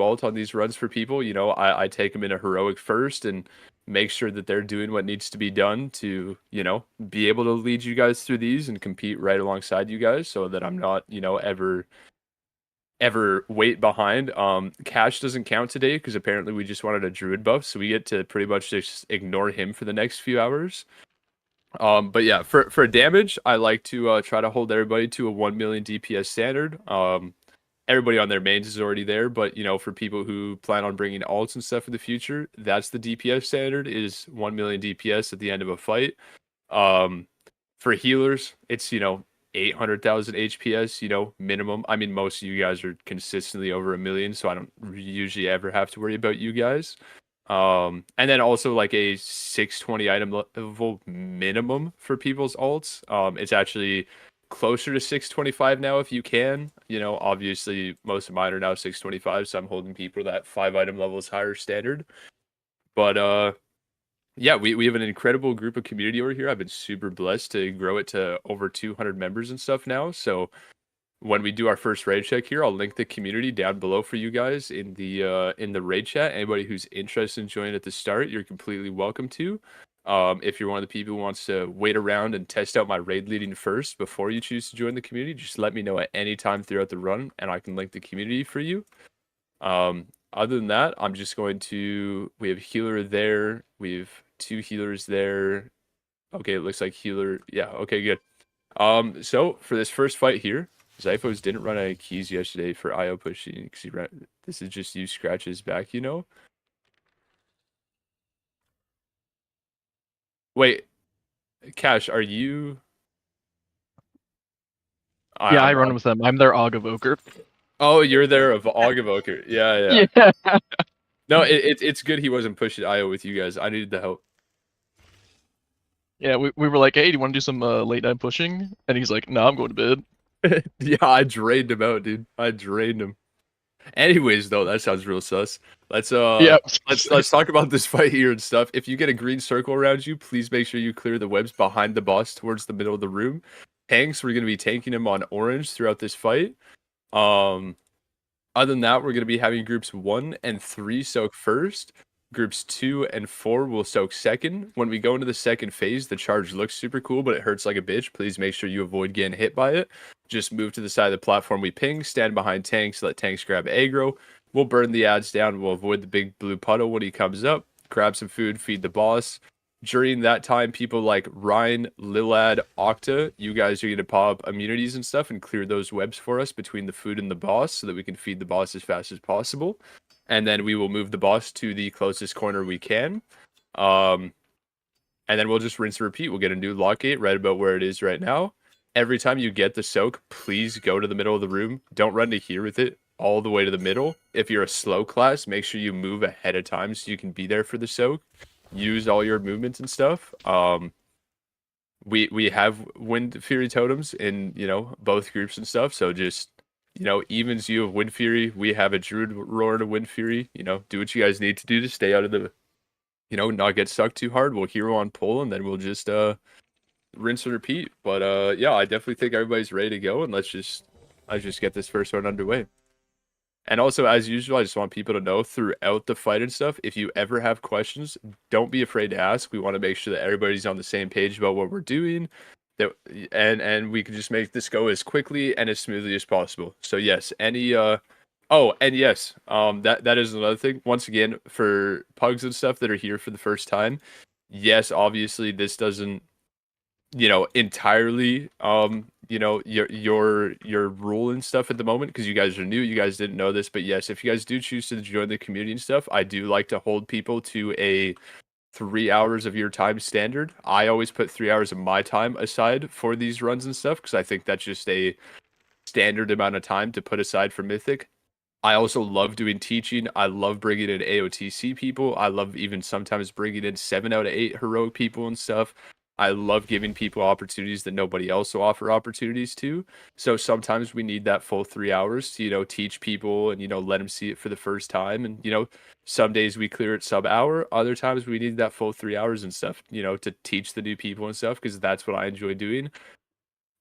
ult on these runs for people, I take them in a heroic first and make sure that they're doing what needs to be done to, be able to lead you guys through these and compete right alongside you guys so that I'm not, ever wait behind. Cash doesn't count today because apparently we just wanted a druid buff, so we get to pretty much just ignore him for the next few hours. But yeah, for damage, I like to try to hold everybody to a 1 million DPS standard. Everybody on their mains is already there, but for people who plan on bringing alts and stuff in the future, that's the DPS standard is 1 million DPS at the end of a fight. For healers, it's 800,000 HPS, minimum. I mean, most of you guys are consistently over 1 million, so I don't usually ever have to worry about you guys. And then also like a 620 item level minimum for people's alts. It's actually closer to 625 now if you can. Obviously most of mine are now 625, so I'm holding people that 5 item levels higher standard. But yeah, we have an incredible group of community over here. I've been super blessed to grow it to over 200 members and stuff now. So when we do our first raid check here, I'll link the community down below for you guys in the raid chat. Anybody who's interested in joining at the start, you're completely welcome to. If you're one of the people who wants to wait around and test out my raid leading first before you choose to join the community, just let me know at any time throughout the run, and I can link the community for you. Other than that, I'm just going to. We have healer there. We've 2 healers there. Okay, it looks like healer. Yeah. Okay, good. So for this first fight here, Zyphos didn't run out of keys yesterday for IO pushing because he ran. This is just you scratch his back, Wait, Cash, are you? Yeah, I I'm. run with them. I'm their Og Evoker. Oh, you're there of Augevoker. Yeah. Yeah. No, it's good he wasn't pushing IO with you guys. I needed the help. Yeah, we were like, hey, do you want to do some late night pushing? And he's like, no, I'm going to bed. Yeah, I drained him out, dude. I drained him. Anyways, though, that sounds real sus. Let's Yeah. let's talk about this fight here and stuff. If you get a green circle around you, please make sure you clear the webs behind the boss towards the middle of the room. Tanks, we're gonna be tanking him on orange throughout this fight. Um, Other than that, we're gonna be having groups 1 and 3 soak first. Groups 2 and 4 will soak second. When we go into the second phase, the charge looks super cool, but it hurts like a bitch. Please make sure you avoid getting hit by it. Just move to the side of the platform we ping, stand behind tanks, let tanks grab aggro. We'll burn the ads down. We'll avoid the big blue puddle when he comes up. Grab some food, feed the boss. During that time, people like Ryan, Lilad, Octa, you guys are going to pop up immunities and stuff and clear those webs for us between the food and the boss so that we can feed the boss as fast as possible. And then we will move the boss to the closest corner we can. And then we'll just rinse and repeat. We'll get a new lock gate right about where it is right now. Every time you get the soak, please go to the middle of the room. Don't run to here with it all the way to the middle. If you're a slow class, make sure you move ahead of time so you can be there for the soak. Use all your movements and stuff. We have Wind Fury totems in both groups and stuff. So just evens you of Wind Fury. We have a Druid Roar to Wind Fury. Do what you guys need to do to stay out of the, not get stuck too hard. We'll hero on pull, and then we'll just rinse and repeat. But yeah, I definitely think everybody's ready to go, and let's just get this first one underway. And also, as usual, I just want people to know throughout the fight and stuff, if you ever have questions, don't be afraid to ask. We want to make sure that everybody's on the same page about what we're doing, and we can just make this go as quickly and as smoothly as possible. So yes, that is another thing. Once again, for pugs and stuff that are here for the first time, yes, obviously this doesn't entirely your rule and stuff at the moment because you guys are new, you guys didn't know this, but yes, if you guys do choose to join the community and stuff, I do like to hold people to a 3 hours of your time standard. I always put 3 hours of my time aside for these runs and stuff because I think that's just a standard amount of time to put aside for Mythic. I also love doing teaching. I love bringing in AOTC people. I love even sometimes bringing in 7 out of 8 heroic people and stuff. I love giving people opportunities that nobody else will offer opportunities to. So sometimes we need that full 3 hours to, teach people and, let them see it for the first time. And, some days we clear it sub hour. Other times we need that full 3 hours and stuff, to teach the new people and stuff, because that's what I enjoy doing.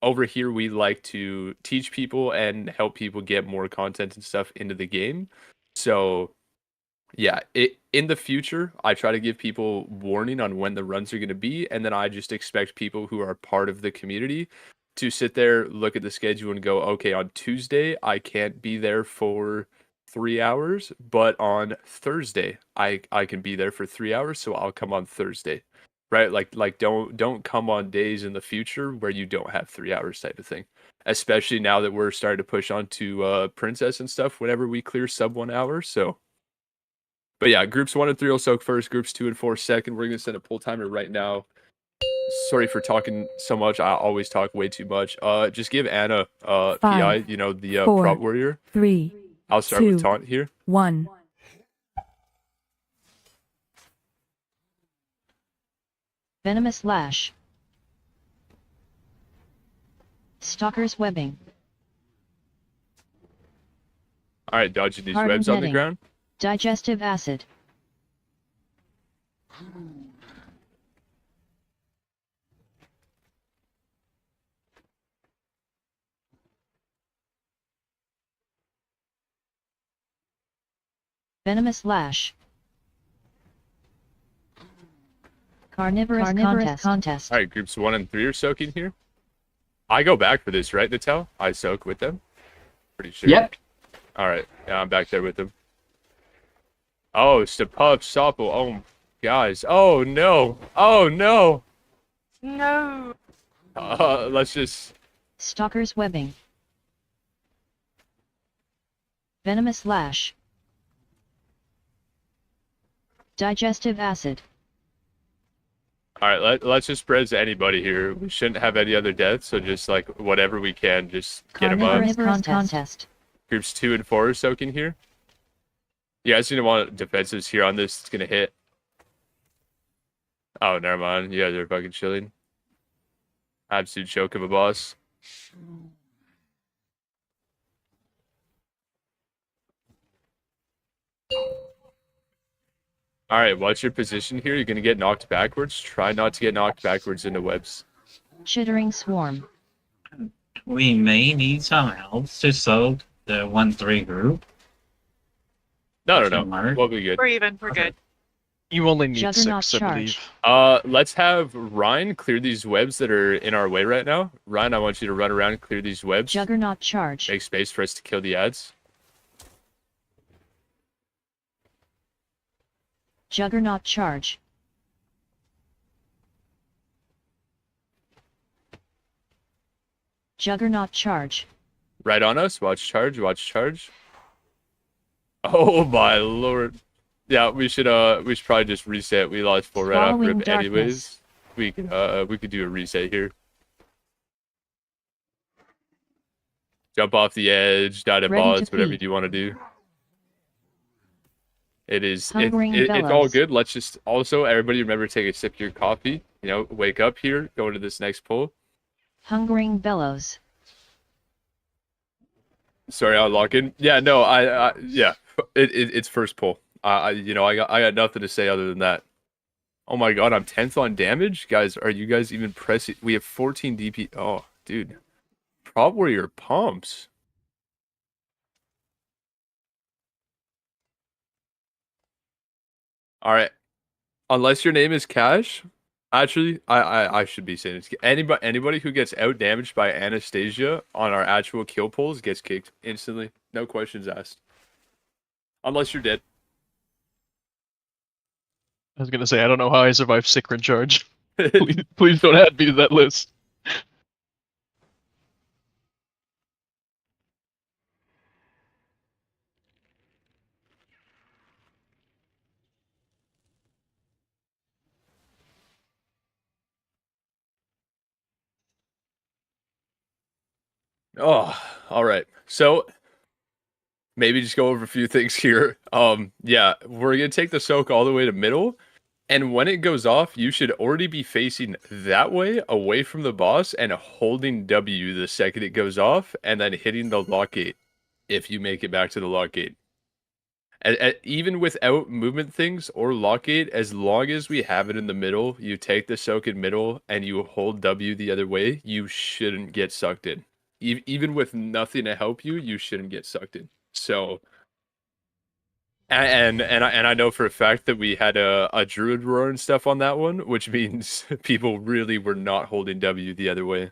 Over here, we like to teach people and help people get more content and stuff into the game. So yeah, in the future, I try to give people warning on when the runs are going to be, and then I just expect people who are part of the community to sit there, look at the schedule, and go, okay, on Tuesday I can't be there for 3 hours, but on Thursday I can be there for 3 hours, so I'll come on Thursday, right? Like don't come on days in the future where you don't have 3 hours type of thing. Especially now that we're starting to push on to Princess and stuff whenever we clear sub 1 hour, so. But yeah, groups 1 and 3 will soak first, groups 2 and 4 second. We're gonna send a pull timer right now. Sorry for talking so much. I always talk way too much. Just give Anna PI, Five, the four, prop warrior. 3, I'll start with 2, taunt here. 1. Venomous Lash. Stalker's Webbing. All right, dodging these Hardened webs on the netting. ground. Digestive Acid. Venomous Lash. Carnivorous Contest. All right, groups 1 and 3 are soaking here. I go back for this, right, Natal? I soak with them. Pretty sure. Yep. All right, yeah, I'm back there with them. Oh, Stapuff, Sopple. Oh, guys. Oh no. Oh no. No. Let's just. Stalker's Webbing. Venomous Lash. Digestive Acid. All right, let's just press anybody here. We shouldn't have any other deaths, so just like whatever we can, just get them up. Carnivorous Contest. Groups 2 and 4 are soaking here. You guys gonna want defensives here on this. It's gonna hit. Oh, never mind. You guys are fucking chilling. Absolute joke of a boss. All right, what's your position here? You're gonna get knocked backwards. Try not to get knocked backwards into webs. Chittering Swarm. We may need some help to soak the 1-3 group. No. Question mark. We'll be good. We're even. We're good. You only need Juggernaut 6, I charge. believe. Let's have Ryan clear these webs that are in our way right now. Ryan, I want you to run around and clear these webs. Juggernaut Charge. Make space for us to kill the ads. Juggernaut Charge. Juggernaut Charge. Right on us. Watch charge. Watch charge. Oh my lord. Yeah, we should probably just reset. We lost 4 right off Swallowing rip anyways. We could do a reset here. Jump off the edge, die to Ready to bots, whatever feed. you want to do. It's all Bellows. good. Let's just also everybody remember to take a sip of your coffee. Wake up here, go into this next pull. Hungering Bellows. Sorry, I'll lock in. Yeah, no, it's first pull. I got nothing to say other than that. Oh my god, I'm 10th on damage, guys. Are you guys even pressing? We have 14 DP. Oh, dude, Prop Warrior pumps. All right, unless your name is Cash. Actually, I should be saying this. Anybody who gets out damaged by Anastasia on our actual kill pulls gets kicked instantly. No questions asked. Unless you're dead. I was gonna say, I don't know how I survived Sacred Charge. Please don't add me to that list. Oh, all right. So maybe just go over a few things here. Yeah, we're gonna take the soak all the way to middle, and when it goes off, you should already be facing that way, away from the boss, and holding W the second it goes off, and then hitting the lock gate if you make it back to the lock gate. Even without movement things or lock gate, as long as we have it in the middle, you take the soak in middle and you hold W the other way, you shouldn't get sucked in. Even with nothing to help you, you shouldn't get sucked in. So And I know for a fact that we had a druid roar and stuff on that one, which means people really were not holding W the other way.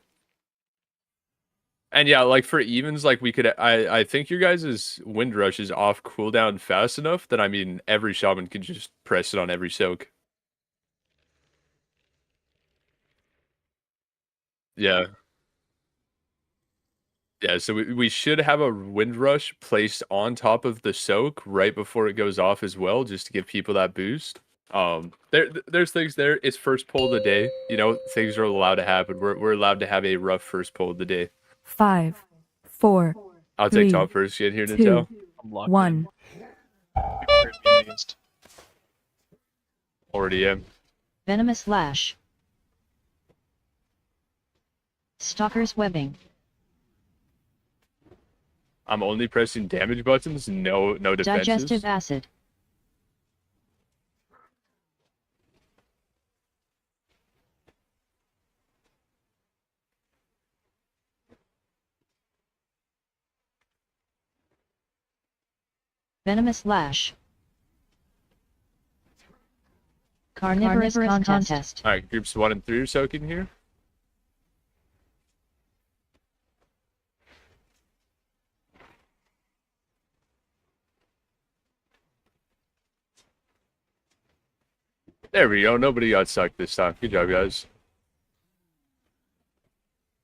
And yeah, like for evens, like we could, I think your guys' wind rush is off cooldown fast enough that I mean every shaman could just press it on every soak. Yeah. Yeah, so we should have a wind rush placed on top of the soak right before it goes off as well, just to give people that boost. There's things there. It's first pull of the day. You know, things are allowed to happen. We're allowed to have a rough first pull of the day. 5, 4, I'll take 3, top first. Get here, 2, Natal. I'm locked 1. in. Prepared to be amazed. Already am. Venomous Lash. Stalker's Webbing. I'm only pressing damage buttons. No defenses. Digestive Acid. Venomous Lash. Carnivorous Contest. All right, groups 1 and 3 are soaking here. There we go. Nobody got sucked this time. Good job, guys.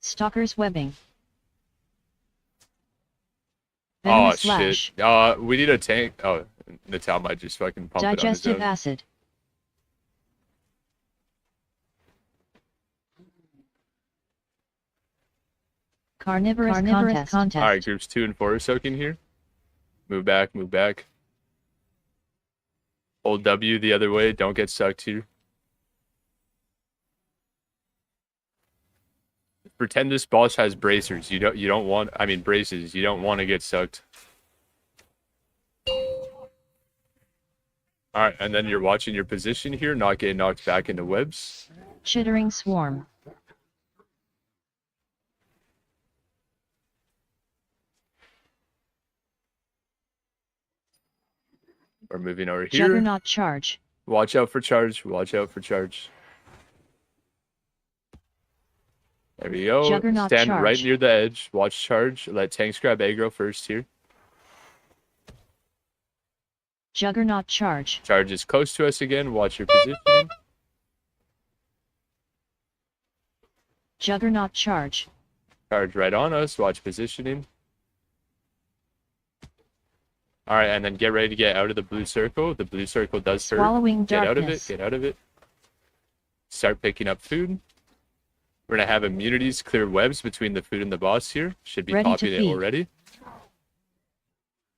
Stalker's Webbing. Oh Venomous shit. Lash. We need a tank. Oh, Natal might just fucking pump Digestive it on his own. Acid. Carnivorous Contest. All right, groups 2 and 4 are soaking here. Move back, move back. Hold W the other way. Don't get sucked here. Pretend this boss has bracers. You don't want. I mean braces. You don't want to get sucked. All right, and then you're watching your position here, not getting knocked back into webs. Chittering Swarm. We're moving over here. Juggernaut Charge. Watch out for charge. Watch out for charge. There we go. Juggernaut Stand charge. right near the edge. Watch charge. Let tanks grab aggro first here. Juggernaut Charge. Charge is close to us again. Watch your positioning. Juggernaut Charge. Charge right on us. Watch positioning. All right, and then get ready to get out of the blue circle. The blue circle does hurt. Swallowing Get out of it. Darkness. Get out of it. Start picking up food. We're going to have immunities clear webs between the food and the boss here. Should be Ready to popping it feed. already.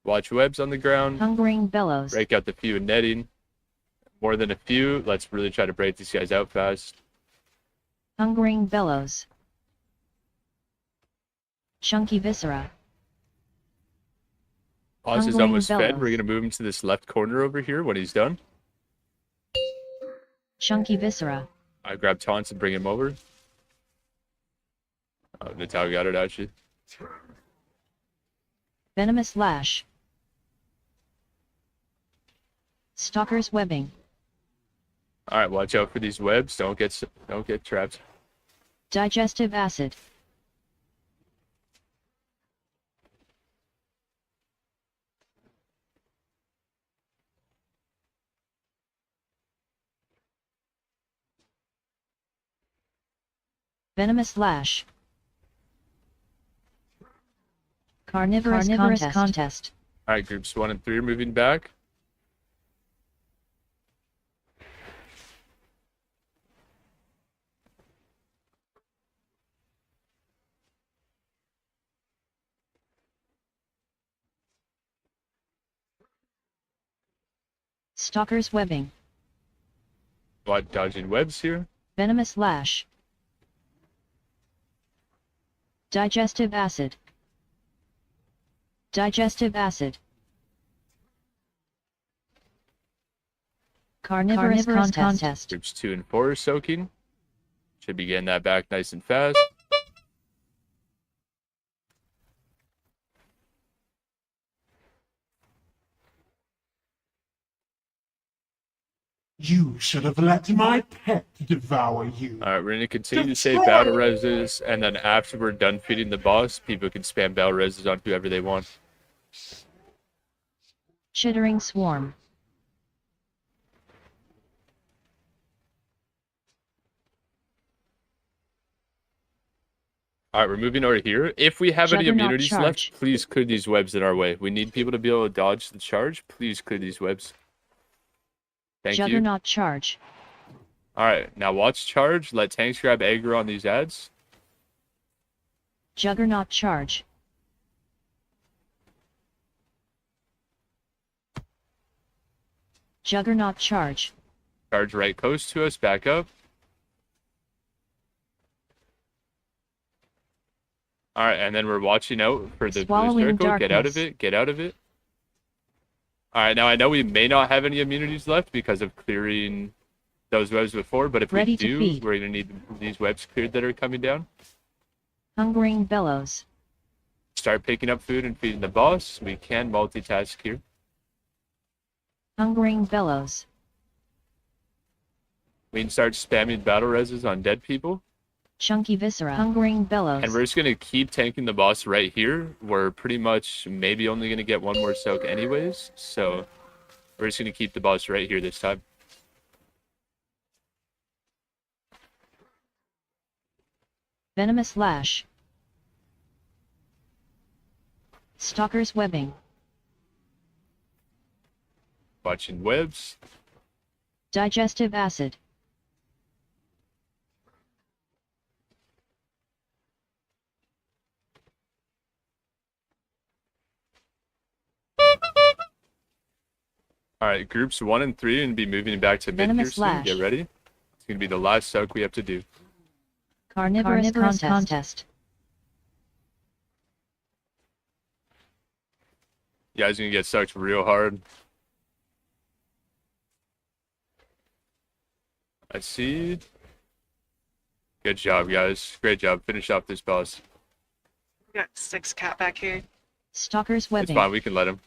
Watch webs on the ground. Hungering Bellows. Break out the few and netting. More than a few. Let's really try to break these guys out fast. Hungering Bellows. Chunky Viscera. Boss is Hungering almost fed. Bellows. We're going to move him to this left corner over here when he's done. Chunky Viscera. I grab taunts and bring him over. Oh, Natal got it actually. Venomous Lash. Stalker's Webbing. All right, watch out for these webs. Don't get trapped. Digestive Acid. Venomous Lash. Carnivorous Contest. All right, groups 1 and 3 are moving back. Stalker's Webbing. Dodging webs here. Venomous Lash. Digestive Acid. Digestive Acid. Carnivorous Contest. Groups 2 and 4 are soaking. Should be getting that back nice and fast. You should have let my pet devour you. Alright, we're gonna continue to save battle reses, and then after we're done feeding the boss, people can spam battle reses on whoever they want. Chittering swarm. Alright, we're moving over here. If we have any Juggernaut immunities charge. left, please clear these webs in our way. We need people to be able to dodge the charge. Please clear these webs. Thank you. Juggernaut charge. Alright, now watch charge. Let tanks grab aggro on these ads. Juggernaut charge. Juggernaut charge. Charge right coast to us, back up. Alright, and then we're watching out for the blue Swallowing circle. Get out of darkness. it, get out of it. Alright, now I know we may not have any immunities left because of clearing those webs before, but if Ready we to do, feed. we're going to need these webs cleared that are coming down. Hungering bellows. Start picking up food and feeding the boss. We can multitask here. Hungering bellows. We can start spamming battle reses on dead people. Chunky viscera. Hungering bellows. And we're just going to keep tanking the boss right here. We're pretty much maybe only going to get one more soak anyways. So we're just going to keep the boss right here this time. Venomous lash. Stalker's webbing. Watching webs. Digestive acid. Alright, groups 1 and 3 and be moving back to mid here Venomous soon. lash. Get ready. It's going to be the last soak we have to do. Carnivorous contest. You guys are going to get sucked real hard. I see. Good job, guys. Great job. Finish off this boss. We got 6 cat back here. Stalker's It's webbing. fine. We can let him.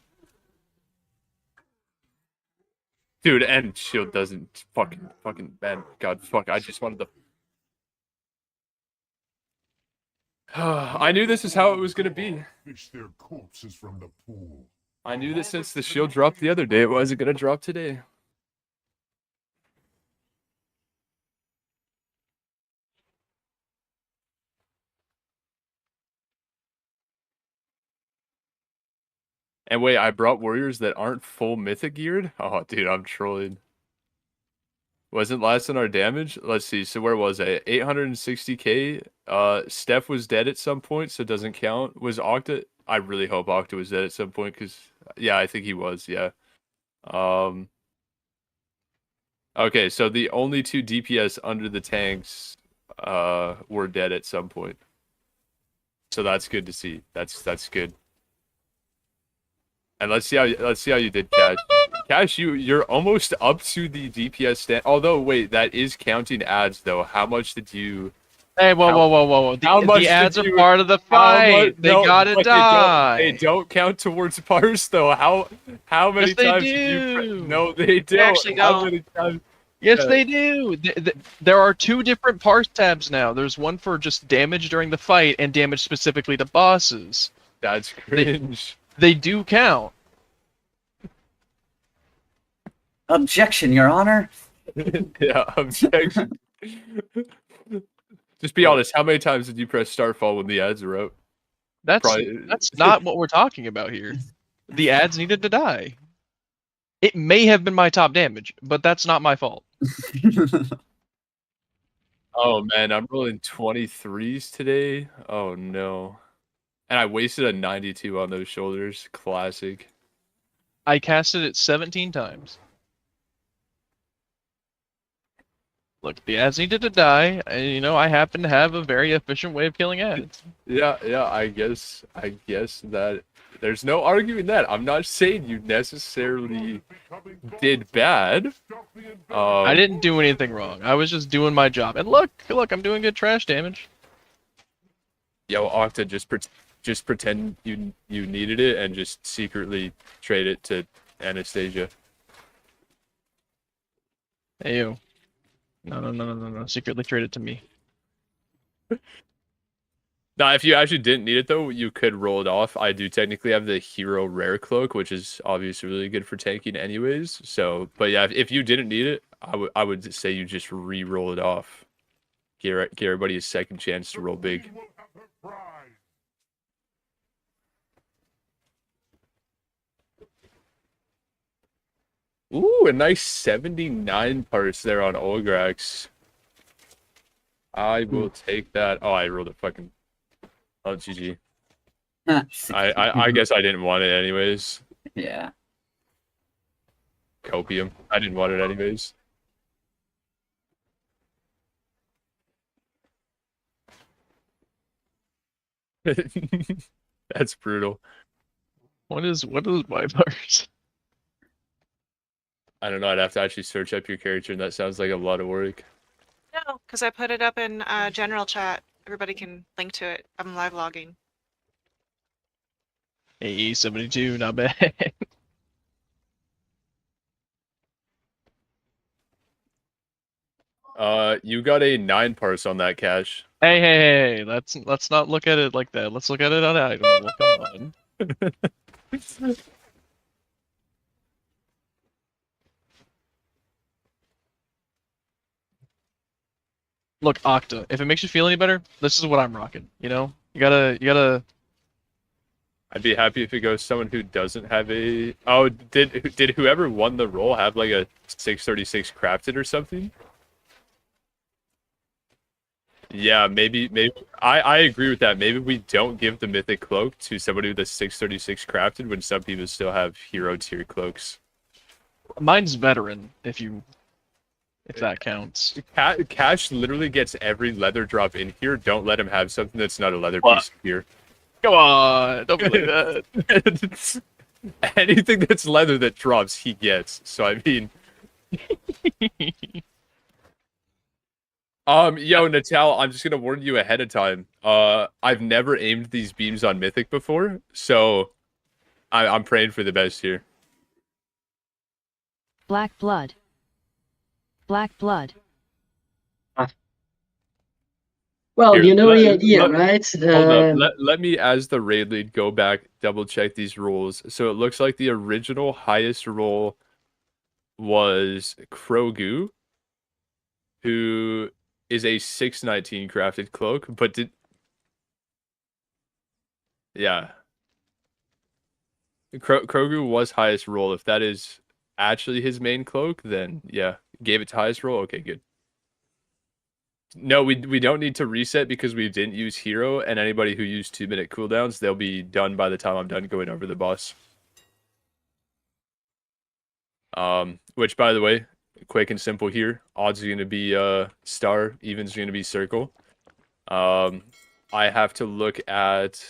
Dude, and shield doesn't fucking man. God, fuck. I just wanted to. I knew this is how it was going to be. Fish their corpses from the pool. I knew that since the shield dropped the other day, it wasn't going to drop today. And wait, I brought warriors that aren't full mythic geared? Oh, dude, I'm trolling. Wasn't last on our damage? Let's see. So where was I? 860k. Steph was dead at some point, so it doesn't count. Was Octa? I really hope Octa was dead at some point, because yeah, I think he was. Yeah. Okay, so the only 2 DPS under the tanks were dead at some point. So that's good to see. That's good. And let's see how you did, Cash. Cash, you're almost up to the DPS stand. Although, wait, that is counting ads though. How much did you? Hey, whoa. How much The ads did are you- part of the fight. They No, gotta but die. They don't count towards parse though. How many Yes, they times did you? do. No, they don't. actually How don't. many times? Yes, Yeah. they do. There are 2 different parse tabs now. There's one for just damage during the fight and damage specifically to bosses. That's cringe. They do count. Objection, Your Honor. Yeah, objection. Just be honest. How many times did you press Starfall when the ads were out? That's Probably- that's not what we're talking about here. The ads needed to die. It may have been my top damage, but that's not my fault. Oh man, I'm rolling 23s today. Oh no. And I wasted a 92 on those shoulders. Classic. I casted it 17 times. Look, the ads needed to die, and I happen to have a very efficient way of killing ads. Yeah, I guess that there's no arguing that. I'm not saying you necessarily did bad. I didn't do anything wrong. I was just doing my job. And look, I'm doing good trash damage. Yo, Octa, just pretend you needed it and just secretly trade it to Anastasia. Ayo. No. Secretly trade it to me. Now, if you actually didn't need it though, you could roll it off. I do technically have the hero rare cloak, which is obviously really good for tanking anyways. So, but yeah, if you didn't need it, I would say you just re-roll it off. Give everybody a second chance to roll big. Ooh, a nice 79 parts there on Olgrax. I will take that. Oh, I rolled a fucking... Oh, GG. I guess I didn't want it anyways. Yeah. Copium. I didn't want it anyways. That's brutal. What is my part? I don't know. I'd have to actually search up your character, and that sounds like a lot of work. No, because I put it up in general chat. Everybody can link to it. I'm live logging. AE 72, not bad. You got a 9 parse on that cache. Hey, let's not look at it like that. Let's look at it on item level. Come on. Look, Octa, if it makes you feel any better, this is what I'm rocking, you know? You gotta I'd be happy if it goes someone who doesn't have a... Oh, did whoever won the role have like a 636 crafted or something? Yeah, maybe I agree with that. Maybe we don't give the mythic cloak to somebody with a 636 crafted when some people still have hero tier cloaks. mine's veteran, if that counts. Cash literally gets every leather drop in here. Don't let him have something that's not a leather What? piece here. Come on, don't be like that. Anything that's leather that drops, he gets. So I mean, yo, Natal, I'm just gonna warn you ahead of time. I've never aimed these beams on Mythic before, so I'm praying for the best here. Black blood. Black blood. Well, Here, you know the let- idea, let- right? Hold up. Let me, as the raid lead, go back, double check these rules. So it looks like the original highest roll was Krogu, who is a 619 crafted cloak, but did... Yeah. Krogu was highest roll. If that is actually his main cloak, then yeah. Gave it to highest roll? Okay, good. No, we don't need to reset because we didn't use hero, and anybody who used 2-minute cooldowns, they'll be done by the time I'm done going over the boss. Which, by the way, quick and simple here. Odds are going to be star, evens are going to be circle. I have to look at...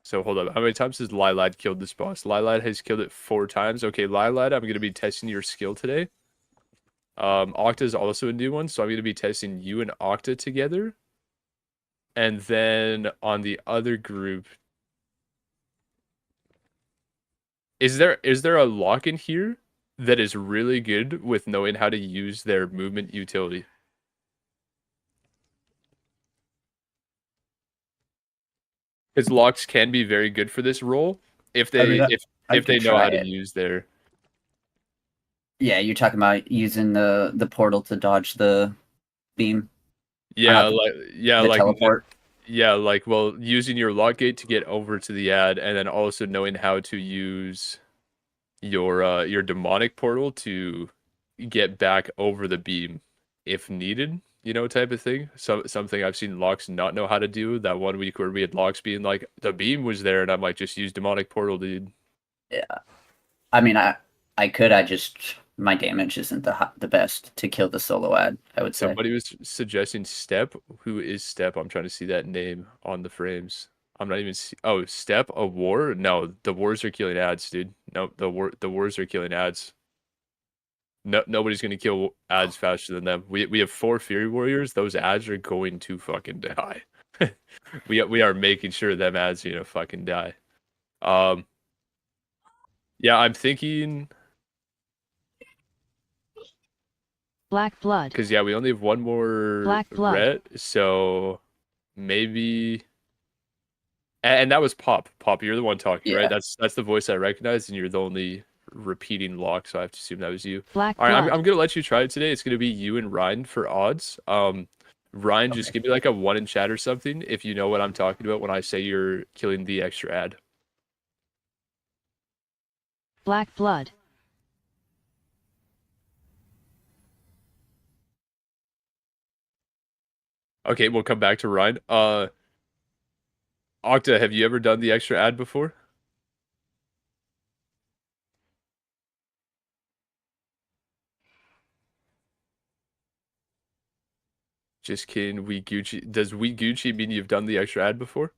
So hold up, how many times has Lilad killed this boss? Lilad has killed it 4 times. Okay, Lilad, I'm going to be testing your skill today. Octa is also a new one, so I'm going to be testing you and Octa together. And then on the other group, is there a lock in here that is really good with knowing how to use their movement utility? Because locks can be very good for this role if they if they know how to use their... Yeah, you're talking about using the portal to dodge the beam. Yeah, the teleport. Yeah, like, well, using your lock gate to get over to the ad, and then also knowing how to use your demonic portal to get back over the beam if needed, you know, type of thing. Something I've seen locks not know how to do. That one week where we had locks being like, the beam was there, and I'm like, just use demonic portal, dude. Yeah, I mean, my damage isn't the best to kill the solo ad, I would say. Somebody was suggesting Step. Who is Step? I'm trying to see that name on the frames. I'm not even oh, Step, a war? No, the wars are killing ads, dude. No, the wars are killing ads. No, nobody's gonna kill ads faster than them. We have 4 Fury Warriors. Those ads are going to fucking die. we are making sure them ads, you know, fucking die. Yeah, I'm thinking... Black blood. Because yeah, we only have one more Black blood. ret, so maybe. And that was Pop. Pop, you're the one talking, Yeah. right? That's the voice I recognize, and you're the only repeating lock, so I have to assume that was you. Black All right, blood. I'm gonna let you try it today. It's gonna be you and Ryan for odds. Ryan, just Okay. give me like a 1 in chat or something if you know what I'm talking about when I say you're killing the extra ad. Black blood. Okay, we'll come back to Ryan. Octa, have you ever done the extra ad before? Just kidding. We Gucci. Does we Gucci mean you've done the extra ad before?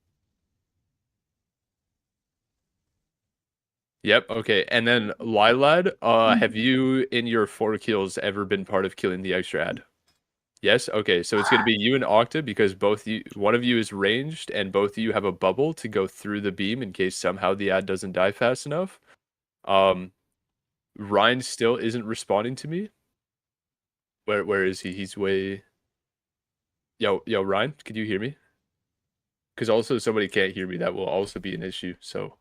Yep. Okay. And then Lilad, have you in your 4 kills ever been part of killing the extra ad? Yes. Okay. So it's gonna be you and Octa because one of you is ranged, and both of you have a bubble to go through the beam in case somehow the ad doesn't die fast enough. Ryan still isn't responding to me. Where is he? He's way. Yo, Ryan, can you hear me? Because also somebody can't hear me. That will also be an issue. So.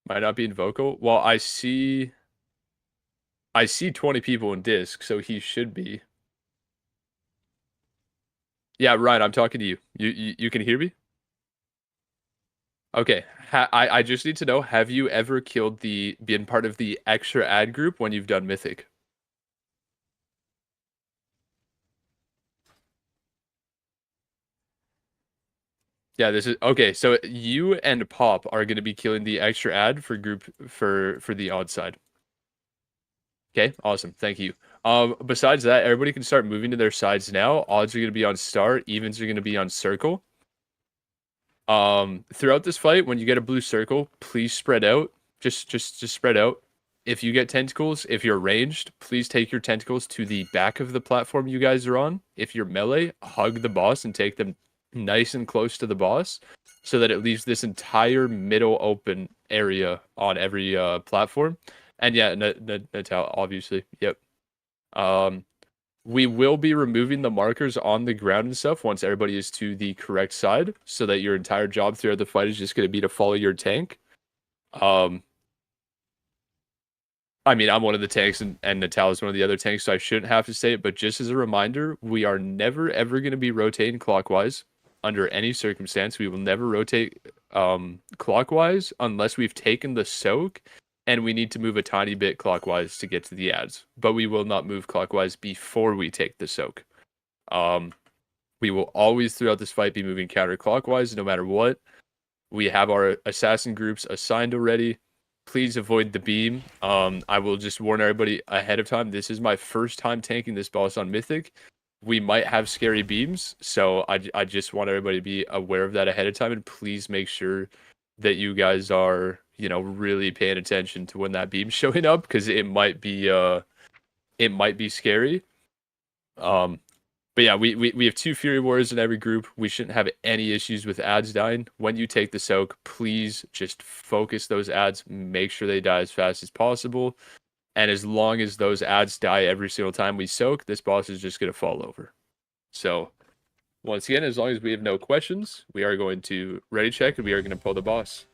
Might not be in vocal. Well, I see 20 people in disc, so he should be. Yeah, Ryan, I'm talking to you. You can hear me? Okay. I just need to know, have you ever been part of the extra ad group when you've done Mythic? Yeah, this is okay. So you and Pop are going to be killing the extra ad for the odd side. Okay, awesome. Thank you. Besides that, everybody can start moving to their sides now. Odds are going to be on star, evens are going to be on circle. Throughout this fight, when you get a blue circle, please spread out. Just spread out. If you get tentacles, if you're ranged, please take your tentacles to the back of the platform you guys are on. If you're melee, hug the boss and take them nice and close to the boss so that it leaves this entire middle open area on every platform. And yeah, Natal, obviously. Yep. We will be removing the markers on the ground and stuff once everybody is to the correct side, so that your entire job throughout the fight is just going to be to follow your tank. I mean, I'm one of the tanks, and Natal is one of the other tanks, so I shouldn't have to say it, but just as a reminder, we are never, ever going to be rotating clockwise under any circumstance. We will never rotate clockwise unless we've taken the soak and we need to move a tiny bit clockwise to get to the ads. But we will not move clockwise before we take the soak. We will always, throughout this fight, be moving counterclockwise no matter what. We have our assassin groups assigned already. Please avoid the beam. I will just warn everybody ahead of time. This is my first time tanking this boss on Mythic. We might have scary beams, so I just want everybody to be aware of that ahead of time, and please make sure that you guys are, really paying attention to when that beam's showing up, because it might be scary. But yeah, we have 2 Fury Warriors in every group. We shouldn't have any issues with ads dying. When you take the soak, please just focus those ads. Make sure they die as fast as possible. And as long as those ads die every single time we soak, this boss is just going to fall over. So, once again, as long as we have no questions, we are going to ready check and we are going to pull the boss.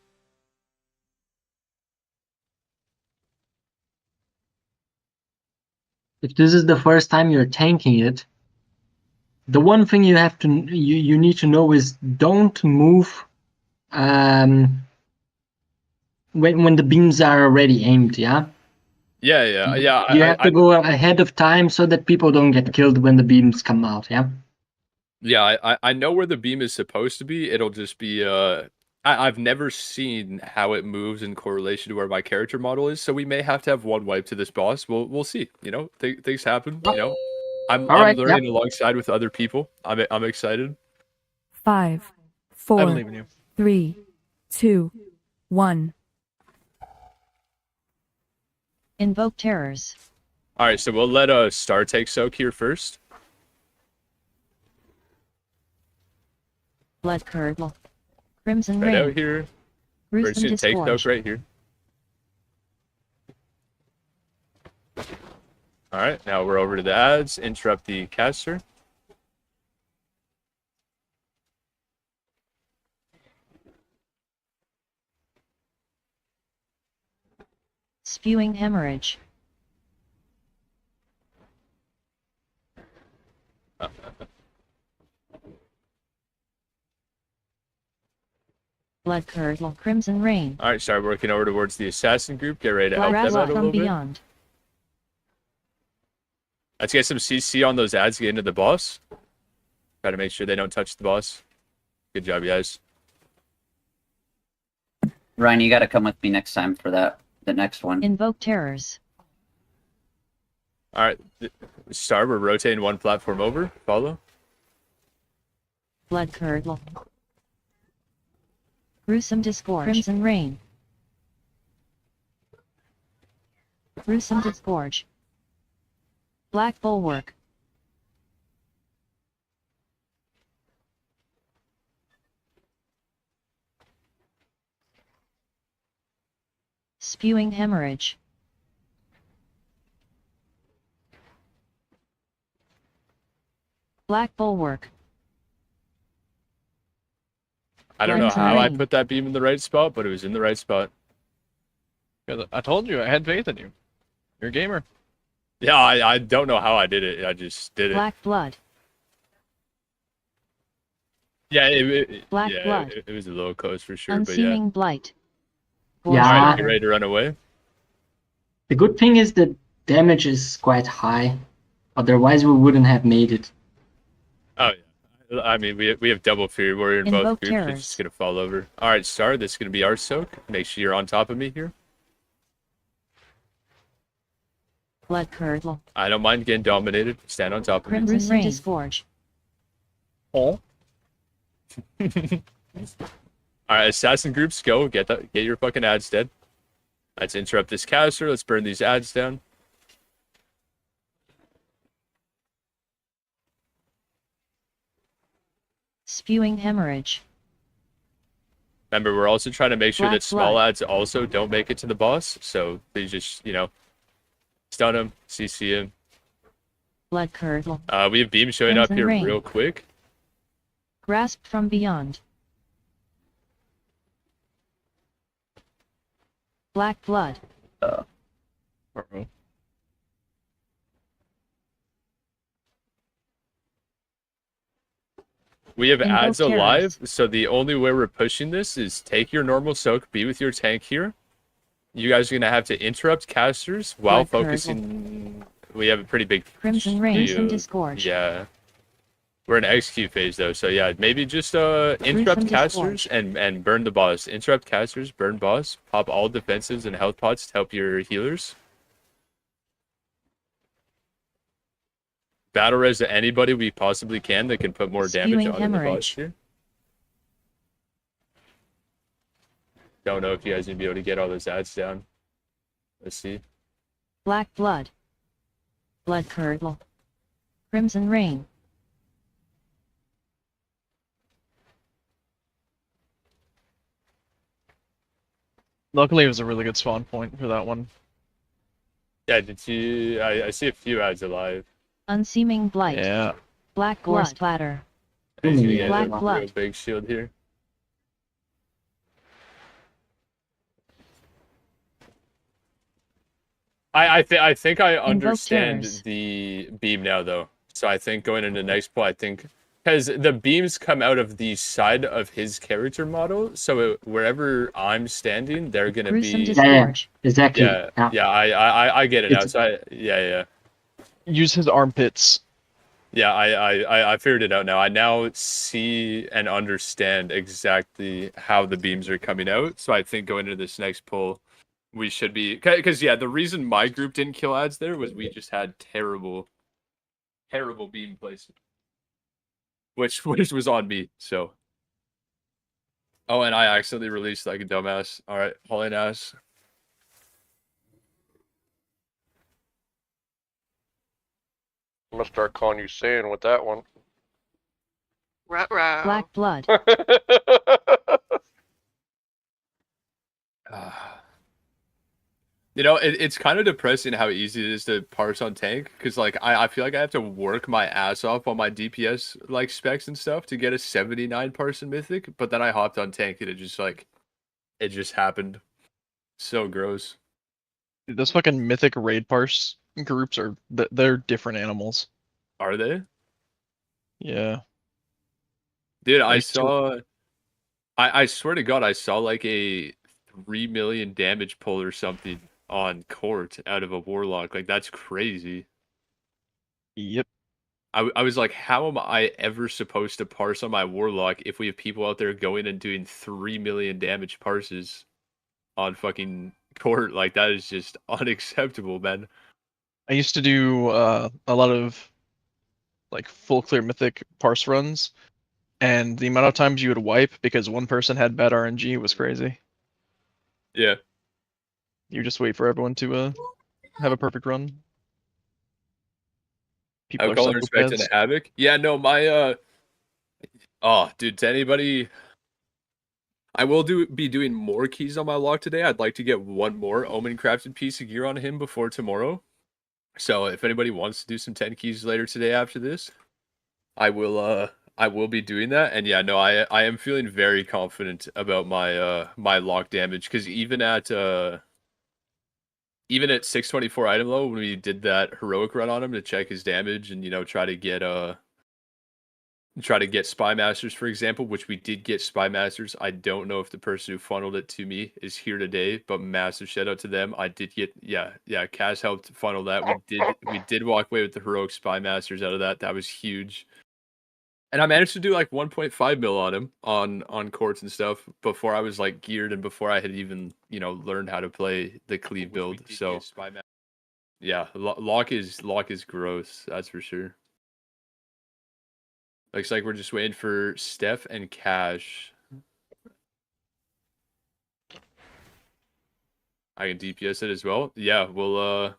If this is the first time you're tanking it, the one thing you have to you need to know is don't move when the beams are already aimed. Yeah. Yeah. You have to go ahead of time so that people don't get killed when the beams come out. Yeah. Yeah, I know where the beam is supposed to be. It'll just be I've never seen how it moves in correlation to where my character model is, so we may have to have one wipe to this boss. We'll see. Things happen. I'm right, learning alongside with other people. I'm excited. 5, I 4, believe in you. 3, 2, 1. Invoke terrors. All right, so we'll let Star take soak here first. Blood Curdle. Crimson Right out Rain. here. We're just Gruesome gonna take Disgorge. Thoke right here. Alright, now we're over to the ads. Interrupt the caster. Spewing Hemorrhage. Blood Curdle. Crimson Rain. Alright, start working over towards the assassin group. Get ready to help Black them out Blood a from little bit. Beyond. Let's get some CC on those ads to get into the boss. Try to make sure they don't touch the boss. Good job, guys. Ryan, you got to come with me next time for the next one. Invoke Terrors. Alright, Star, we're rotating one platform over. Follow. Blood Curdle. Gruesome Disgorge. Crimson Rain. Gruesome Disgorge. Black Bulwark. Spewing Hemorrhage. Black Bulwark. I don't know Crimson how I Rain. put that beam in the right spot, but it was in the right spot. 'Cause I told you, I had faith in you. You're a gamer. Yeah, I don't know how I did it. I just did it. Black Blood. Yeah, Black yeah, blood. it was a little close for sure, but yeah. Unseeming Blight. Yeah. Alright, Alright, get ready to run away. The good thing is that damage is quite high. Otherwise, we wouldn't have made it. Oh yeah. I mean, we have double Fury Warrior in both Invoke groups. terrors. It's just gonna fall over. All right, Star. This is gonna be our soak. Make sure you're on top of me here. Blood Curdle. I don't mind getting dominated. Stand on top of me. Crimson Rain. Disgorge. Oh. All right, assassin groups, go get your fucking ads dead. Let's interrupt this caster. Let's burn these ads down. Spewing Hemorrhage. Remember, we're also trying to make sure Black that small blood. ads also don't make it to the boss. So they just, stun him, CC him. Blood Curdle. We have beam showing up Crimson here Rain. real quick. Grasp from Beyond. Black Blood. Uh-oh. We have Invoke ads alive, terrors. so the only way we're pushing this is take your normal soak, be with your tank here. You guys are going to have to interrupt casters while Blood Curdle. focusing. We have a pretty big Crimson Rain. shield. Disgorge. Yeah. We're in execute phase though, so yeah, maybe just interrupt Gruesome casters Disgorge. and burn the boss. Interrupt casters, burn boss, pop all defenses and health pots to help your healers. Battle res to anybody we possibly can that can put more damage Spewing on the boss hemorrhage. here. Don't know if you guys need to be able to get all those ads down. Let's see. Black Blood. Blood Curdle. Crimson Rain. Luckily, it was a really good spawn point for that one. Yeah, did you? I see a few ads alive. Unseeming Blight. Yeah. Black Blood. Splatter. He's gonna get Black a real blood. big shield here. I think I understand terrors. the beam now though. So I think going into the next pull, I think because the beams come out of the side of his character model, so wherever I'm standing, they're gonna Gruesome be. Disgorge. Exactly. Yeah, I get it now. It's- So yeah. Use his armpits. Yeah, I figured it out now. I now see and understand exactly how the beams are coming out. So I think going into this next pull, we should be because yeah, the reason my group didn't kill ads there was we just had terrible beam placement, which was on me. So, oh, and I accidentally released like a dumbass. All right, hauling ass. I'm gonna start calling you Saiyan with that one. Ruh-roh. Black blood. You know, it's kind of depressing how easy it is to parse on tank because like I feel like I have to work my ass off on my DPS like specs and stuff to get a 79 parse in mythic, but then I hopped on tank and it just happened. So gross. Dude, those fucking mythic raid parse groups are they're different animals. Are they? Yeah. Dude, I used to- I swear to God, I saw like a 3 million damage pull or something on court out of a warlock. Like that's crazy. Yep. I was like, how am I ever supposed to parse on my warlock if we have people out there going and doing 3 million damage parses on fucking court? Like that is just unacceptable, man. I used to do a lot of like full clear mythic parse runs, and the amount of times you would wipe because one person had bad RNG was crazy. Yeah. You just wait for everyone to have a perfect run. People are Alcohol and respect and psychopaths. a havoc. Yeah, no, my oh, dude, to anybody, I will be doing more keys on my lock today. I'd like to get one more Omen crafted piece of gear on him before tomorrow. So if anybody wants to do some 10 keys later today after this, I will be doing that. And yeah, no, I am feeling very confident about my my lock damage because even at 624 item low when we did that heroic run on him to check his damage and try to get spy masters, for example, which we did get spy masters. I don't know if the person who funneled it to me is here today, but massive shout out to them. I did get Cass helped funnel that. We did walk away with the heroic spy masters out of that. That was huge. And I managed to do like 1.5 mil on him on courts and stuff before I was like geared and before I had even learned how to play the cleave build. So yeah, lock is gross. That's for sure. Looks like we're just waiting for Steph and Cash. I can DPS it as well. Yeah, we'll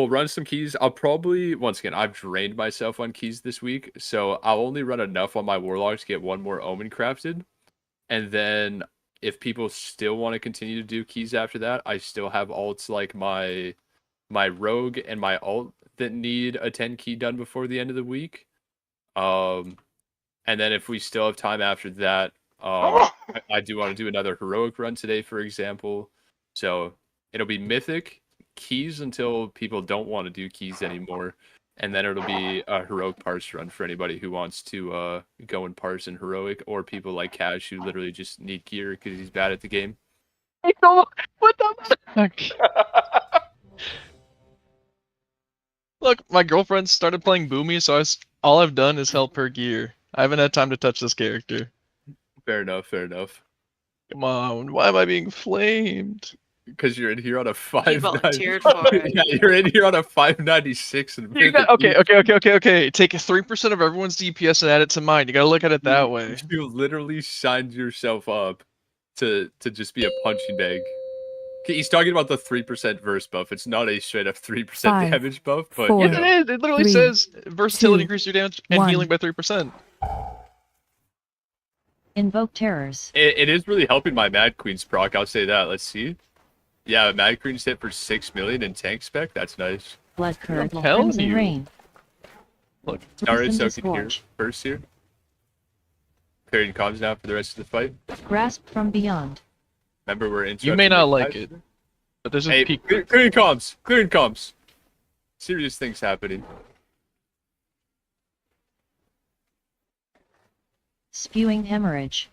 run some keys. I'll probably once again I've drained myself on keys this week, so I'll only run enough on my warlock to get one more omen crafted, and then if people still want to continue to do keys after that, I still have alts like my rogue and my alt that need a 10 key done before the end of the week. And then if we still have time after that, I do want to do another heroic run today, for example. So it'll be mythic keys until people don't want to do keys anymore, and then it'll be a heroic parse run for anybody who wants to go and parse in heroic, or people like Cash who literally just need gear because he's bad at the game. What the fuck? Look, my girlfriend started playing Boomy, so all I've done is help her gear. I haven't had time to touch this character. Fair enough. Come on, why am I being flamed? Because you're in here on a You volunteered for it. Yeah, you're in here on a 596 and Okay. Take 3% of everyone's DPS and add it to mine. You gotta look at it that way. You literally signed yourself up to just be a punching bag. He's talking about the 3% verse buff. It's not a straight up 3% 5, damage buff, but 4, Yes, it is. It literally 3, says versatility 2, increase your damage and 1. healing by 3%. Invoke terrors. it is really helping my Mad Queen's proc. I'll say that. Let's see. Yeah, Mad Queen's hit for 6 million in tank spec. That's nice. Blood curdle. telling Crimson you. rain. Look, alright, Wisdom soaking here disgorge. first here. Clearing comms now for the rest of the fight. Grasp from beyond. Remember, we're interrupting. You may not the like fight. it, but there's a Hey, peak. clearing comms. Serious things happening. Spewing hemorrhage.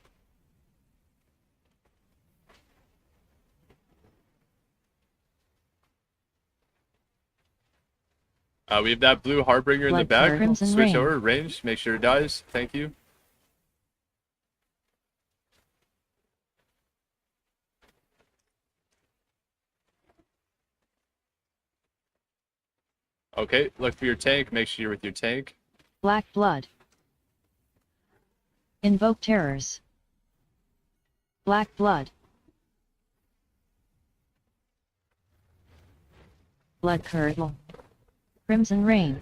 We have that blue Harbinger in the Blood back. Crimson Switch Rain. over, range, make sure it dies. Thank you. Okay, look for your tank. Make sure you're with your tank. Black blood. Invoke terrors. Black blood. Blood curdle. Crimson rain.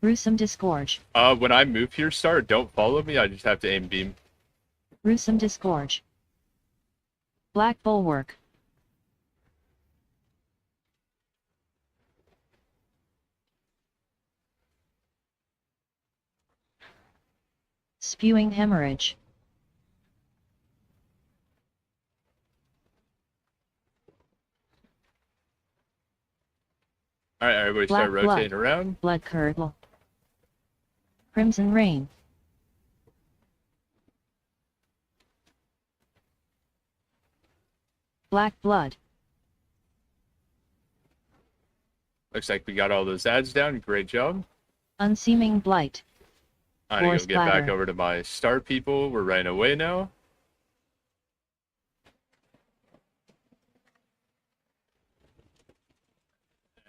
Gruesome Disgorge. When I move here, Star, don't follow me. I just have to aim beam. Gruesome Disgorge. Black Bulwark. Spewing Hemorrhage. All right, everybody, Black start rotating around. Blood Curdle. Crimson Rain. Black Blood. Looks like we got all those ads down. Great job. Unseeming Blight. I'm gonna go Force get back Bladder. over to my star people. We're running away now.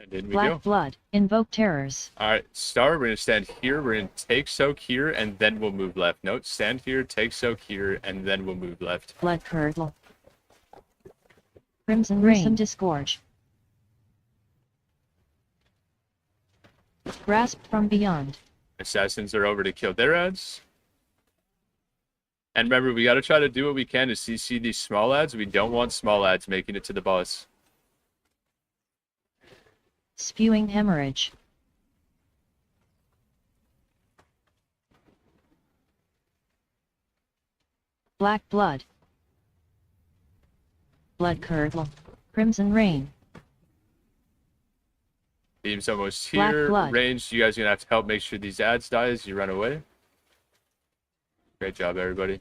And in we Black go. Blood. Invoke Terrors. All right, Star, we're gonna stand here. We're gonna take soak here, and then we'll move left. Note, stand here, take soak here, and then we'll move left. Blood Curdle. Crimson Rain. Gruesome Disgorge. Grasp from Beyond. Assassins are over to kill their ads. And remember, we gotta try to do what we can to CC these small ads. We don't want small ads making it to the boss. Spewing Hemorrhage. Black Blood. Blood Curdle. Crimson Rain. Beam's almost Black here. blood. Ranged, you guys are gonna have to help make sure these ads die as you run away. Great job, everybody.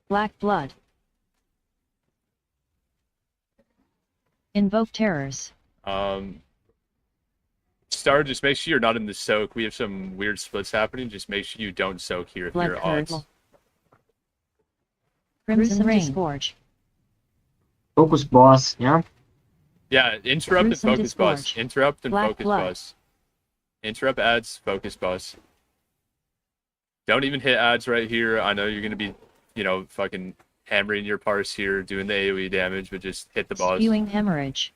Black Blood. Invoke Terrors. Star, just make sure you're not in the soak. We have some weird splits happening. Just make sure you don't soak here if Blood you're odds. Curdle. Crimson Rain. Disgorge. Focus boss, yeah? Yeah, interrupt and Gruesome focus boss. Disgorge. Interrupt and Black focus blood. boss. Interrupt ads, focus boss. Don't even hit ads right here. I know you're gonna be, fucking hammering your parse here, doing the AoE damage, but just hit the boss. Spewing Hemorrhage.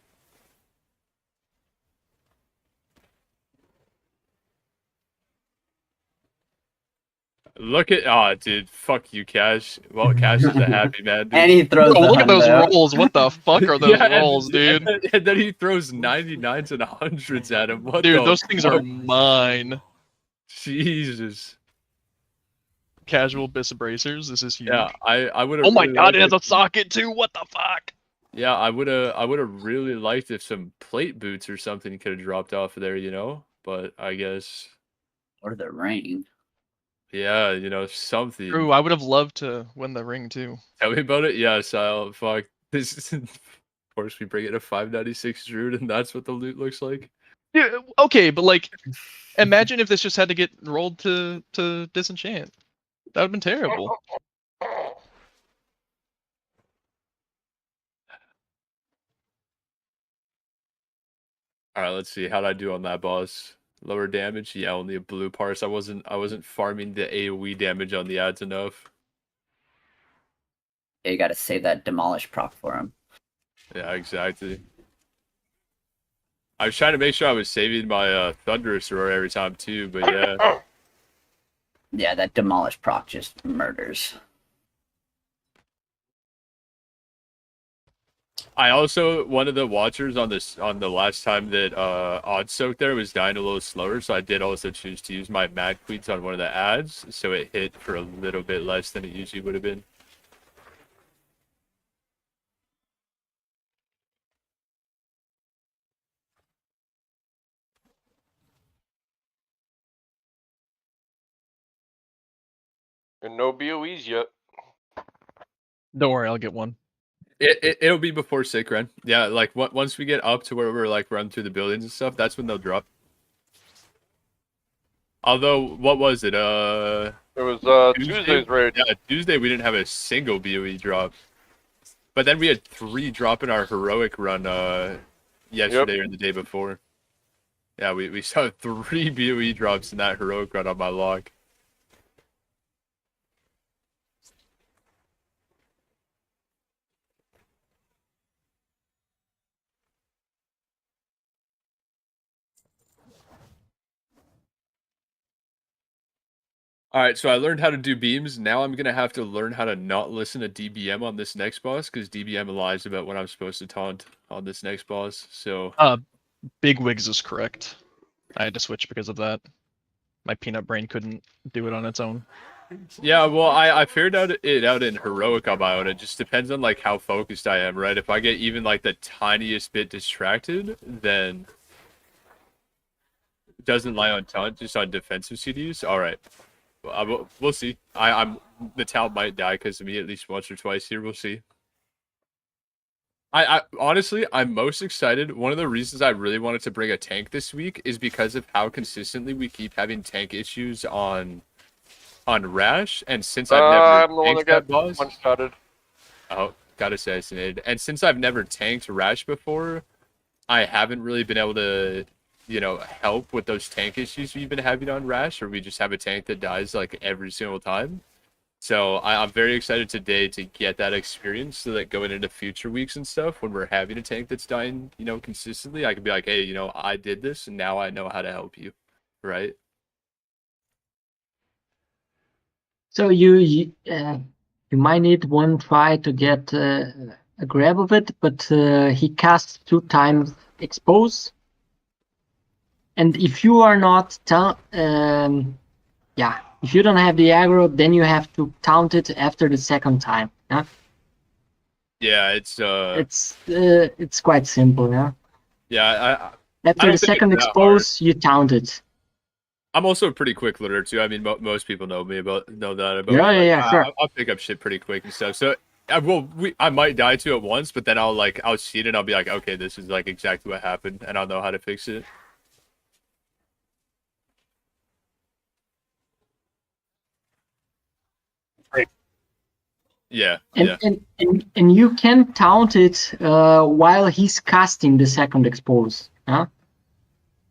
Look at, dude, fuck you, Cash. Well, Cash is a happy man, dude. And he throws Bro, the look at those hundo. rolls. What the fuck are those Yeah, rolls, dude? And then he throws 99s and 100s at him. What Dude, the those things are fuck? mine. Jesus. Casual Bissa Bracers. This is huge. Yeah, I would have. Oh my god, it has a socket too. What the fuck? Yeah, I would have really liked if some plate boots or something could have dropped off of there, But I guess, Or the ring. yeah, something. True, I would have loved to win the ring too. Tell me about it. Yes, I'll fuck this. Of course, we bring in a 596 Druid, and that's what the loot looks like. Yeah, okay, but like, imagine if this just had to get rolled to disenchant. That would have been terrible. All right, let's see. How'd I do on that boss? Lower damage? Yeah, only a blue parse. I wasn't farming the AoE damage on the ads enough. Yeah, you gotta save that demolish proc for him. Yeah, exactly. I was trying to make sure I was saving my Thunderous Roar every time too, but yeah. Yeah, that demolish proc just murders. I also, one of the watchers on the last time that Odd Soak there was dying a little slower, so I did also choose to use my Mad Queens on one of the ads, so it hit for a little bit less than it usually would have been. And no BOEs yet. Don't worry, I'll get one. It'll be before Sick Run. Yeah, like once we get up to where we're like run through the buildings and stuff, that's when they'll drop. Although, what was it? It was Tuesday's raid. Yeah, Tuesday we didn't have a single BOE drop. But then we had 3 drop in our heroic run yesterday or the day before. Yeah, we saw 3 BOE drops in that heroic run on my log. All right, so I learned how to do beams. Now I'm gonna have to learn how to not listen to DBM on this next boss because DBM lies about when I'm supposed to taunt on this next boss. So Big Wigs is correct. I had to switch because of that. My peanut brain couldn't do it on its own. yeah, well, I figured it out in heroic on my own. It just depends on like how focused I am, right? If I get even like the tiniest bit distracted, then it doesn't lie on taunt, just on defensive CDs. All right. We'll see. I'm the talent might die because of me at least once or twice here. We'll see. I honestly, I'm most excited. One of the reasons I really wanted to bring a tank this week is because of how consistently we keep having tank issues on Rash, and since I've never I'm the one that tanked got that boss, one-shotted. oh, got assassinated. And since I've never tanked Rash before, I haven't really been able to, help with those tank issues we've been having on Rash, or we just have a tank that dies like every single time. So I'm very excited today to get that experience so that going into future weeks and stuff, when we're having a tank that's dying, consistently, I can be like, hey, I did this and now I know how to help you, right? So you might need one try to get a grab of it, but he casts 2 times expose. And if you are not, if you don't have the aggro, then you have to taunt it after the second time. Yeah, Yeah, it's quite simple. Yeah. Yeah, After don't the think second it's that expose, you taunt it. I'm also a pretty quick learner too. I mean, most people know that about Yeah, me. yeah, sure. I'll pick up shit pretty quick and stuff. So, I might die to it once, but then I'll see it and I'll be like, okay, this is like exactly what happened, and I'll know how to fix it. Yeah, yeah. And you can taunt it while he's casting the second expose. Yeah.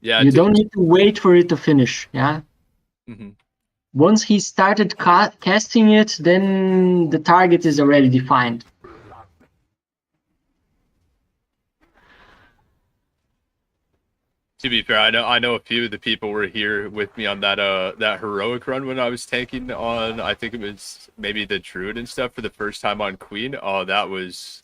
Yeah. You don't need to wait for it to finish. Yeah. Mm-hmm. Once he started casting it, then the target is already defined. To be fair, I know a few of the people were here with me on that heroic run when I was tanking on, I think it was maybe the Druid and stuff for the first time on Queen. Oh, that was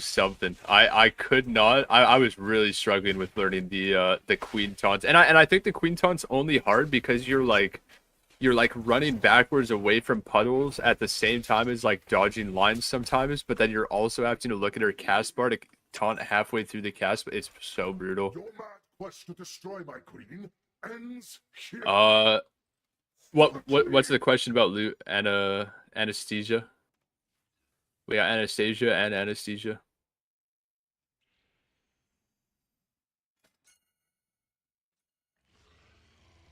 something. I could not. I was really struggling with learning the Queen taunts, and I think the Queen taunts only hard because you're like running backwards away from puddles at the same time as like dodging lines sometimes, but then you're also having to look at her cast bar to taunt halfway through the cast. It's so brutal. Your mad quest to destroy my queen ends here. What's the question about loot and anesthesia? We got Anastasia and anesthesia.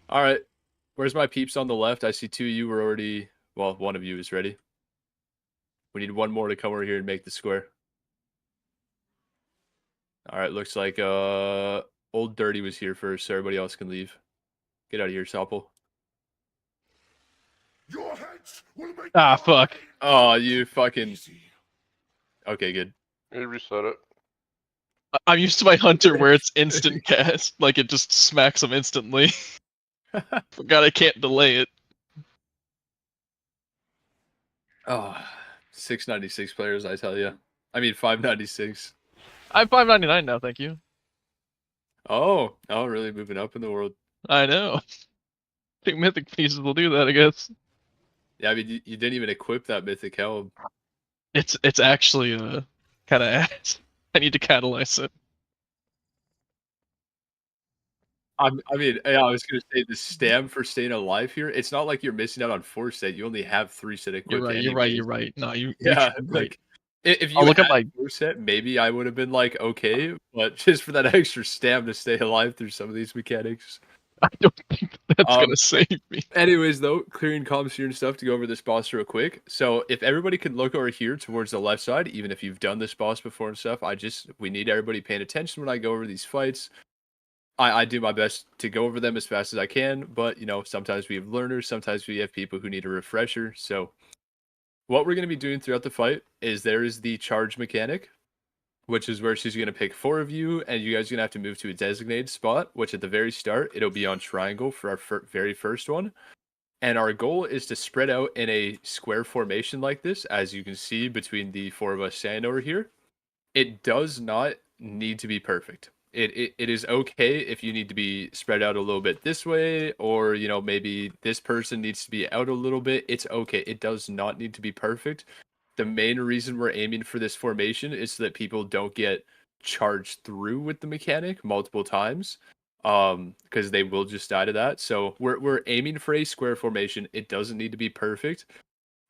All right. Where's my peeps on the left? I see 2 of you were already, well, 1 of you is ready. We need 1 more to come over here and make the square. All right, looks like Old Dirty was here first, so everybody else can leave. Get out of here, Soppel. Your heads will make Fuck. Oh, you fucking... Okay, good. You reset it. I'm used to my hunter where it's instant cast, like it just smacks them instantly. Forgot I can't delay it. Oh, 696 players, I tell you. I mean, 596. I'm 599 now, thank you. Oh, really moving up in the world. I know. I think mythic pieces will do that, I guess. Yeah, I mean, you didn't even equip that mythic helm. It's actually kind of ass. I need to catalyze it. I mean, yeah, I was gonna say the stam for staying alive here. It's not like you're missing out on 4 set. You only have 3 set equipped. You're right. No, yeah, you're like if you I'll look had at my 4 set, maybe I would have been like okay, but just for that extra stam to stay alive through some of these mechanics. I don't think that's gonna save me. Anyways, though, clearing comms here and stuff to go over this boss real quick. So if everybody could look over here towards the left side, even if you've done this boss before and stuff, we need everybody paying attention when I go over these fights. I do my best to go over them as fast as I can, but sometimes we have learners, sometimes we have people who need a refresher. So what we're going to be doing throughout the fight is there is the charge mechanic, which is where she's going to pick 4 of you, and you guys are going to have to move to a designated spot, which at the very start, it'll be on triangle for our very first one. And our goal is to spread out in a square formation like this, as you can see between the four of us standing over here. It does not need to be perfect. It is okay if you need to be spread out a little bit this way, or maybe this person needs to be out a little bit. It's okay. It does not need to be perfect. The main reason we're aiming for this formation is so that people don't get charged through with the mechanic multiple times, because they will just die to that. So we're aiming for a square formation. It doesn't need to be perfect.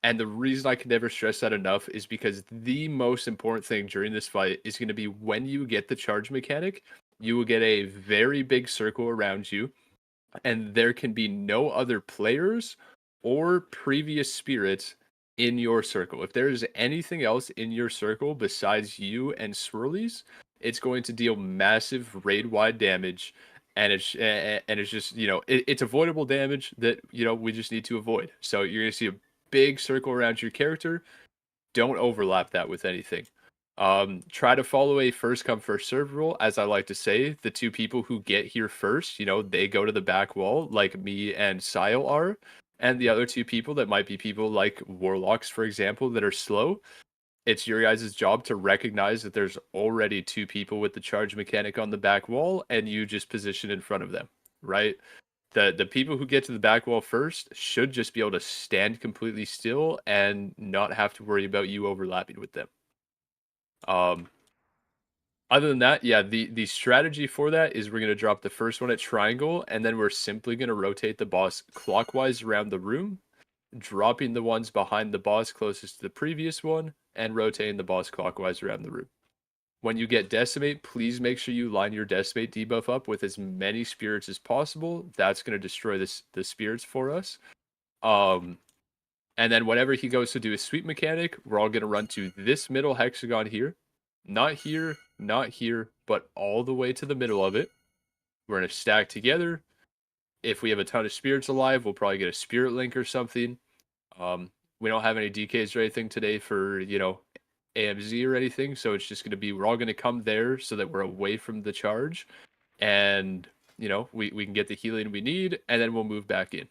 And the reason I can never stress that enough is because the most important thing during this fight is going to be when you get the charge mechanic, you will get a very big circle around you, and there can be no other players or previous spirits in your circle. If there is anything else in your circle besides you and Swirlies, it's going to deal massive raid-wide damage, and it's just it's avoidable damage that we just need to avoid. So you're gonna see a big circle around your character. Don't overlap that with anything. Try to follow a first come first serve rule. As I like to say, the two people who get here first, they go to the back wall like me and Sile are, and the other two people that might be people like warlocks, for example, that are slow. It's your guys' job to recognize that there's already two people with the charge mechanic on the back wall, and you just position in front of them, right? The people who get to the back wall first should just be able to stand completely still and not have to worry about you overlapping with them. Other than that, yeah, the strategy for that is we're going to drop the first one at triangle, and then we're simply going to rotate the boss clockwise around the room, dropping the ones behind the boss closest to the previous one, and rotating the boss clockwise around the room. When you get Decimate, please make sure you line your Decimate debuff up with as many spirits as possible. That's going to destroy the spirits for us. And then whenever he goes to do his sweep mechanic, we're all going to run to this middle hexagon here. Not here, not here, but all the way to the middle of it. We're going to stack together. If we have a ton of spirits alive, we'll probably get a spirit link or something. We don't have any DKs or anything today for, AMZ or anything, so it's just going to be, we're all going to come there so that we're away from the charge, and, we can get the healing we need, and then we'll move back in.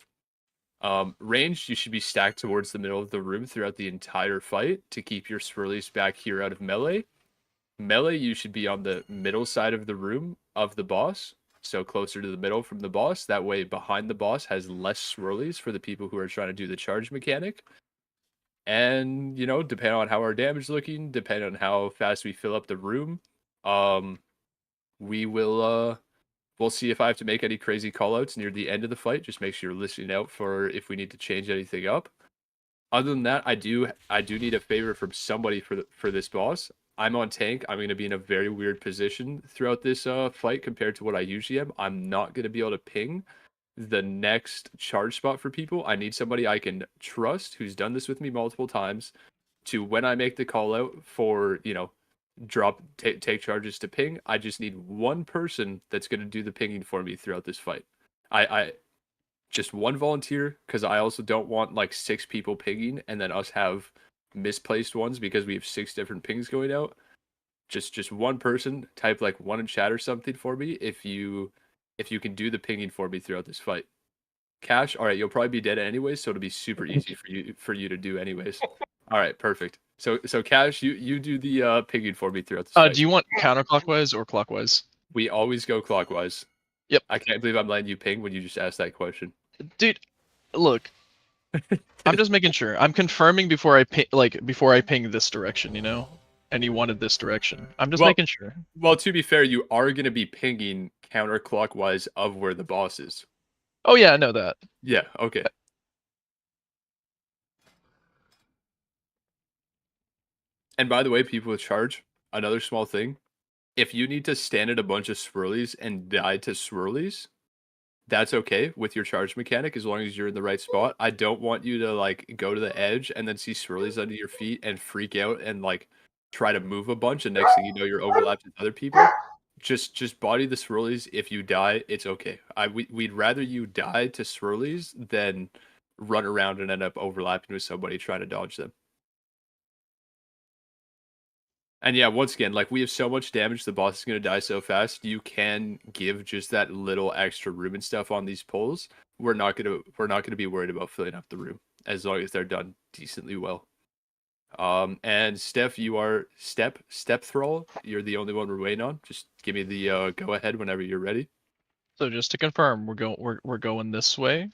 Ranged, you should be stacked towards the middle of the room throughout the entire fight to keep your swirlies back here out of melee. Melee, you should be on the middle side of the room of the boss, so closer to the middle from the boss. That way, behind the boss has less swirlies for the people who are trying to do the charge mechanic. And, depending on how our damage is looking, depending on how fast we fill up the room, we will, we'll see if I have to make any crazy callouts near the end of the fight. Just make sure you're listening out for if we need to change anything up. Other than that, I do need a favor from somebody for this boss. I'm on tank. I'm going to be in a very weird position throughout this fight compared to what I usually am. I'm not going to be able to ping the next charge spot for people. I need somebody I can trust who's done this with me multiple times to, when I make the call out for, take charges to ping, I just need one person that's going to do the pinging for me throughout this fight. I just one volunteer, because I also don't want like 6 people pinging and then us have misplaced ones because we have 6 different pings going out. Just one person, type like 1 in chat or something for me if you can do the pinging for me throughout this fight. Cash, all right, you'll probably be dead anyways, so it'll be super easy for you to do anyways. All right, perfect. So Cash, you do the pinging for me throughout this fight. Do you want counterclockwise or clockwise? We always go clockwise. Yep. I can't believe I'm letting you ping when you just asked that question. Dude, look. I'm just making sure. I'm confirming before I ping this direction, And you wanted this direction. I'm just making sure. Well, to be fair, you are going to be pinging counterclockwise of where the boss is. Oh yeah, I know that. Yeah, okay. And by the way, people with charge, another small thing. If you need to stand at a bunch of swirlies and die to swirlies, that's okay with your charge mechanic as long as you're in the right spot. I don't want you to like go to the edge and then see swirlies under your feet and freak out and like try to move a bunch, and next thing you know you're overlapped with other people. Just body the swirlies. If you die, it's okay. We'd rather you die to swirlies than run around and end up overlapping with somebody trying to dodge them. And yeah, once again, like we have so much damage, the boss is gonna die so fast. You can give just that little extra room and stuff on these pulls. We're not gonna be worried about filling up the room as long as they're done decently well. And Steph, you are step thrall. You're the only one we're waiting on. Just give me the go ahead whenever you're ready. So just to confirm, we're going this way.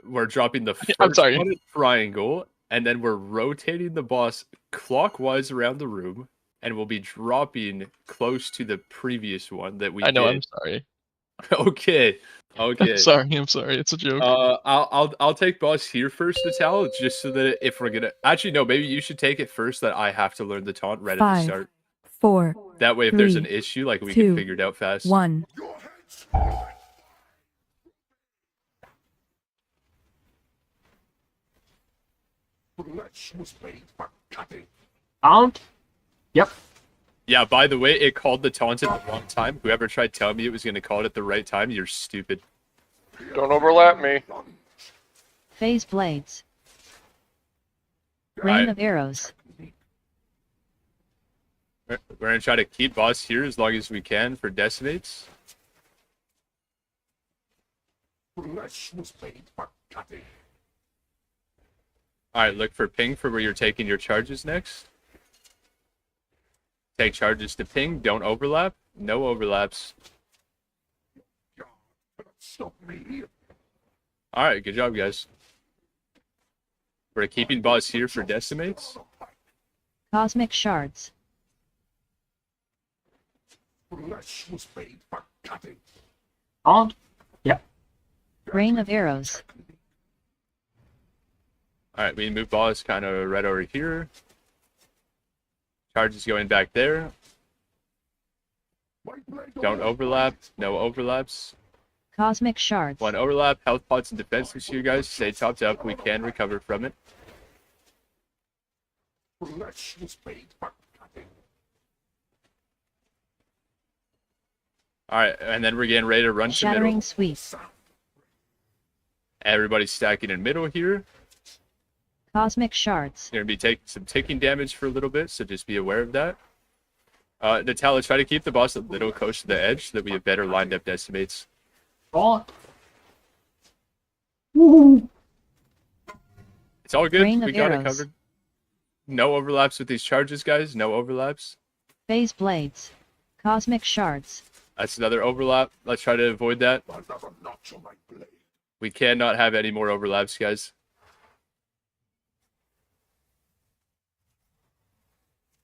We're dropping the I'm first sorry. one at triangle, and then we're rotating the boss clockwise around the room, and we'll be dropping close to the previous one that we I know. did. I'm sorry. Okay. Okay. I'm sorry. It's a joke. I'll take boss here first, Natal, just so that if we're gonna actually no, maybe you should take it first. That I have to learn the taunt right at the 5, start. 4, That way, if there's an 3, issue, like we 2, can figure it out fast. 1. Flesh was made for cutting. Taunt. Yep. Yeah. By the way, it called the taunt at the wrong time. Whoever tried telling me it was gonna call it at the right time, you're stupid. Don't overlap me. Phase blades. Right. Rain of arrows. We're gonna try to keep boss here as long as we can for decimates. Flesh was made for cutting. Alright, look for ping for where you're taking your charges next. Take charges to ping, don't overlap. No overlaps. Stop me. Alright, good job, guys. We're keeping boss here for decimates. Cosmic shards. Flesh was made for cutting. Taunt. Yep. Rain of arrows. Alright, we move boss kind of right over here. Charges going back there. My blade Don't overlap. No overlaps. Cosmic shards. One overlap. Health pots and defenses here, guys. Stay topped up. We can recover from it. Flesh was made for cutting. Alright, and then we're getting ready to run to middle. Shattering sweep. Everybody's stacking in middle here. Cosmic shards. You're going to be taking some ticking damage for a little bit, so just be aware of that. Natalia, try to keep the boss a little close to the edge so that we have better lined up decimates. Taunt. Woo. It's all good. Rain of We got it arrows. covered. No overlaps with these charges, guys. No overlaps. Phase blades. Cosmic shards. That's another overlap. Let's try to avoid that. Another notch on my blade. We cannot have any more overlaps, guys.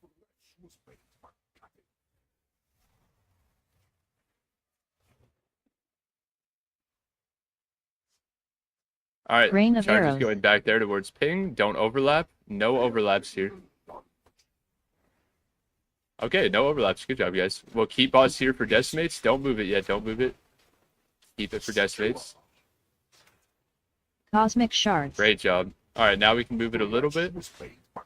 Flesh was made for cutting. All right. Rain of Charges arrows. going back there towards ping. Don't overlap. No overlaps here. Okay, no overlaps. Good job, guys. We'll keep boss here for decimates. Don't move it yet. Don't move it. Keep it for decimates. Cosmic shards. Great job. All right, now we can move it a little bit. Was made for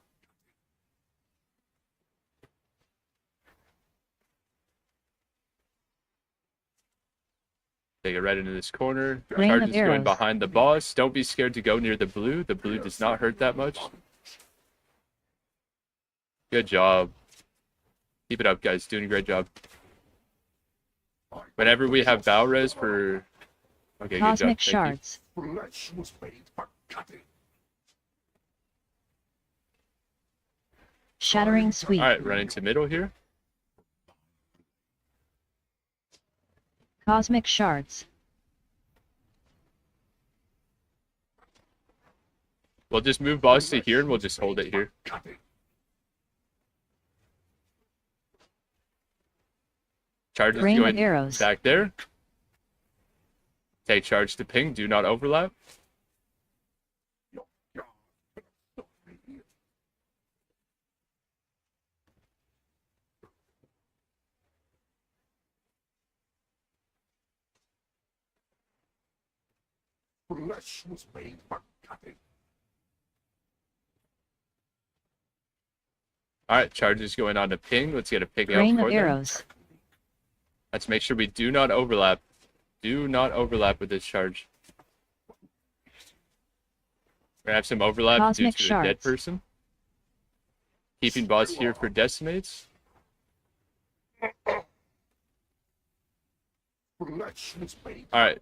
Take it right into this corner. Rain of Charges going arrows. behind the boss. Don't be scared to go near the blue. The blue does not hurt that much. Good job. Keep it up, guys. Doing a great job. Whenever we have bow res for... Okay, good job. Cosmic Thank you. shards. flesh was made for cutting. Shattering sweep. All right, run into middle here. Cosmic shards. We'll just move boss to here and we'll just hold it here. Cutting. Charges Rain of going arrows. back there. Take charge to ping. Do not overlap. Flesh was made for cutting. All right, charges going on to ping. Let's get a ping out Rain for of them. arrows. Let's make sure we do not overlap. Do not overlap with this charge. We're gonna have some overlap Cosmic due to a dead shards. person. Keeping boss here for decimates. Alright,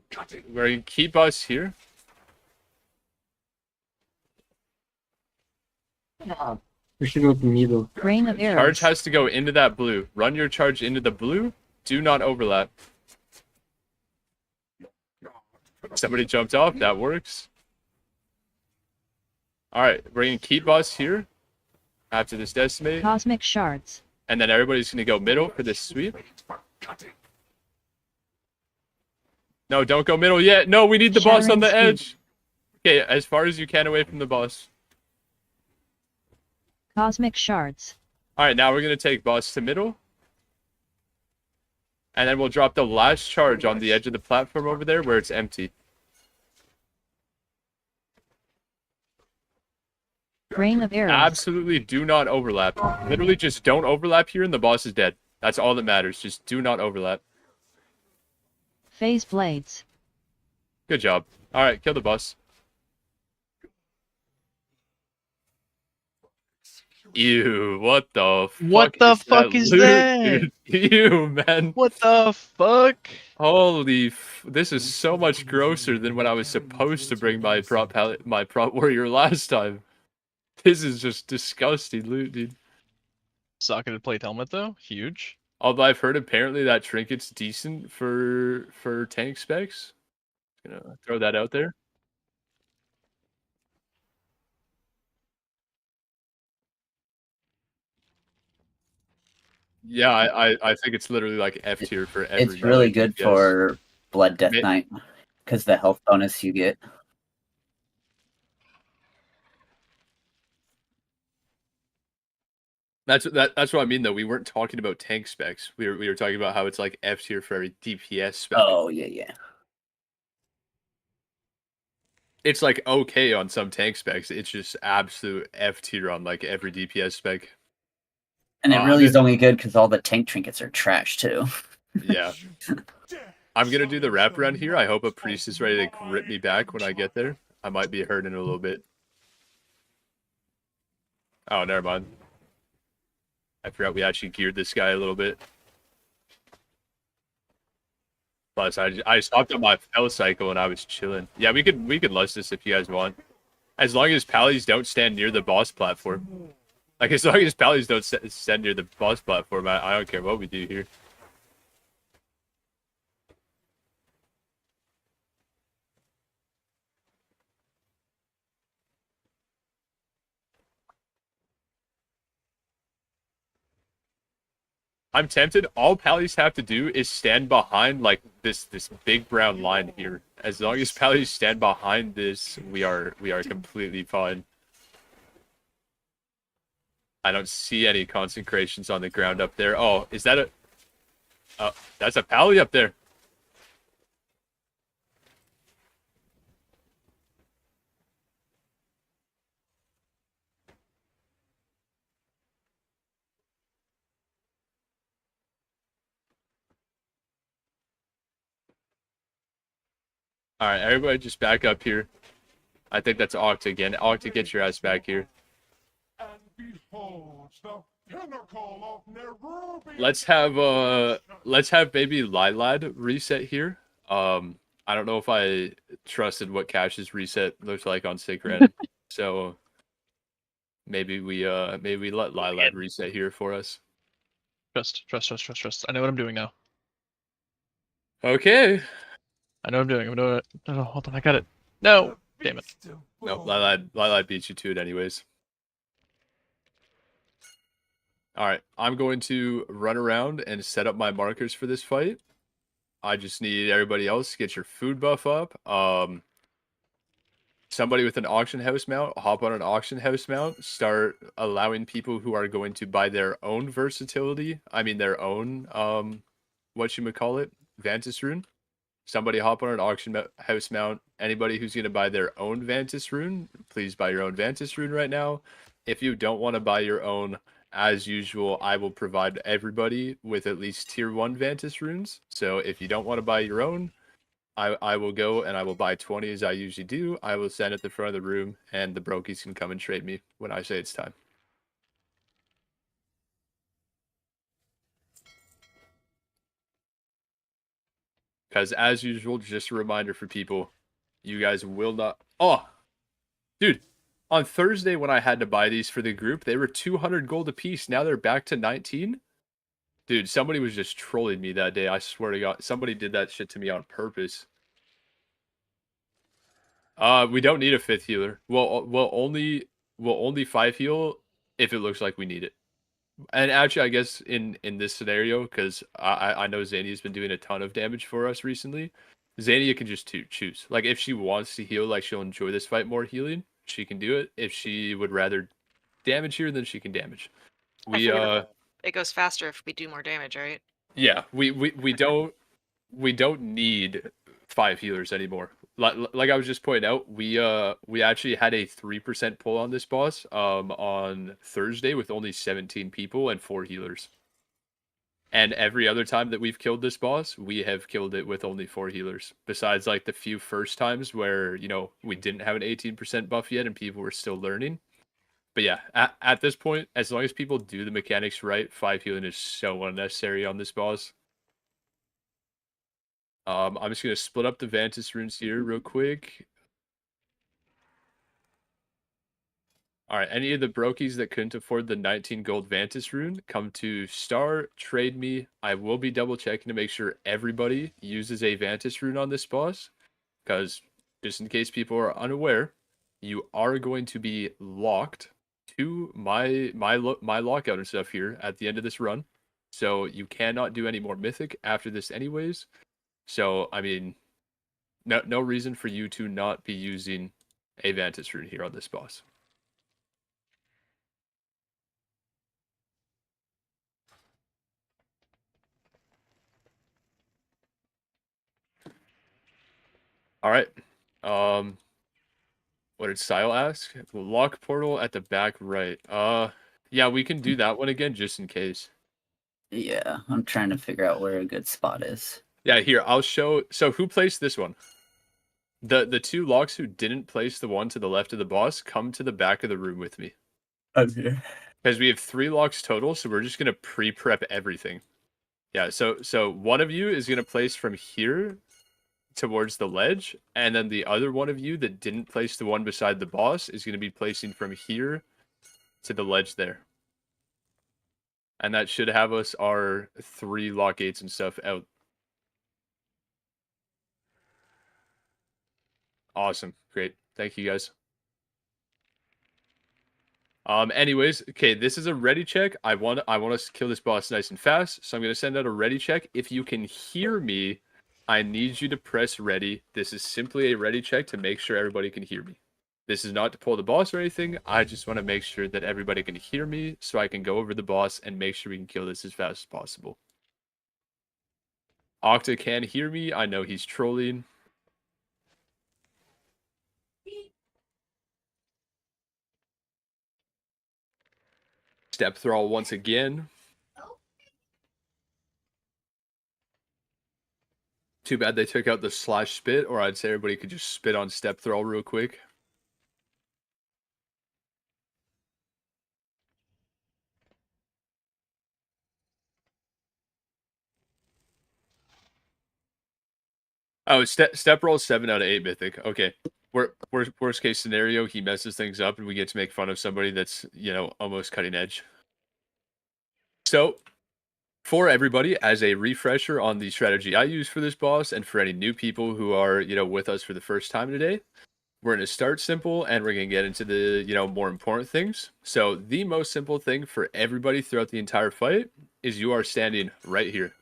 we're gonna keep us here. We should go to middle. Rain of Charge arrows. has to go into that blue. Run your charge into the blue. Do not overlap. Somebody jumped off. That works. Alright, we're going to keep us here after this decimate. Cosmic shards. And then everybody's going to go middle for this sweep. No, don't go middle yet. No, we need the boss on the Shattering edge. Okay, as far as you can away from the boss. Cosmic shards. Alright, now we're going to take boss to middle. And then we'll drop the last charge on the edge of the platform over there where it's empty. Rain of arrows. Absolutely do not overlap. Literally just don't overlap here and the boss is dead. That's all that matters. Just do not overlap. Phase blades. Good job. Alright, kill the boss. Ew, what the fuck? What the fuck is loot, that? dude? Ew, man. What the fuck? Holy this is so much grosser than what I was supposed to bring my prop warrior last time. This is just disgusting loot, dude. Socketed plate helmet though, huge. Although I've heard apparently that trinket's decent for tank specs. Gonna throw that out there. Yeah, I think it's literally like F tier for every. It's really good yes. for Blood Death Knight because the health bonus you get. That's what I mean though. We weren't talking about tank specs. We were talking about how it's like F tier for every DPS spec. Oh yeah. It's like okay on some tank specs. It's just absolute F tier on like every DPS spec. And it really is only good because all the tank trinkets are trash too. Yeah. I'm gonna do the wraparound here. I hope a priest is ready to rip me back when I get there. I might be hurting a little bit. Oh, never mind. I forgot we actually geared this guy a little bit. Plus, I stopped on my spell cycle and I was chilling. Yeah, we could lust this if you guys want. As long as pallies don't stand near the boss platform. Like, as long as pallies don't stand near the boss platform, I don't care what we do here. I'm tempted. All pallies have to do is stand behind like this big brown line here. As long as pallies stand behind this, we are completely fine. I don't see any consecrations on the ground up there. Oh, is that a... Oh, that's a pally up there. Alright, everybody just back up here. I think that's Octa again. Octa, get your ass back here. Let's have maybe Lilad reset here. I don't know if I trusted what Cash's reset looked like on Sigren. So maybe we let Lilad reset here for us. Trust. I know what I'm doing now. Okay. I know what I'm doing. I'm doing it. No, hold on. I got it. No. Damn it. No, Lilad beat you to it anyways. Alright, I'm going to run around and set up my markers for this fight. I just need everybody else to get your food buff up. Somebody with an auction house mount, hop on an auction house mount, start allowing people who are going to buy their own versatility. I mean their own, whatchamacallit, Vantis rune. Somebody hop on an auction house mount. Anybody who's going to buy their own Vantis rune, please buy your own Vantis rune right now. If you don't want to buy your own, as usual, I will provide everybody with at least tier 1 Vantis runes. So if you don't want to buy your own, I will go and I will buy 20 as I usually do. I will stand at the front of the room and the brokies can come and trade me when I say it's time. Because as usual, just a reminder for people, you guys will not. Oh, dude, on Thursday when I had to buy these for the group, they were 200 gold a piece. Now they're back to 19. Dude, somebody was just trolling me that day. I swear to God, somebody did that shit to me on purpose. We don't need a 5th healer. We'll only 5 heal if it looks like we need it. And actually, I guess in this scenario, because I know Zania's been doing a ton of damage for us recently, Zania can just choose. Like, if she wants to heal, like, she'll enjoy this fight more healing, she can do it. If she would rather damage here, then she can damage. I figured it goes faster if we do more damage, right? Yeah, we don't need 5 healers anymore. Like I was just pointing out, we actually had a 3% pull on this boss on Thursday with only 17 people and 4 healers. And every other time that we've killed this boss, we have killed it with only 4 healers. Besides like the few first times where, you know, we didn't have an 18% buff yet and people were still learning. But yeah, at this point, as long as people do the mechanics right, 5 healing is so unnecessary on this boss. I'm just going to split up the Vantis runes here real quick. Alright, any of the brokies that couldn't afford the 19 gold Vantis rune, come to Star, trade me. I will be double checking to make sure everybody uses a Vantis rune on this boss. Because, just in case people are unaware, you are going to be locked to my lockout and stuff here at the end of this run. So you cannot do any more mythic after this anyways. So, I mean, no reason for you to not be using a Vantis rune here on this boss. All right. What did Style ask? Lock portal at the back right. Yeah, we can do that one again just in case. Yeah, I'm trying to figure out where a good spot is. Yeah, here, I'll show. So who placed this one? The 2 locks who didn't place the one to the left of the boss, come to the back of the room with me. Okay. Because we have 3 locks total, so we're just gonna pre-prep everything. Yeah, so one of you is gonna place from here towards the ledge, and then the other one of you that didn't place the one beside the boss is gonna be placing from here to the ledge there. And that should have us our 3 lock gates and stuff out. Awesome. Great. Thank you guys. Anyways, okay, this is a ready check. I want us to kill this boss nice and fast, so I'm gonna send out a ready check. If you can hear me, I need you to press ready. This is simply a ready check to make sure everybody can hear me. This is not to pull the boss or anything. I just want to make sure that everybody can hear me so I can go over the boss and make sure we can kill this as fast as possible. Octa can hear me. I know he's trolling. Step thrall once again. Too bad they took out the slash spit, or I'd say everybody could just spit on step thrall real quick. Oh, step roll 7 out of 8 mythic. Okay. Worst case scenario, he messes things up and we get to make fun of somebody that's, you know, almost cutting edge. So, for everybody, as a refresher on the strategy I use for this boss, and for any new people who are, you know, with us for the first time today, we're going to start simple and we're going to get into the, you know, more important things. So, the most simple thing for everybody throughout the entire fight is you are standing right here.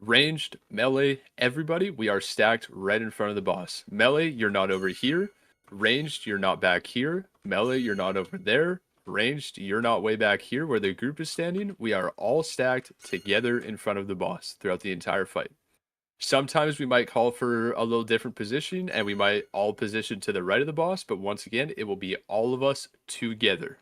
Ranged, melee, everybody, we are stacked right in front of the boss. Melee, you're not over here. Ranged, you're not back here. Melee, you're not over there. Ranged, you're not way back here where the group is standing. We are all stacked together in front of the boss throughout the entire fight. Sometimes we might call for a little different position and we might all position to the right of the boss, but once again, it will be all of us together.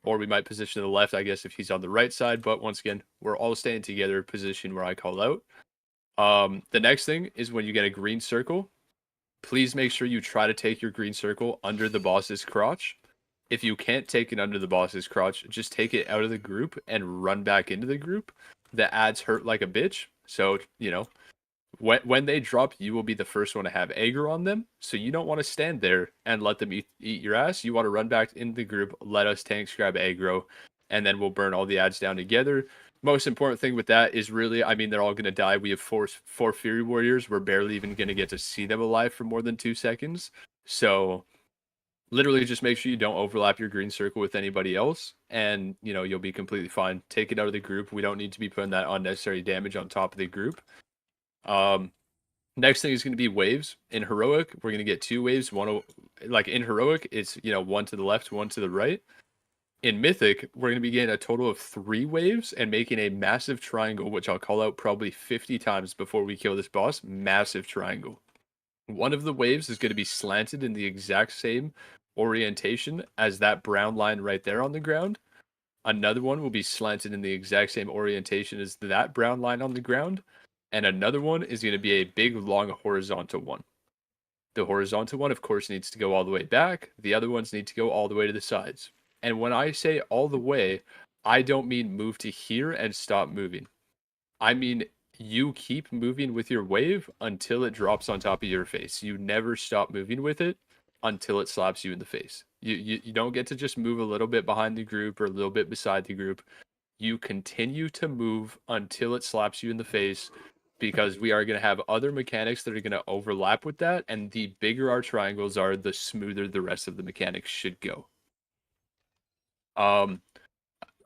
Or we might position to the left, I guess, if he's on the right side. But once again, we're all staying together, position where I call out. The next thing is when you get a green circle, please make sure you try to take your green circle under the boss's crotch. If you can't take it under the boss's crotch, just take it out of the group and run back into the group. The ads hurt like a bitch. So, you know, When they drop, you will be the first one to have aggro on them. So you don't want to stand there and let them eat your ass. You want to run back in the group, let us tanks grab aggro, and then we'll burn all the ads down together. Most important thing with that is really, I mean, they're all going to die. We have four Fury Warriors. We're barely even going to get to see them alive for more than 2 seconds. So literally just make sure you don't overlap your green circle with anybody else, and, you know, you'll be completely fine. Take it out of the group. We don't need to be putting that unnecessary damage on top of the group. Next thing is going to be waves. In Heroic, we're going to get 2 waves. One, like in Heroic, it's, you know, 1 to the left, 1 to the right. In Mythic, we're going to be getting a total of 3 waves and making a massive triangle, which I'll call out probably 50 times before we kill this boss. Massive triangle. One of the waves is going to be slanted in the exact same orientation as that brown line right there on the ground. Another one will be slanted in the exact same orientation as that brown line on the ground. And another one is going to be a big, long horizontal one. The horizontal one, of course, needs to go all the way back. The other ones need to go all the way to the sides. And when I say all the way, I don't mean move to here and stop moving. I mean, you keep moving with your wave until it drops on top of your face. You never stop moving with it until it slaps you in the face. You don't get to just move a little bit behind the group or a little bit beside the group. You continue to move until it slaps you in the face, because we are going to have other mechanics that are going to overlap with that, and the bigger our triangles are, the smoother the rest of the mechanics should go.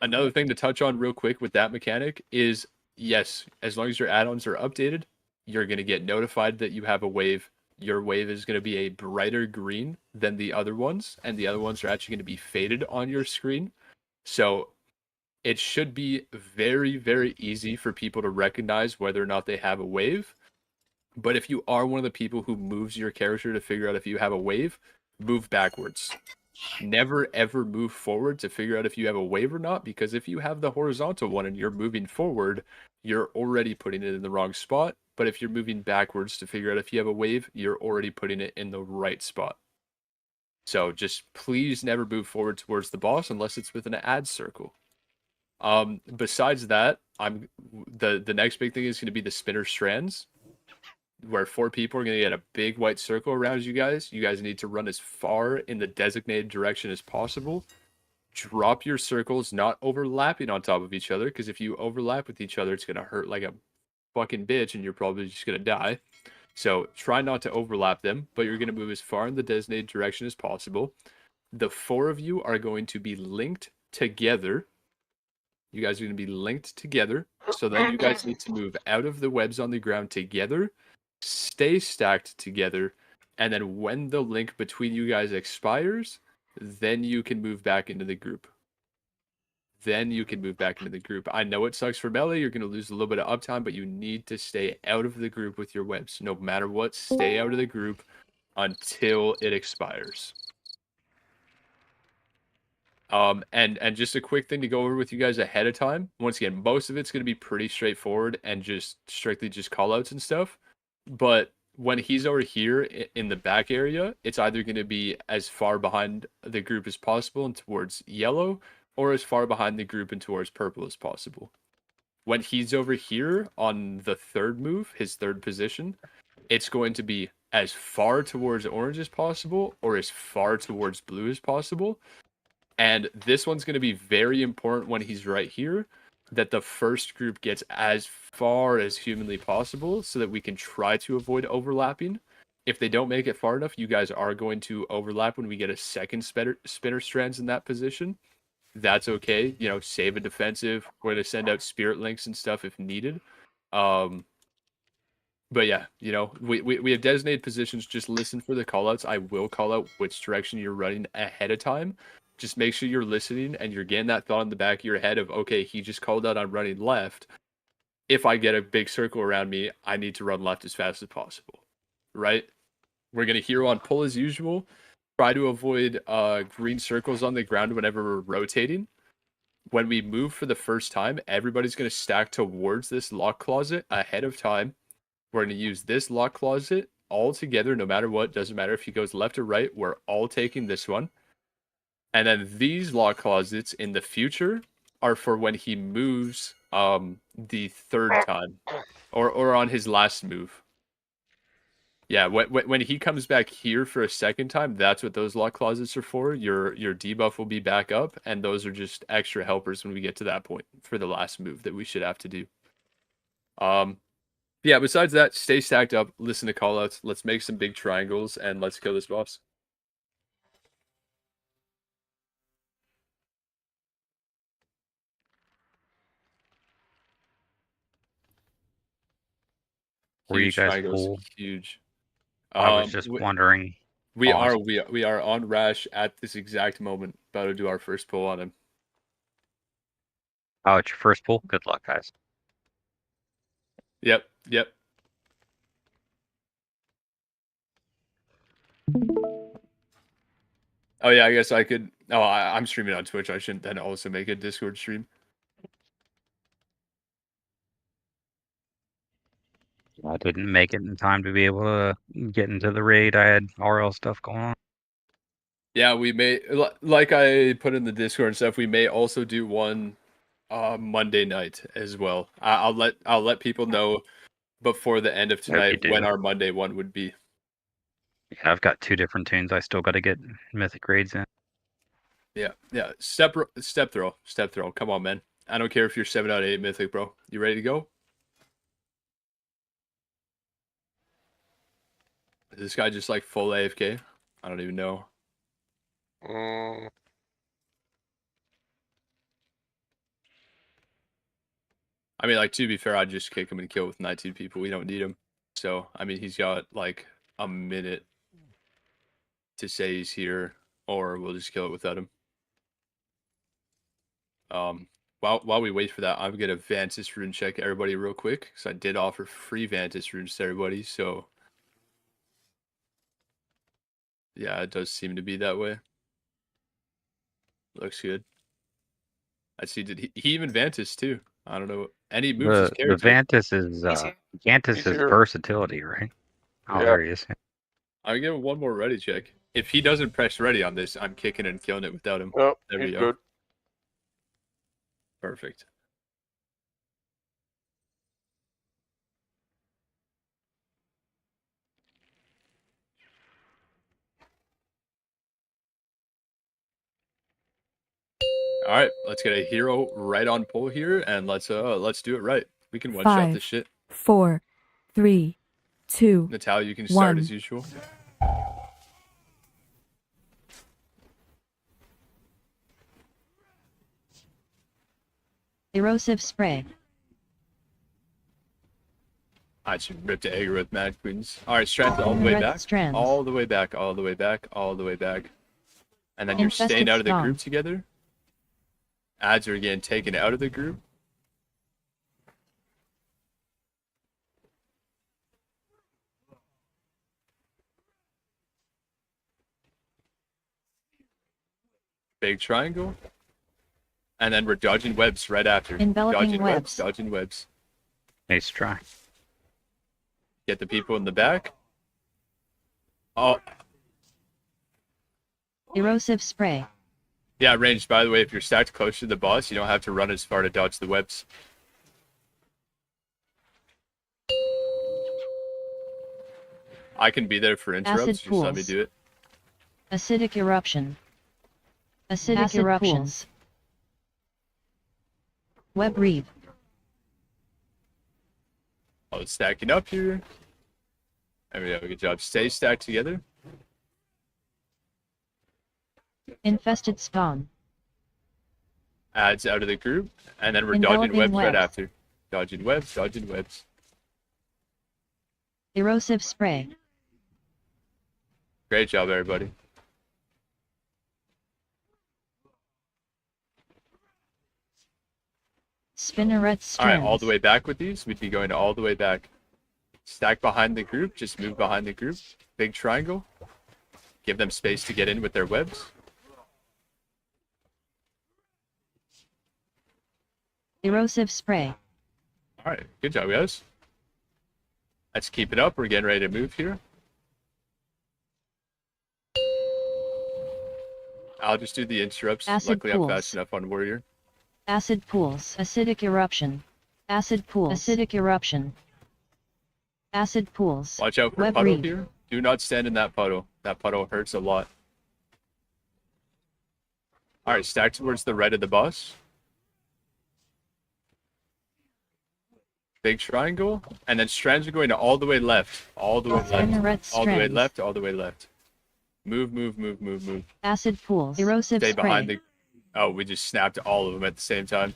Another thing to touch on real quick with that mechanic is, yes, as long as your add-ons are updated, you're going to get notified that you have a wave. Your wave is going to be a brighter green than the other ones, and the other ones are actually going to be faded on your screen. So it should be very, very easy for people to recognize whether or not they have a wave. But if you are one of the people who moves your character to figure out if you have a wave, move backwards. Never ever move forward to figure out if you have a wave or not, because if you have the horizontal one and you're moving forward, you're already putting it in the wrong spot. But if you're moving backwards to figure out if you have a wave, you're already putting it in the right spot. So just please never move forward towards the boss unless it's with an ad circle. Besides that, the next big thing is going to be the spinner strands, where 4 people are going to get a big white circle around you guys. You guys need to run as far in the designated direction as possible. Drop your circles, not overlapping on top of each other, because if you overlap with each other, it's going to hurt like a fucking bitch, and you're probably just going to die. So try not to overlap them, but you're going to move as far in the designated direction as possible. The 4 of you are going to be linked together. You guys are going to be linked together. So then you guys need to move out of the webs on the ground together, stay stacked together, and then when the link between you guys expires, then you can move back into the group. I know it sucks for melee. You're going to lose a little bit of uptime, but you need to stay out of the group with your webs. No matter what, stay out of the group until it expires. And just a quick thing to go over with you guys ahead of time. Once again, most of it's going to be pretty straightforward and just strictly just callouts and stuff. But when he's over here in the back area, it's either going to be as far behind the group as possible and towards yellow, or as far behind the group and towards purple as possible. When he's over here on the 3rd move, his 3rd position, it's going to be as far towards orange as possible or as far towards blue as possible. And this one's going to be very important when he's right here, that the first group gets as far as humanly possible so that we can try to avoid overlapping. If they don't make it far enough, you guys are going to overlap when we get a second spinner strands in that position. That's okay. You know, save a defensive. We're going to send out spirit links and stuff if needed. But yeah, you know, we have designated positions. Just listen for the callouts. I will call out which direction you're running ahead of time. Just make sure you're listening and you're getting that thought in the back of your head of, okay, he just called out I'm running left. If I get a big circle around me, I need to run left as fast as possible, right? We're going to hero on pull as usual. Try to avoid green circles on the ground whenever we're rotating. When we move for the first time, everybody's going to stack towards this lock closet ahead of time. We're going to use this lock closet all together, no matter what. Doesn't matter if he goes left or right. We're all taking this one. And then these lock closets in the future are for when he moves the third time, or on his last move. Yeah, when he comes back here for a second time, that's what those lock closets are for. Your debuff will be back up, and those are just extra helpers when we get to that point for the last move that we should have to do. Yeah, besides that, stay stacked up, listen to callouts, let's make some big triangles, and let's kill this boss. Were you Huge guys triangles, full? huge. I was just wondering. We are on Rash at this exact moment, about to do our first pull on him. Oh, it's your first pull? Good luck, guys. Yep. Oh yeah, I guess I could. Oh, I'm streaming on Twitch. I shouldn't then also make a Discord stream. I didn't make it in time to be able to get into the raid. I had RL stuff going on. Yeah, we may, like I put in the Discord and stuff, we may also do one Monday night as well. I'll let people know before the end of tonight when our Monday one would be. Yeah, I've got 2 different tunes. I still got to get mythic raids in. Yeah. Step throw. Come on, man. I don't care if you're 7 out of 8 mythic, bro. You ready to go? Is this guy just like full AFK? I don't even know. I mean, like, to be fair, I'd just kick him and kill with 19 people. We don't need him. So, I mean, he's got like a minute to say he's here, or we'll just kill it without him. While we wait for that, I'm gonna Vantis rune check everybody real quick, because I did offer free Vantis runes to everybody, so yeah, it does seem to be that way. Looks good. I see. Did he even Vantis too? I don't know. Any moves his The character. Vantis is versatility, right? Oh, Yeah. there he is. I'll give him one more ready check. If he doesn't press ready on this, I'm kicking and killing it without him. Nope, There we he's go. good. Perfect. All right, let's get a hero right on pull here, and let's do it right. We can one shot this shit. 4, 3, 2, Natalia, you can start as usual. Erosive spray. I should rip the egg with Mad Queens. All right, strands all the way Red back. strands. All the way back, all the way back, all the way back. And then you're Infested staying out of the spawn. group together. Ads are again taken out of the group. Big triangle. And then we're dodging webs right after. Enveloping Dodging webs. Dodging webs. Nice try. Get the people in the back. Oh, Erosive spray. yeah, ranged. By the way, if you're stacked close to the boss, you don't have to run as far to dodge the webs. I can be there for interrupts. Acid Just let me pools. do it. Acidic eruption. Acidic eruptions. Web reap. Oh, it's stacking up here. There we go. Good job. Stay stacked together. Infested spawn. Adds out of the group. And then we're dodging Enveloping webs right webs. after. Dodging webs, dodging webs. Erosive spray. Great job, everybody. Spinneret All strands. right, all the way back with these. We'd be going all the way back. Stack behind the group. Just move behind the group. Big triangle. Give them space to get in with their webs. Erosive spray. All right, good job, guys. Let's keep it up. We're getting ready to move here. I'll just do the interrupts. Acid Luckily, I'm pools. fast enough on Warrior. Acid pools. Acidic eruption. Acid pools. Acidic eruption. Acid pools. Watch out for Web puddle reef. here. Do not stand in that puddle. That puddle hurts a lot. Alright, stack towards the right of the boss. Big triangle. And then strands are going all the way left. All the way Spinneret left. All the way strands. left. All the way left. Move, move, move, move, move. Acid pools. Erosive Stay behind spray. the... Oh, we just snapped all of them at the same time.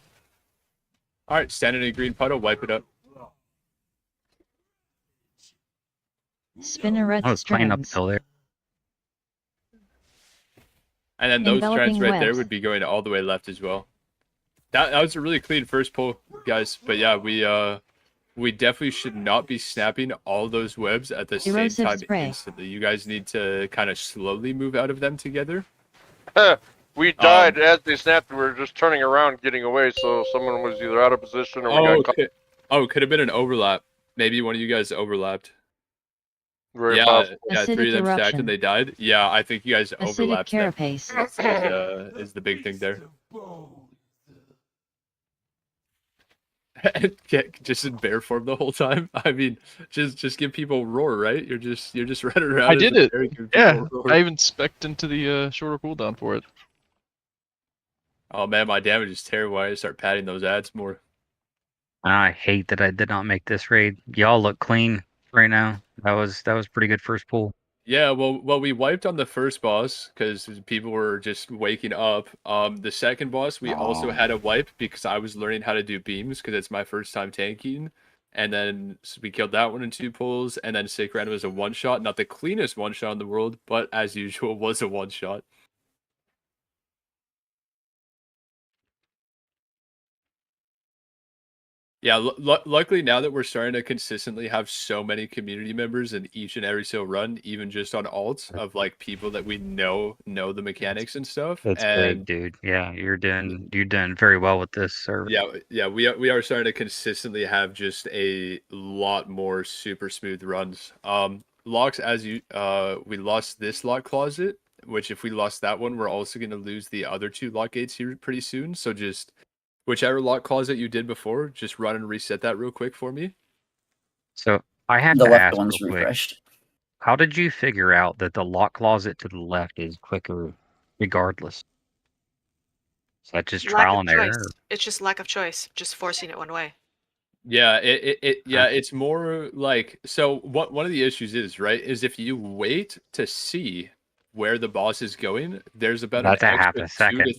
Alright, stand in a green puddle. Wipe it up. Spinneret I was playing up strands. till there. And then those strands Enveloping right there webs. would be going all the way left as well. That was a really clean first pull, guys. But yeah, we definitely should not be snapping all those webs at the same Erosive time spray. instantly. You guys need to kind of slowly move out of them together. We died as they snapped. We were just turning around, getting away. So someone was either out of position or we got caught. Could have been an overlap. Maybe one of you guys overlapped. Very Yeah, possible. yeah, Acidic three of them stacked eruption. and they died. Yeah, I think you guys Acidic overlapped. Them. carapace. Is the big thing there. Just in bear form the whole time. I mean, just give people roar, right? You're just running around. I as did a it. bear giving Yeah, people roar. I even spec'd into the shorter cooldown for it. Oh man, my damage is terrible. I start padding those ads more. I hate that I did not make this raid. Y'all look clean right now. That was pretty good first pull. Yeah, well, we wiped on the first boss because people were just waking up. The second boss we also had a wipe because I was learning how to do beams because it's my first time tanking. And then we killed that one in 2 pulls. And then Sickran was a one shot, not the cleanest one shot in the world, but as usual was a one shot. Yeah, luckily now that we're starting to consistently have so many community members in each and every single run, even just on alts of like people that we know the mechanics and stuff. That's and great, dude. Yeah, you're doing very well with this server. yeah, we are starting to consistently have just a lot more super smooth runs. Locks as you we lost this lock closet, which if we lost that one, we're also going to lose the other 2 lock gates here pretty soon. So just whichever lock closet you did before, just run and reset that real quick for me. So I have The to left ask one's real quick, refreshed. how did you figure out that the lock closet to the left is quicker regardless? Is that just Lack trial of and choice. error? It's just lack of choice. Just forcing it one way. Yeah, it's more like, so what one of the issues is, right, is if you wait to see where the boss is going, there's about That's an a half extra a second.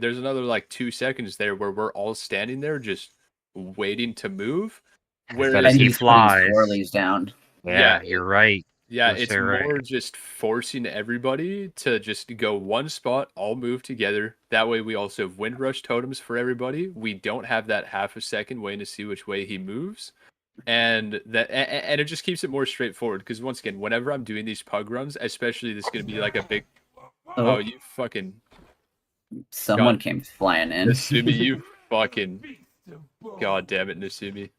there's another like 2 seconds there where we're all standing there just waiting to move. Because Whereas as And he he's putting flies, swirlies down. yeah, you're right. Yeah, You're it's so right. more just forcing everybody to just go one spot, all move together. That way we also have wind rush totems for everybody. We don't have that half a second waiting to see which way he moves. And it just keeps it more straightforward because once again, whenever I'm doing these pug runs, especially this is going to be like a big Oh, you fucking someone God. came flying in. Nasumi, you fucking God damn it, Nasumi.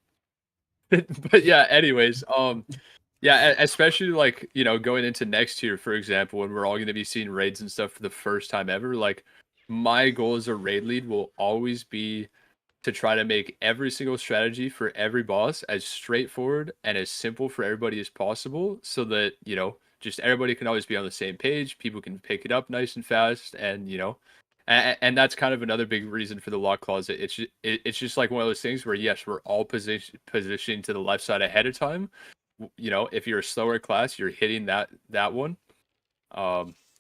But yeah, anyways, yeah, especially like, going into next year, for example, when we're all going to be seeing raids and stuff for the first time ever, like my goal as a raid lead will always be to try to make every single strategy for every boss as straightforward and as simple for everybody as possible so that, just everybody can always be on the same page, people can pick it up nice and fast, and, and that's kind of another big reason for the lock closet. It's just like one of those things where, yes, we're all positioning to the left side ahead of time. If you're a slower class, you're hitting that one.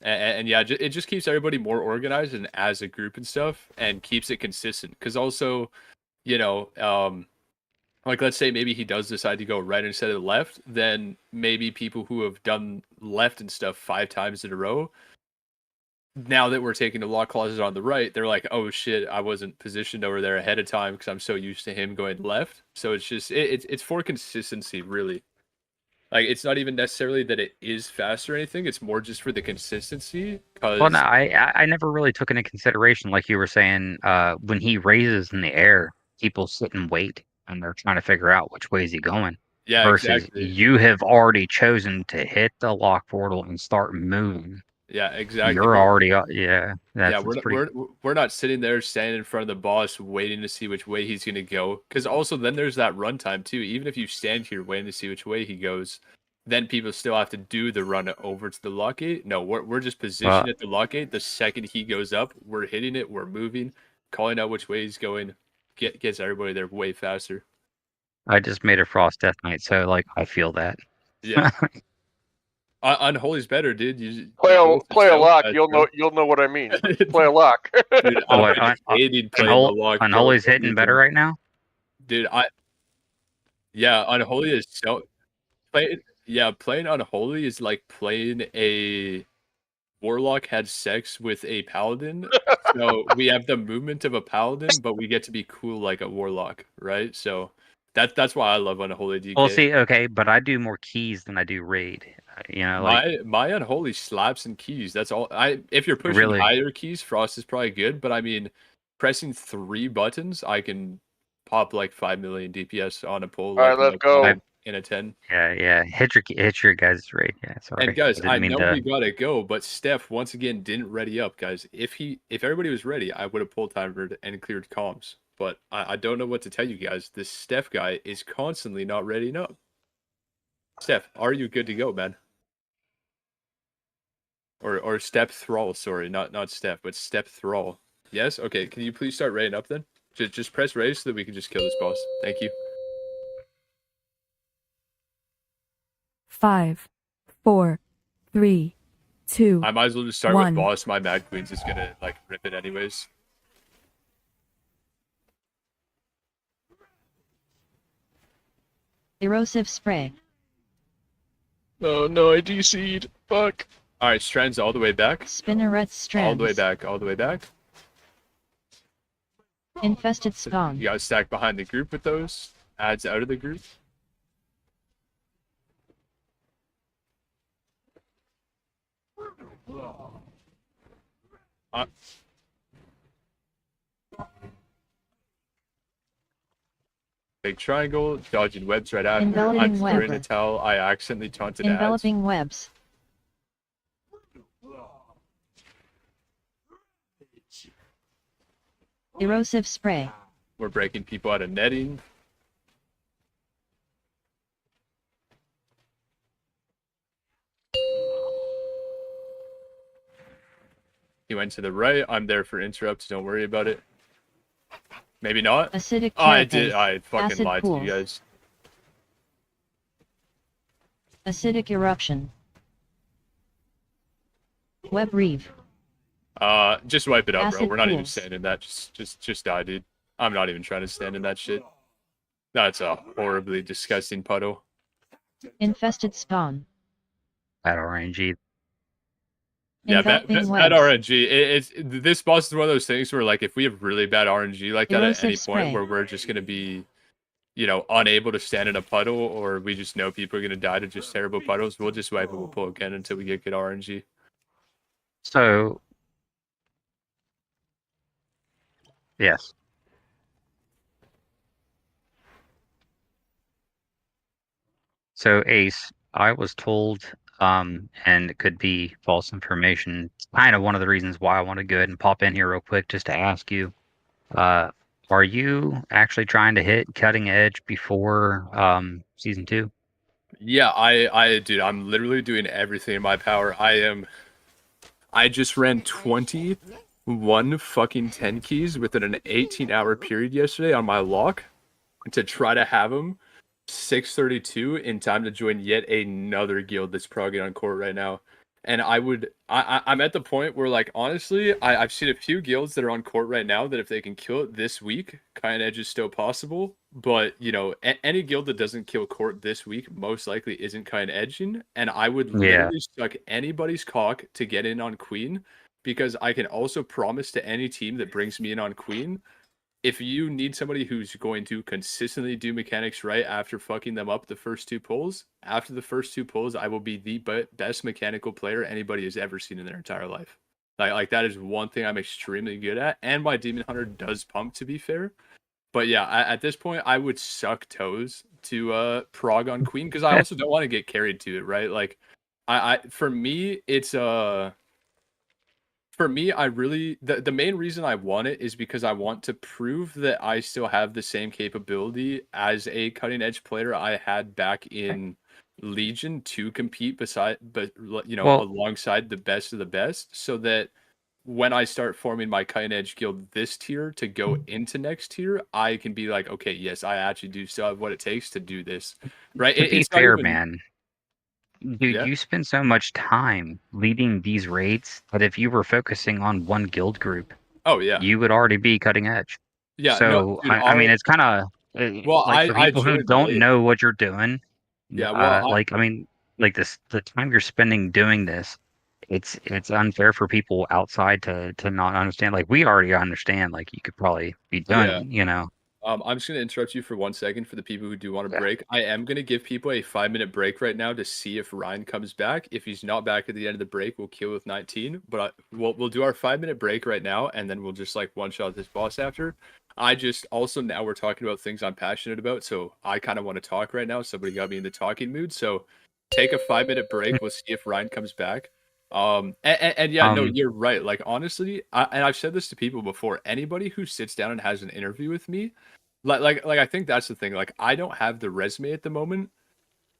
And yeah, it just keeps everybody more organized and as a group and stuff, and keeps it consistent. Because also, like let's say maybe he does decide to go right instead of left, then maybe people who have done left and stuff 5 times in a row, now that we're taking the lock closet on the right, they're like, oh shit, I wasn't positioned over there ahead of time because I'm so used to him going left. So it's just it's for consistency, really. Like, it's not even necessarily that it is fast or anything. It's more just for the consistency. Well, no, I never really took into consideration, like you were saying, when he raises in the air, people sit and wait, and they're trying to figure out which way is he going. Yeah, versus exactly. you have already chosen to hit the lock portal and start moving. Yeah, exactly. You're already, yeah. Yeah, That's pretty. we're not sitting there standing in front of the boss waiting to see which way he's gonna go. Because also then there's that runtime too. Even if you stand here waiting to see which way he goes, then people still have to do the run over to the lock gate. No, we're just positioned at the lock gate. The second he goes up, we're hitting it. We're moving, calling out which way he's going. Gets everybody there way faster. I just made a Frost Death Knight, so like I feel that. Yeah. Unholy's better, dude. You Play both a stealth lock. guys, You'll bro. know what I mean. Play a lock. Dude, What, I'm hating playing the lock. Unholy's hitting better right now? Dude, yeah, Unholy is so playing Unholy is like playing a Warlock had sex with a Paladin. So we have the movement of a Paladin, but we get to be cool like a Warlock, right? So that's why I love Unholy DK. Well, see, okay, but I do more keys than I do raid. You know, like My Unholy slaps and keys. That's all. If you're pushing Really? higher keys, Frost is probably good. But I mean, pressing 3 buttons, I can pop like 5 million DPS on a pull. All right, let's go. In a 10. yeah. Hit your guys' raid. Yeah, sorry. And guys, didn't I mean know to- we gotta go, but Steph once again didn't ready up, guys. If everybody was ready, I would have pulled timered and cleared comms. But I don't know what to tell you guys. This Steph guy is constantly not readying up. Steph, are you good to go, man? Or Step Thrall, sorry, not Steph, but Step Thrall. Yes? Okay, can you please start raiding up then? Just press raid so that we can just kill this boss. Thank you. 5, 4, 3, 2. I might as well just start 1. with boss. My Mad Queen's just gonna like rip it anyways. Erosive spray. Oh no, I DC'd. Fuck. Alright, strands all the way back. Spinneret strands. All the way back, all the way back. Infested spawn. You gotta stack behind the group with those. Adds out of the group. Big triangle, dodging webs right after. Enveloping I'm web. throwing a towel. I accidentally taunted ads. Enveloping webs. Erosive spray. We're breaking people out of netting. He went to the right. I'm there for interrupts. Don't worry about it. Maybe not. Acidic Oh, I carapace. did. I fucking Acid lied pools. to you guys. Acidic eruption. Web reeve. Just wipe it up, bro. Acid We're not even pools. standing in that. Just die, dude. I'm not even trying to stand in that shit. That's a horribly disgusting puddle. Infested spawn. Bad RNG. Yeah, Enveloping bad webs. RNG. This boss is one of those things where, like, if we have really bad RNG like that at Erosive any point spray. where we're just gonna be, you know, unable to stand in a puddle, or we just know people are gonna die to just terrible puddles, we'll just wipe it. We'll pull again until we get good RNG. So yes. So Ace, I was told, and it could be false information. It's kind of one of the reasons why I want to go ahead and pop in here real quick just to ask you, are you actually trying to hit cutting edge before season 2? Yeah, dude, I'm literally doing everything in my power. I just ran 21 fucking 10 keys within an 18-hour period yesterday on my lock to try to have them 6:32 in time to join yet another guild that's progging on court right now. And I'm at the point where, like, honestly, I've seen a few guilds that are on court right now that if they can kill it this week, Kind Edge is still possible. But, you know, any guild that doesn't kill court this week most likely isn't Kind Edging. And I would literally suck anybody's cock to get in on Queen, because I can also promise to any team that brings me in on Queen, if you need somebody who's going to consistently do mechanics right after fucking them up the first 2 pulls, after the first 2 pulls, I will be the best mechanical player anybody has ever seen in their entire life. Like that is one thing I'm extremely good at, and my Demon Hunter does pump, to be fair. But yeah, at this point, I would suck toes to prog on Queen, because I also don't want to get carried to it, right? Like, for me, it's For me, I really the main reason I want it is because I want to prove that I still have the same capability as a cutting edge player I had back in Legion to compete Well, alongside the best of the best, so that when I start forming my cutting edge guild this tier to go into next tier, I can be like, okay, yes, I actually do still have what it takes to do this. Right? to be It's not fair, even man, dude, yeah. you spend so much time leading these raids that if you were focusing on one guild group, Oh yeah. you would already be cutting edge. Yeah, no, So dude, I mean, it's kind of well, like for I people who joined don't late. know what you're doing. Yeah, well, Like I mean, like the time you're spending doing this, it's unfair for people outside to not understand. Like we already understand. Like you could probably be yeah. doing, you know. I'm just gonna interrupt you for 1 second for the people who do want to Yeah. break. I am gonna give people a 5-minute break right now to see if Ryan comes back. If he's not back at the end of the break, we'll kill with 19. But we'll do our 5-minute break right now, and then we'll just like one shot this boss after. I just also now we're talking about things I'm passionate about, so I kind of want to talk right now. Somebody got me in the talking mood, so take a 5-minute break. We'll see if Ryan comes back. And yeah, no, Um, you're right. Like honestly, and I've said this to people before. Anybody who sits down and has an interview with me. I think that's the thing. Like, I don't have the resume at the moment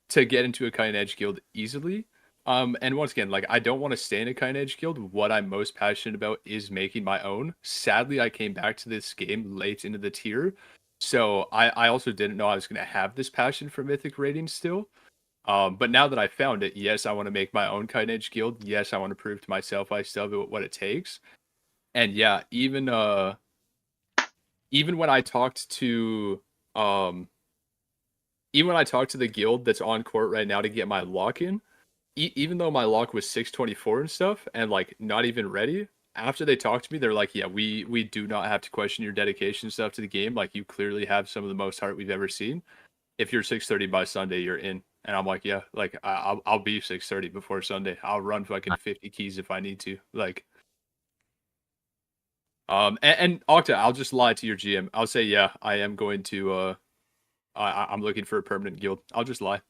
to get into a cutting edge guild easily. And once again, like, I don't want to stay in a cutting edge guild. What I'm most passionate about is making my own. Sadly, I came back to this game late into the tier, so I also didn't know I was gonna have this passion for mythic raiding still. But now that I found it, yes, I want to make my own cutting edge guild. Yes, I want to prove to myself I still have what it takes. And yeah, even when I talked to um even when I talked to the guild that's on court right now to get my lock in, even though my lock was 624 and stuff and like not even ready, after they talked to me, they're like, yeah, we do not have to question your dedication and stuff to the game. Like you clearly have some of the most heart we've ever seen. If you're 630 by Sunday, you're in. And I'm like, yeah, like I'll be 630 before Sunday. I'll run fucking 50 keys if I need to. Like and Octa, I'll just lie to your GM. I'll say, yeah, I am going to I'm looking for a permanent guild. I'll just lie.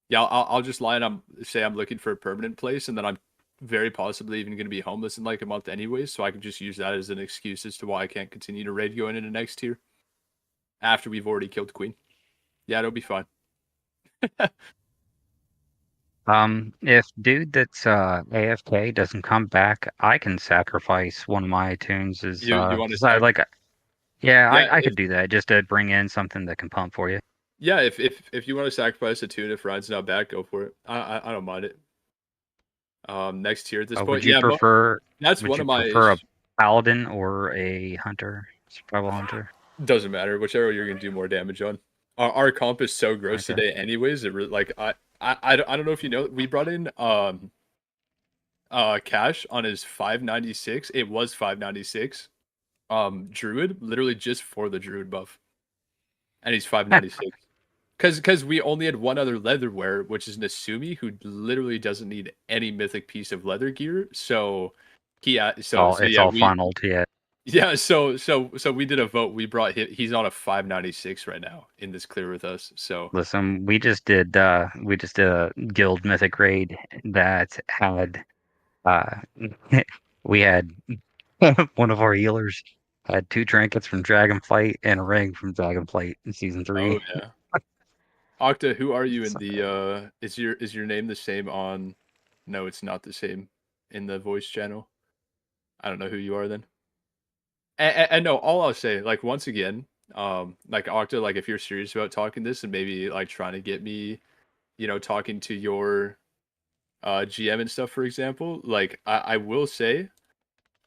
Yeah, I'll just lie and I'm looking for a permanent place, and then I'm very possibly even going to be homeless in like a month anyways, so I can just use that as an excuse as to why I can't continue to raid going into next tier after we've already killed Queen. Yeah, it'll be fine. if dude that's AFK doesn't come back, I can sacrifice one of my tunes as You want to I like yeah, yeah, I could do that just to bring in something that can pump for you. yeah, if you want to sacrifice a tune if Ryan's not back, go for it. I don't mind it. Next tier at this point. Would you Yeah, prefer that's would one you of my prefer a paladin or a hunter? Survival hunter? doesn't matter, whichever you're gonna do more damage on. Our comp is so gross Okay. today anyways, it really like I don't know if you know, we brought in Cash on his 596. It was 596. Druid, literally just for the Druid buff. And he's 596. Cause we only had one other leatherware, which is Nasumi, who literally doesn't need any mythic piece of leather gear. So he so It's yeah, all funneled, yeah. yeah, so we did a vote. We brought him. He's on a 596 right now in this clear with us. So Listen, we just did a guild mythic raid that had uh we had one of our healers had 2 trinkets from Dragonflight and a ring from Dragonflight in season 3. oh yeah. Octa, who are you in So- the is your name the same on no, it's not the same in the voice channel. I don't know who you are then. And no, all I'll say, like once again, like Octa, like if you're serious about talking this and maybe like trying to get me, talking to your GM and stuff, for example, like I will say,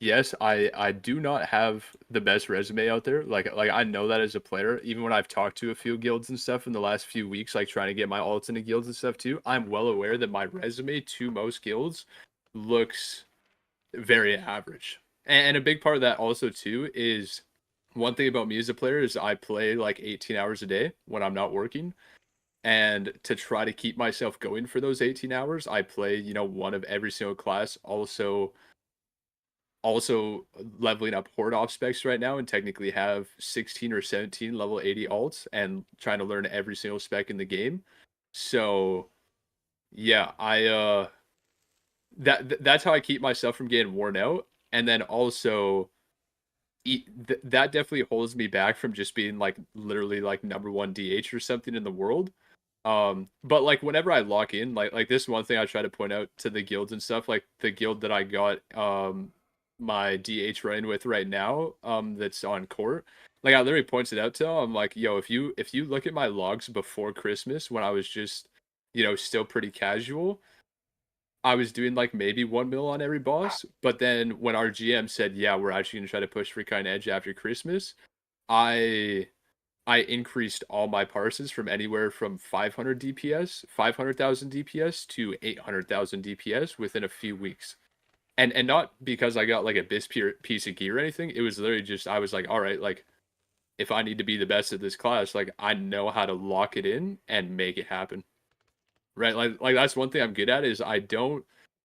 yes, I do not have the best resume out there. Like I know that as a player, even when I've talked to a few guilds and stuff in the last few weeks, like trying to get my alts into guilds and stuff too, I'm well aware that my resume to most guilds looks very average. And a big part of that also too is one thing about me as a player is I play like 18 hours a day when I'm not working. And to try to keep myself going for those 18 hours, I play, one of every single class. Also leveling up horde op specs right now and technically have 16 or 17 level 80 alts and trying to learn every single spec in the game. So yeah, that's how I keep myself from getting worn out. And then also, that definitely holds me back from just being like literally like #1 DH or something in the world. But like whenever I lock in, like this one thing I try to point out to the guilds and stuff, like the guild that I got my DH running with right now, that's on court. Like I literally points it out to them. I'm like, yo, if you look at my logs before Christmas when I was just, still pretty casual, I was doing like maybe 1 mil on every boss. But then when our GM said, yeah, we're actually gonna try to push for kind edge after Christmas, I increased all my parses from anywhere from 500 DPS, 500,000 DPS to 800,000 DPS within a few weeks. And not because I got like a piece of gear or anything. It was literally just I was like, all right, like if I need to be the best at this class, like I know how to lock it in and make it happen. Right? Like that's one thing I'm good at is I don't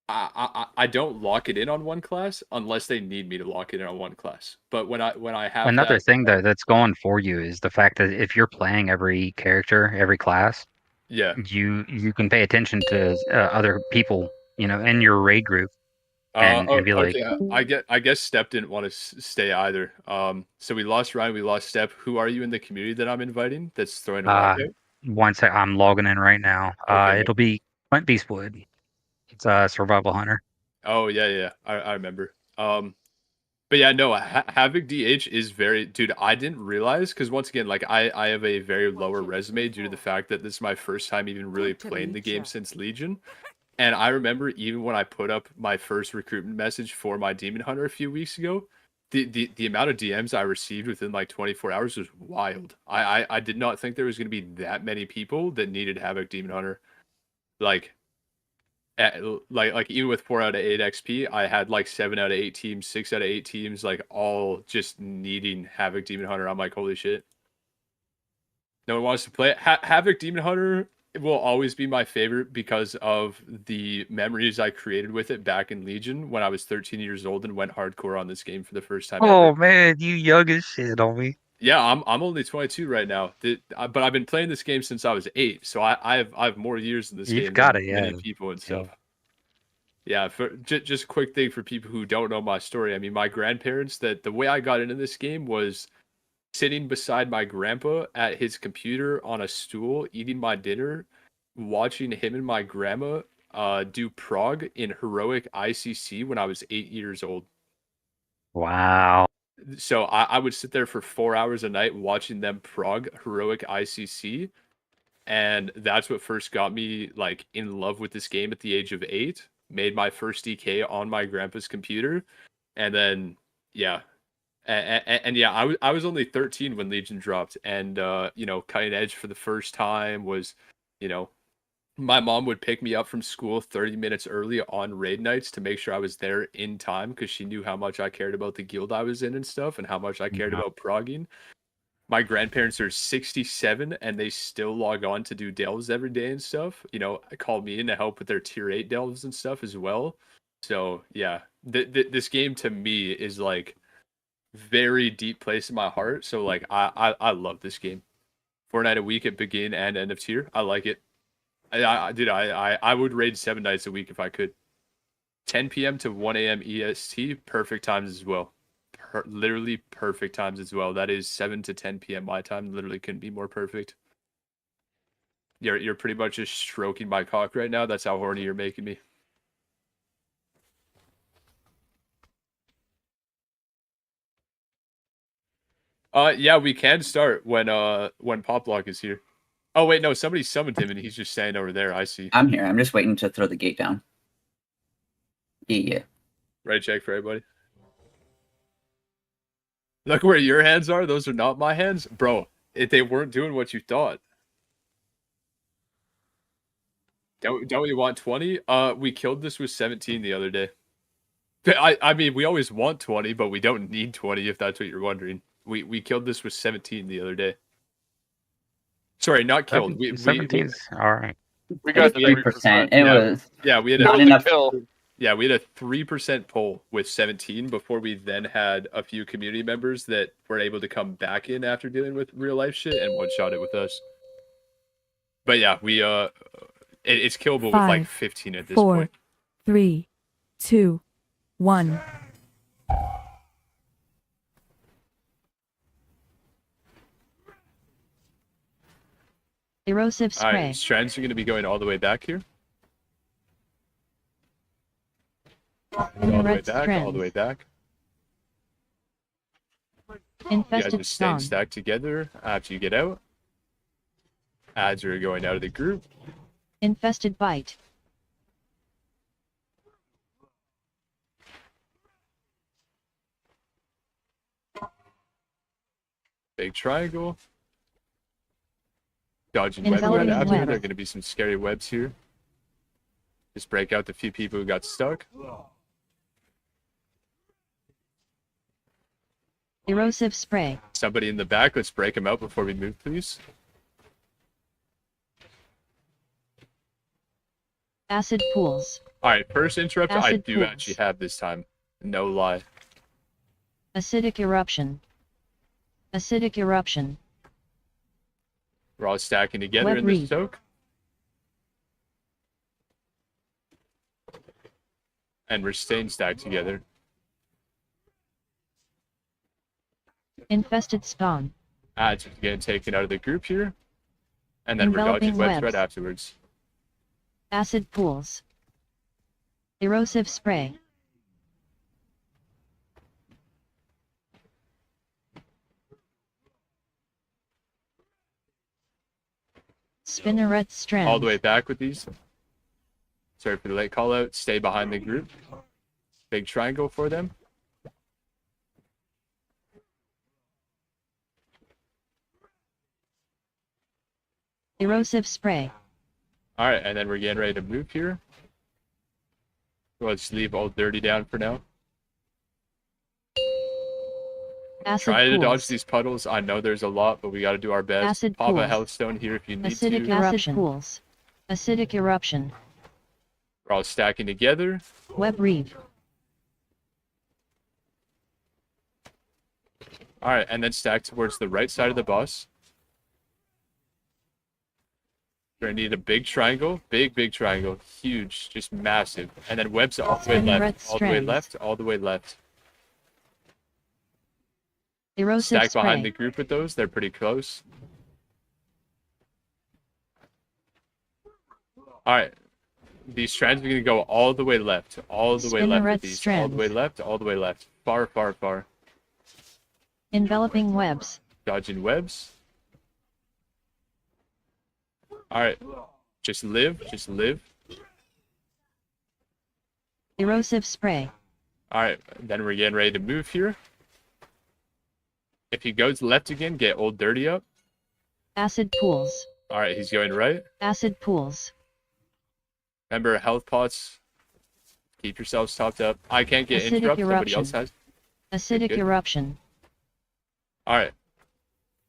lock it in on one class unless they need me to lock it in on one class. But when I have Another that, thing though that's going for you is the fact that if you're playing every character, every class, yeah, you can pay attention to other people, in your raid group, and be like, okay. I guess Step didn't want to stay either. So we lost Ryan, we lost Step. Who are you in the community that I'm inviting? That's throwing a walkout. one sec, I'm logging in right now. Okay. It'll be Clint Beastwood. It's a survival hunter. Oh yeah, I remember. But yeah, no, Havoc DH is very, dude. I didn't realize because once again, like I have a very lower resume due to the fact that this is my first time even really playing the game since Legion. And I remember even when I put up my first recruitment message for my Demon Hunter a few weeks ago, the amount of DMs I received within like 24 hours was wild. I did not think there was going to be that many people that needed Havoc Demon Hunter. Like even with 4 out of 8 XP, I had like 7 out of 8 teams, 6 out of 8 teams, like all just needing Havoc Demon Hunter. I'm like, holy shit. No one wants to play it. Havoc Demon Hunter will always be my favorite because of the memories I created with it back in Legion when I was 13 years old and went hardcore on this game for the first time Oh ever. man, you young as shit on me. Yeah, I'm only 22 right now, but I've been playing this game since I was 8, so I have more years in this You've game got than it, many yeah. people and stuff. Yeah, for just a quick thing for people who don't know my story. I mean, my grandparents, that the way I got into this game was sitting beside my grandpa at his computer on a stool, eating my dinner, watching him and my grandma do prog in heroic ICC when I was 8 years old. Wow. So I would sit there for 4 hours a night watching them prog heroic ICC, and that's what first got me like in love with this game at the age of 8. Made my first DK on my grandpa's computer, and then yeah, and yeah, I was only 13 when Legion dropped, and cutting edge for the first time was, my mom would pick me up from school 30 minutes early on raid nights to make sure I was there in time because she knew how much I cared about the guild I was in and stuff, and how much I cared about progging. My grandparents are 67 and they still log on to do delves every day and stuff. Call me in to help with their tier 8 delves and stuff as well. So yeah, this game to me is like very deep place in my heart. So like I love this game. 4 night a week at begin and end of tier. I like it. I would raid 7 nights a week if I could. 10 p.m. to 1 a.m. EST, perfect times as well. Literally perfect times as well. That is 7 to 10 p.m. my time. Literally couldn't be more perfect. You're pretty much just stroking my cock right now. That's how horny you're making me. Yeah, we can start when Poplock is here. Oh wait, no, somebody summoned him and he's just standing over there. I see. I'm here. I'm just waiting to throw the gate down. Yeah. Right check for everybody. Look where your hands are. Those are not my hands, bro. If they weren't doing what you thought. Don't we want 20? We killed this with 17 the other day. I mean, we always want 20, but we don't need 20 if that's what you're wondering. We killed this with 17 the other day. Sorry, not killed. 17's all right. We got 3%. It was we had not enough. Yeah, we had a 3% pull with 17 before we then had a few community members that were able to come back in after dealing with real life shit and one shot it with us. But yeah, we it's killable with like 15 at this 4, point. 3, 2, 1. Erosive All spray. right, strands are going to be going all the way back here. All the way Red back, all the way back. You guys Infested are staying spawn. stacked together after you get out. Ads are going out of the group. Infested bite. Big triangle. Dodging webs right Enveloping after. web. There are going to be some scary webs here. Just break out the few people who got stuck. Erosive spray. Somebody in the back, let's break them out before we move, please. Acid pools. All right, first interrupt I Acid do pools. actually have this time. No lie. Acidic eruption. Acidic eruption. We're all stacking together Web in this read. soak. And we're staying stacked together. Infested spawn. Ads are getting taken out of the group here. And then we're Enveloping dodging webs webs. right afterwards. Acid pools. Erosive spray. Spinneret strand. All the way back with these. Sorry for the late call out. Stay behind the group. Big triangle for them. Erosive spray. All right, and then we're getting ready to move here. Let's leave all dirty down for now. Acid Try to pools. dodge these puddles. I know there's a lot, but we got to do our best. Acid Pop a pools. health stone here if you need Acidic to. eruption. Acid pools. Acidic eruption. We're all stacking together. Web reef. All right, and then stack towards the right side of the bus. We're gonna need a big triangle, big triangle, huge, just massive, and then webs all the way Spinneret left, all the way strands. left, all the way left. Erosive Stack behind the spray. group with those; they're pretty close. All right, these strands are gonna go all the way left, all the way left Spinneret with these, all the way strands. left, all the way left, far, far, far. Enveloping webs. Dodging webs. All right, just live, just live. Erosive spray. All right, then we're getting ready to move here. If he goes left again, get old dirty up. Acid pools. All right, he's going right. Acid pools. Remember, health pots. Keep yourselves topped up. I can't get Acidic interrupt. Somebody else eruption. has. Acidic good. eruption. All right,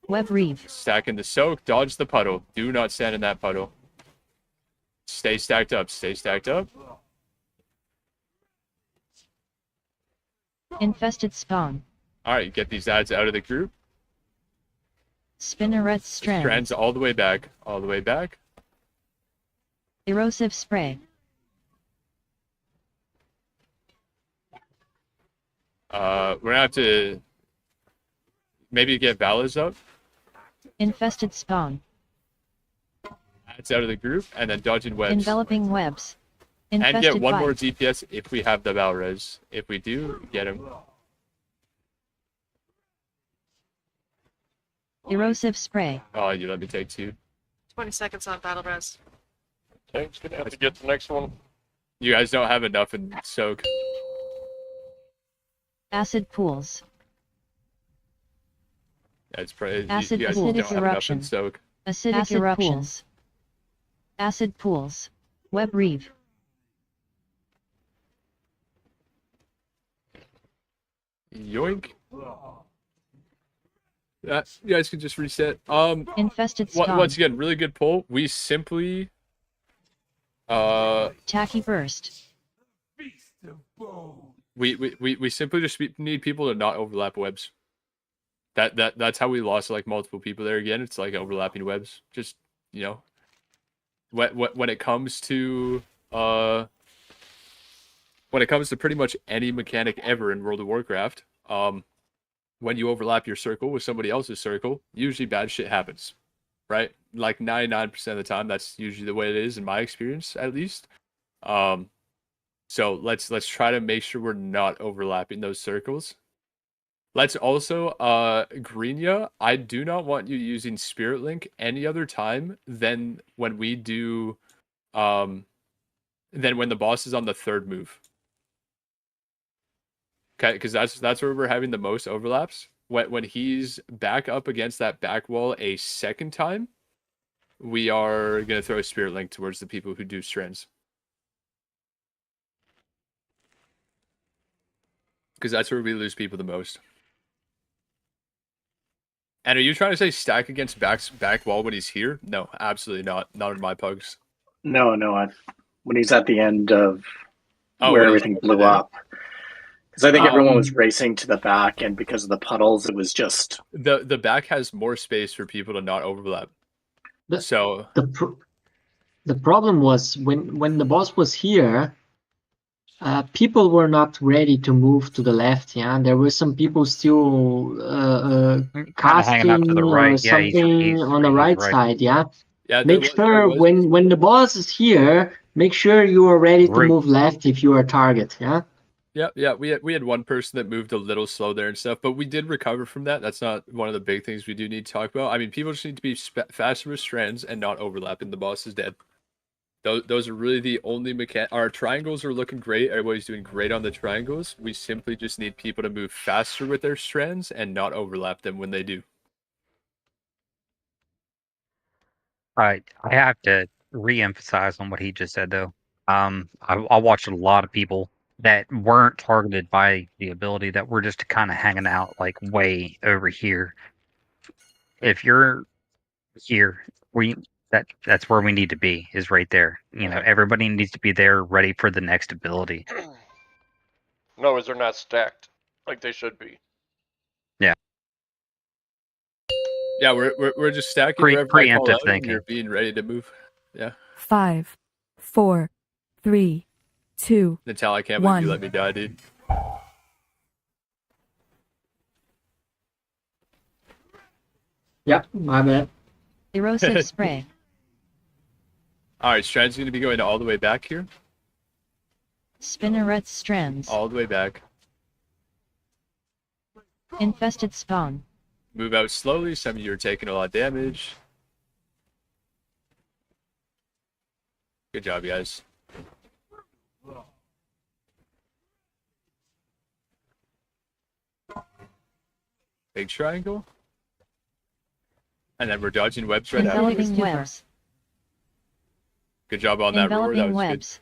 Web reef. stack in the soak. Dodge the puddle. Do not stand in that puddle. Stay stacked up. Stay stacked up. Infested spawn. All right, get these ads out of the group. Spinneret strand. Strands all the way back. All the way back. Erosive spray. We're gonna have to maybe get Valas up. Infested spawn. Ads out of the group, and then dodging webs. Enveloping webs. And Infested get one bite. more DPS if we have the Valres. If we do, get him. Erosive spray. Oh, you let me take two. 20 seconds on battle res. Tank's gonna have to get the next one. You guys don't have enough in soak. Acid pools. That's probably Acid you guys pool. don't have enough in Eruption. soak. Acidic acid eruption. Pools. Acid pools. Web reef. Yoink. You guys can just reset. Infested spawn. Once again, really good pull. We simply Tacky burst. we simply just need people to not overlap webs. That's how we lost like multiple people there again. It's like overlapping webs. Just, you know, when it comes to when it comes to pretty much any mechanic ever in World of Warcraft, when you overlap your circle with somebody else's circle, usually bad shit happens, right? Like 99% of the time, that's usually the way it is in my experience, at least. So let's try to make sure we're not overlapping those circles. Let's also, Greenia, I do not want you using Spirit Link any other time than when we do, than when the boss is on the third move. Okay, because that's where we're having the most overlaps. When he's back up against that back wall a second time, we are gonna throw a Spirit Link towards the people who do strands. Because that's where we lose people the most. And are you trying to say stack against back wall when he's here? No, absolutely not. Not in my pugs. No, when he's at the end of where when he's everything blew there? up. Because I think everyone was racing to the back, and because of the puddles, it was just the back has more space for people to not overlap. The problem was when the boss was here, people were not ready to move to the left. Yeah, there were some people still casting out to the right. or something on the right side. Yeah. Yeah. Make sure when the boss is here, make sure you are ready to move left if you are a target. Yeah. Yeah. We had one person that moved a little slow there and stuff, but we did recover from that. That's not one of the big things we do need to talk about. I mean, people just need to be faster with strands and not overlapping. The boss is dead. Those are really the only mechanic. Our triangles are looking great. Everybody's doing great on the triangles. We simply just need people to move faster with their strands and not overlap them when they do. I have to re-emphasize on what he just said, though. I watched a lot of people that weren't targeted by the ability that were just kind of hanging out like way over here. If you're here, that's where we need to be, is right there. You know, everybody needs to be there ready for the next ability. No, as they're not stacked like they should be. Yeah. Yeah, we're just stacking wherever I call Preemptive out, and thinking. you're being ready to move. Yeah. 5, 4, 3, 2, Natal, I can't believe 1. you let me die, dude. Yeah, my bad. Erosive spray. Alright, Strand's gonna be going all the way back here. Spinneret strands. All the way back. Infested spawn. Move out slowly. Some of you are taking a lot of damage. Good job, guys. Big triangle. And then we're dodging webs right after. Enveloping webs. Good job on that roar. That Enveloping was webs.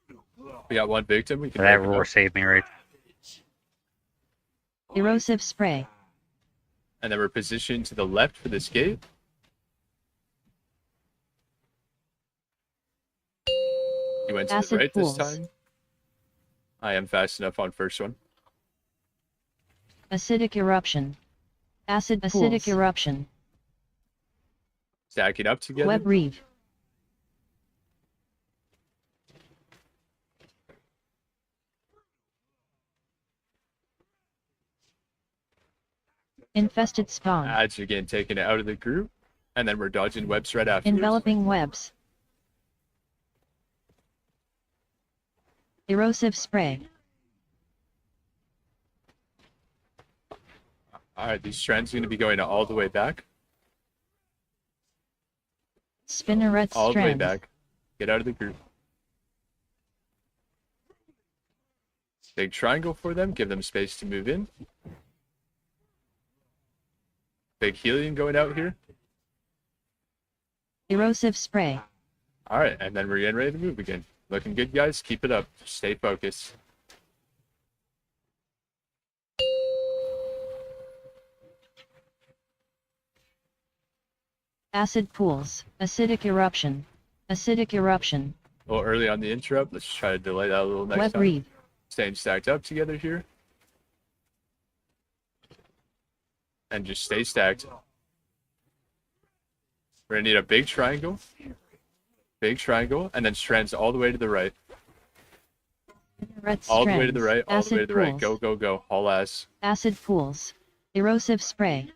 good. We got one victim. We can That make it roar up. saved me, right? Erosive spray. And then we're positioned to the left for this gate. You went to the Acid right pools. this time. I am fast enough on first one. Acidic eruption. Acid acidic eruption. Stacking up together. Web reeve. Infested spawn. Ads are getting taken out of the group. And then we're dodging webs right after. Enveloping webs. Erosive spray. Alright, these strands are going to be going all the way back. Spinneret All the way strands. back. Get out of the group. Big triangle for them. Give them space to move in. Big helium going out here. Erosive spray. Alright, and then we're getting ready to move again. Looking good, guys. Keep it up. Stay focused. Acid pools. Acidic eruption. Acidic eruption. A little early on the interrupt. Let's try to delay that a little next Web time. reeve. Staying stacked up together here. And just stay stacked. We're going to need a big triangle. Big triangle. And then strands all the way to the right. Red All the way to the strands. right, all the way to Acid the right. pools. Go, go, go. Haul ass. Acid pools. Erosive spray.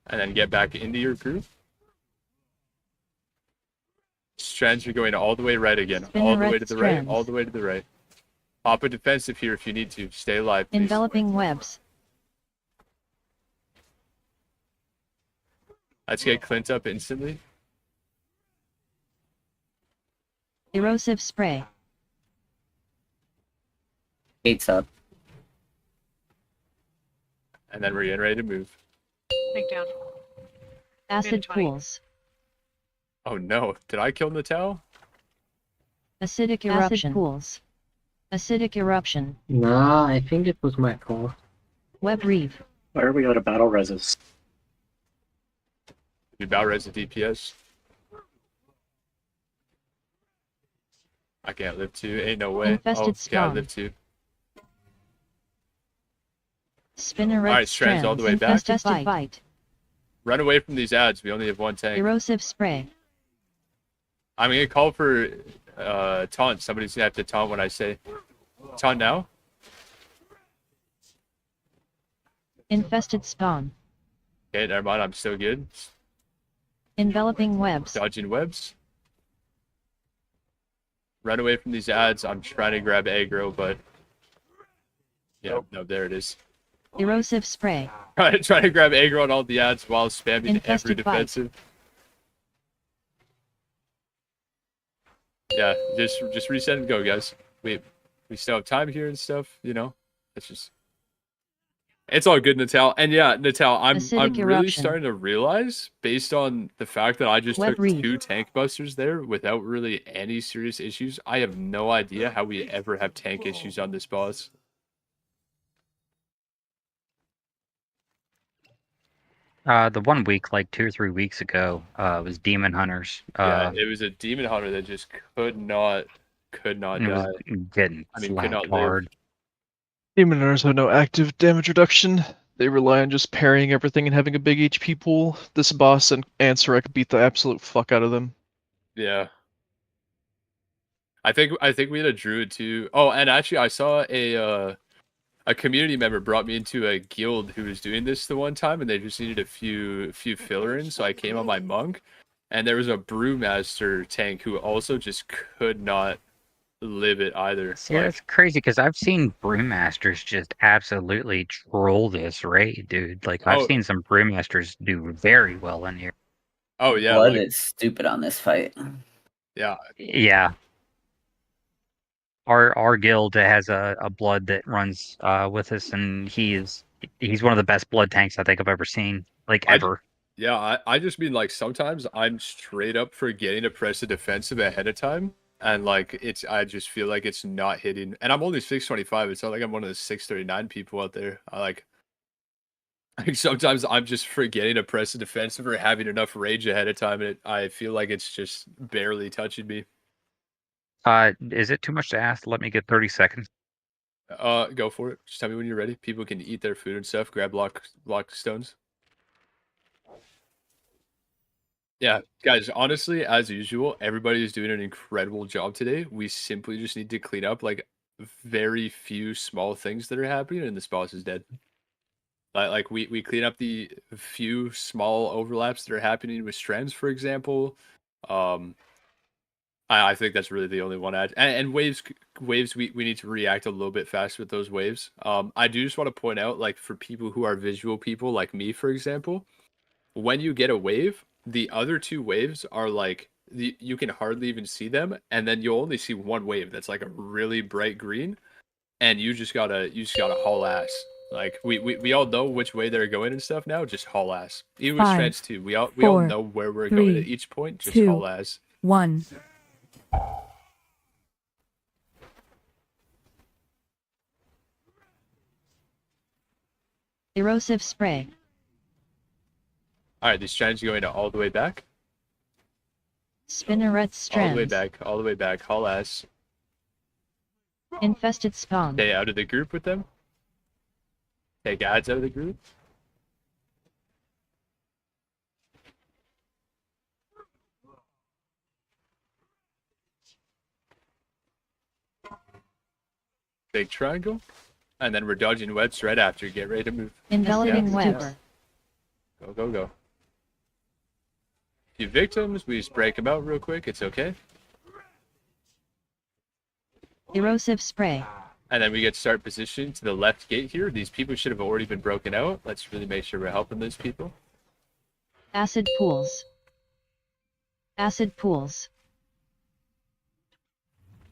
And then get back into your group. Strands are going all the way right again. All the way to the right, all the way to the right. Pop a defensive here if you need to. Stay alive, please. Enveloping webs. Let's get Clint up instantly. Erosive spray. Gates up. And then we're getting ready to move. Take down. Acid 20. pools. Oh no, did I kill Natal? Acidic eruption. Acid pools. Acidic eruption. No, I think it was my fault. Web reef. Why are we out of battle resist? We bow res the DPS. I can't live two. Ain't no way. Infested Yeah, I spawn. live two. Spinneret Alright, strands all the way back. Infested bite. Run away from these ads. We only have one tank. Erosive spray. I'm gonna call for taunt. Somebody's gonna have to taunt when I say taunt now. Infested spawn. Okay, never mind. I'm still good. Enveloping webs. Dodging webs. Run away from these ads. I'm trying to grab aggro, but yeah, no, there it is. Erosive spray. Trying to grab aggro on all the ads while spamming Infested every defensive. Yeah, just reset and go, guys. We still have time here and stuff, you know. It's all good, Natal. And yeah, Natal, I'm really eruption. starting to realize, based on the fact that I just Web took reef. 2 tank busters there without really any serious issues, I have no idea how we ever have tank issues on this boss. The 1 week, like 2 or 3 weeks ago, was Demon Hunters. Yeah, it was a demon hunter that just could not it die. was getting I mean, could slapped not live. hard. Demon Hunters have no active damage reduction. They rely on just parrying everything and having a big HP pool. This boss and Ansarek beat the absolute fuck out of them. Yeah. I think we had a druid too. Oh, and actually I saw a community member brought me into a guild who was doing this the one time, and they just needed a few filler in, so I came on my monk, and there was a brewmaster tank who also just could not live it either. Yeah, it's crazy because I've seen brewmasters just absolutely troll this raid, dude. Like I've seen some brewmasters do very well in here. Oh yeah, Blood is stupid on this fight. Yeah. Yeah. Our guild has a blood that runs with us, and he's one of the best blood tanks I think I've ever seen, like ever. I just mean like sometimes I'm straight up forgetting to press the defensive ahead of time, and like I just feel like it's not hitting, and I'm only 625. It's not like I'm one of the 639 people out there. Like sometimes I'm just forgetting to press the defensive or having enough rage ahead of time, and I feel like it's just barely touching me. Is it too much to ask? Let me get 30 seconds. Go for it. Just tell me when you're ready. People can eat their food and stuff. Grab block stones. Yeah, guys, honestly, as usual, everybody is doing an incredible job today. We simply just need to clean up like very few small things that are happening, and this boss is dead. Like we clean up the few small overlaps that are happening with strands, for example. I think that's really the only one. And waves, we need to react a little bit faster with those waves. I do just want to point out, like, for people who are visual people, like me, for example, when you get a wave, the other 2 waves are like, you can hardly even see them, and then you'll only see one wave that's like a really bright green, and you just gotta haul ass. Like we all know which way they're going and stuff now. Just haul ass. Even with strands too. We all know where we're going at each point. Just haul ass. 1. Erosive spray. Alright, these strands are going all the way back. Spinneret strands. All the way back. Haul ass. Infested spawn. Stay out of the group with them. Take ads out of the group. big triangle, and then we're dodging webs right after. Get ready to move. Enveloping Yeah. webs. Go, go, go. Few victims, we just break them out real quick. It's okay. Erosive spray. And then we get start positioning to the left gate here. These people should have already been broken out. Let's really make sure we're helping those people. Acid pools. Acid pools.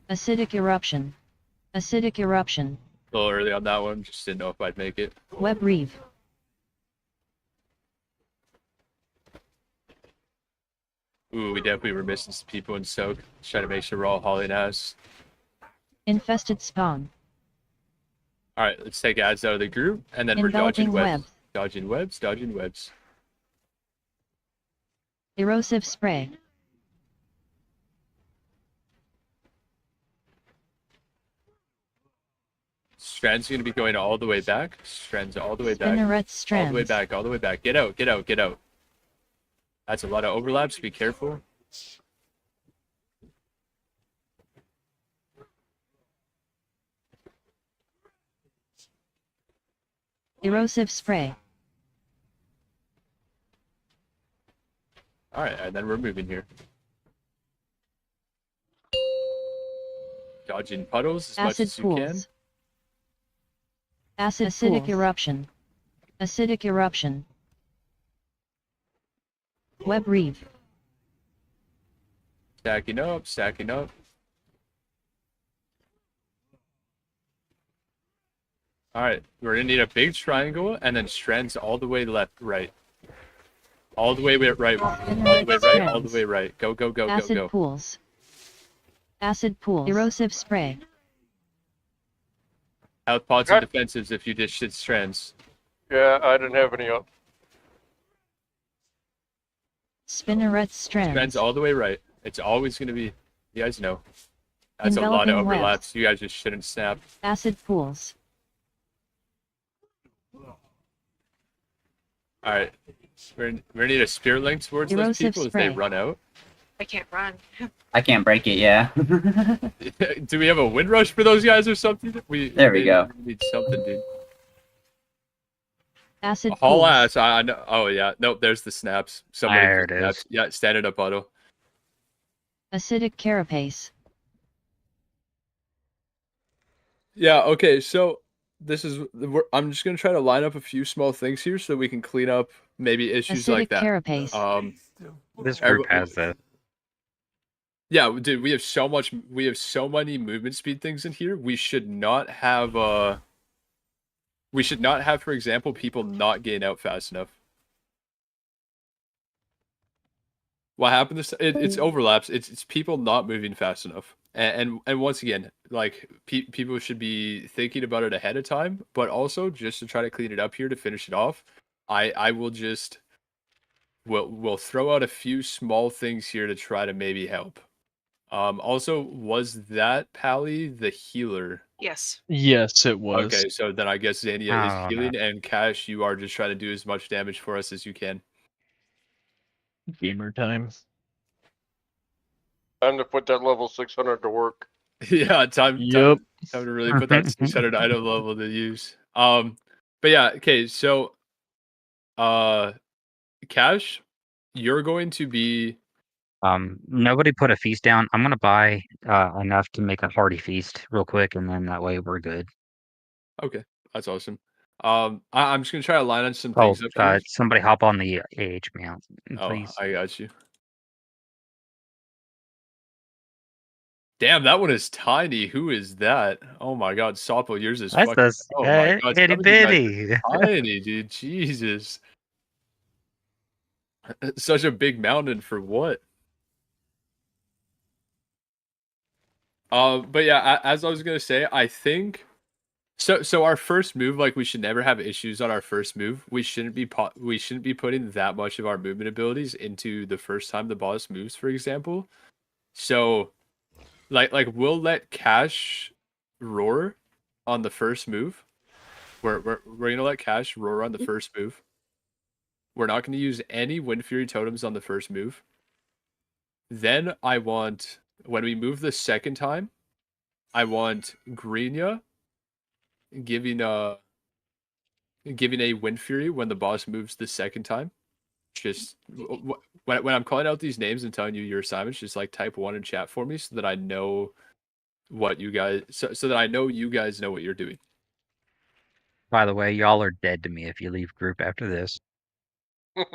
Acidic eruption. Acidic eruption. A little early on that one. Just didn't know if I'd make it. Web reeve. Ooh, we definitely were missing some people in soak. Just trying to make sure we're all hauling ass. Infested spawn. All right, let's take ads out of the group, and then Enveloping we're dodging webs. webs. Dodging webs, dodging webs. Erosive spray. Strand's going to be going all the way back. Strand's all the way back. Spinneret All the way strands. back, all the way back. Get out, get out, get out. That's a lot of overlaps. Be careful. Erosive spray. All right, and then we're moving here. Dodging puddles as much Acid as you can. pools. Acid acidic eruption. Acidic eruption. Web reeve. Stacking up, stacking up. All right, we're gonna need a big triangle and then strands all the way left, right. All the way right, all the way right, all the way right. Go, go, go, Acid go, go. pools. Acid pools. Erosive spray. Health pods and defensives if you just shit strands. Yeah, I didn't have any up. Spinneret strands. Strands all the way right. It's always gonna be, you guys know. That's a lot of Enveloping overlaps. webs. You guys just shouldn't snap. Acid pools. All right, we're gonna need a spear link towards those Erosive people as spray. they run out. I can't run. I can't break it, yeah. Do we have a wind rush for those guys or something? There we go. We need something, dude. Acid Haul pools. ass. I know. Oh yeah. Nope. There's the snaps. Somebody There put it snaps. is. Yeah. Stand in a puddle. Acidic carapace. Yeah. Okay. So this is. I'm just gonna try to line up a few small things here so we can clean up maybe issues Acidic like that. carapace. This group has the. Yeah, dude. We have so much. We have so many movement speed things in here. We should not have. We should not have, for example, people not gain out fast enough. What happened this? It's overlaps. It's people not moving fast enough. And once again, like people should be thinking about it ahead of time, but also just to try to clean it up here to finish it off. I will just we'll throw out a few small things here to try to maybe help. Also, was that Pally the healer? Yes. Yes, it was. Okay, so then I guess Xania is Oh, healing, and Cash, you are just trying to do as much damage for us as you can. Gamer time. Time to put that level 600 to work. Yeah, time Yep. to really put that 600 item level to use. But yeah, okay, so Cash, you're going to be Nobody put a feast down. I'm gonna buy enough to make a hearty feast real quick, and then that way we're good. okay. That's awesome. I'm just gonna try to line on some Oh, things up here. somebody hop on the AH mount, please. Oh, I got you. Damn, that one is tiny. Who is that? Oh my god, Sapo, yours is That's fucking. the Oh my god, itty some of you guys bitty. are tiny, dude. Jesus. Such a big mountain for what? But yeah, as I was gonna say, I think so our first move, like, we should never have issues on our first move. We shouldn't be putting that much of our movement abilities into the first time the boss moves, for example. So like we'll let Cash roar on the first move. We're gonna let Cash roar on the first move. We're not gonna use any Wind Fury totems on the first move. Then I want, when we move the second time, I want Greenya giving a Wind Fury when the boss moves the second time. Just when I'm calling out these names and telling you your assignments, just like type 1 in chat for me so that I know what you guys so that I know you guys know what you're doing. By the way, y'all are dead to me if you leave group after this. No,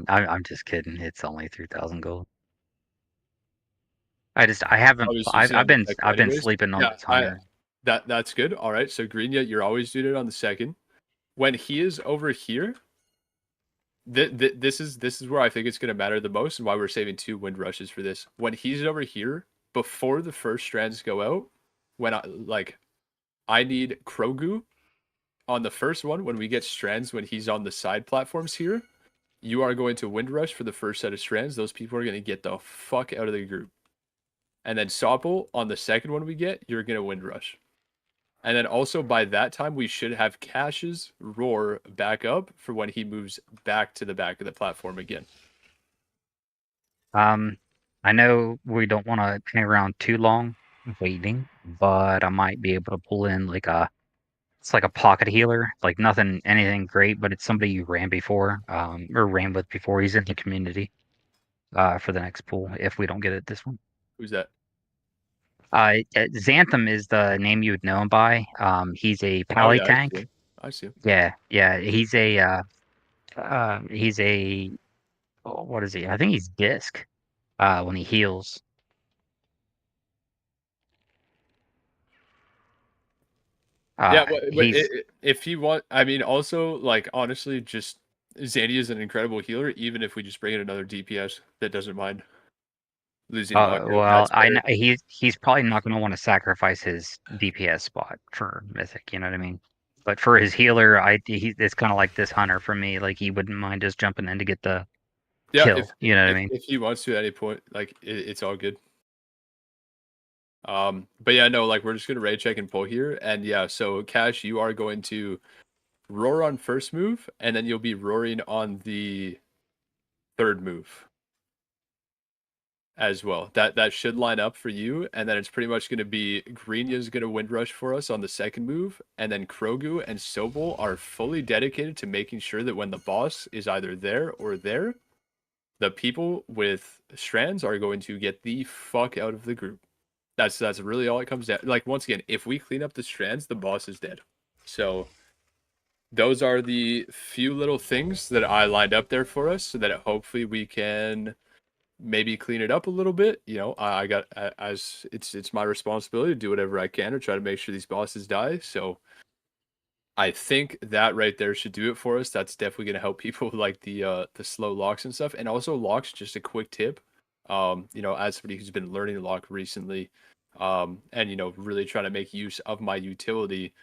I'm just kidding. It's only 3,000 gold. I haven't. I've been sleeping on this hunter. That's good. All right. So Green, you're always doing it on the second. When he is over here, this is where I think it's going to matter the most, and why we're saving 2 wind rushes for this. When he's over here, before the first strands go out, when I need Krogu on the first one. When we get strands, when he's on the side platforms here, you are going to wind rush for the first set of strands. Those people are going to get the fuck out of the group. And then Sopple, on the second one we get, you're going to wind rush. And then also by that time, we should have Cash's roar back up for when he moves back to the back of the platform again. I know we don't want to hang around too long waiting, but I might be able to pull in it's like a pocket healer, like anything great, but it's somebody you ran before, or ran with before. He's in the community, for the next pool if we don't get it this one. Who's that? Xanthem is the name you would know him by. He's a pally tank. I see him. Yeah. He's a what is he? I think he's disc. When he heals. Yeah, but if you want, I mean, also, like, honestly, just Zandy is an incredible healer, even if we just bring in another DPS that doesn't mind losing. Well, I know he's probably not going to want to sacrifice his DPS spot for Mythic, you know what I mean? But for his healer, it's kind of like this hunter for me. Like, he wouldn't mind just jumping in to get the kill, you know what I mean? If he wants to at any point, like, it's all good. But yeah, no, like, we're just gonna raid check and pull here, and yeah, so Cash, you are going to roar on first move, and then you'll be roaring on the third move as well. That should line up for you, and then it's pretty much going to be Greenya's going to wind rush for us on the second move, and then Krogu and Sobol are fully dedicated to making sure that when the boss is either there or there, the people with strands are going to get the fuck out of the group. That's really all it comes down. Like, once again, if we clean up the strands, the boss is dead. So those are the few little things that I lined up there for us, so that hopefully we can maybe clean it up a little bit. You know, I got, as it's my responsibility to do whatever I can to try to make sure these bosses die. So I think that right there should do it for us. That's definitely going to help people like the slow locks and stuff. And also locks, just a quick tip. You know, as somebody who's been learning lock recently, and, you know, really trying to make use of my utility,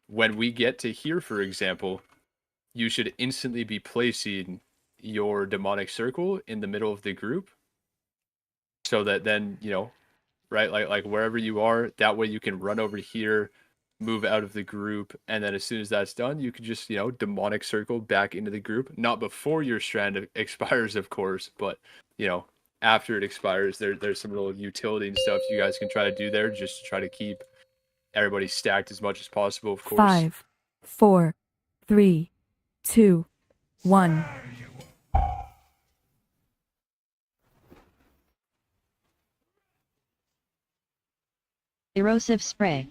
when we get to here, for example, you should instantly be placing your demonic circle in the middle of the group, so that then, you know, right, like wherever you are, that way you can run over here, move out of the group, and then as soon as that's done, you can just, you know, demonic circle back into the group. Not before your strand expires, of course, but, you know, after it expires, there's some little utility and stuff you guys can try to do there, just to try to keep everybody stacked as much as possible, of course. 5, 4, 3, 2, 1. Erosive spray.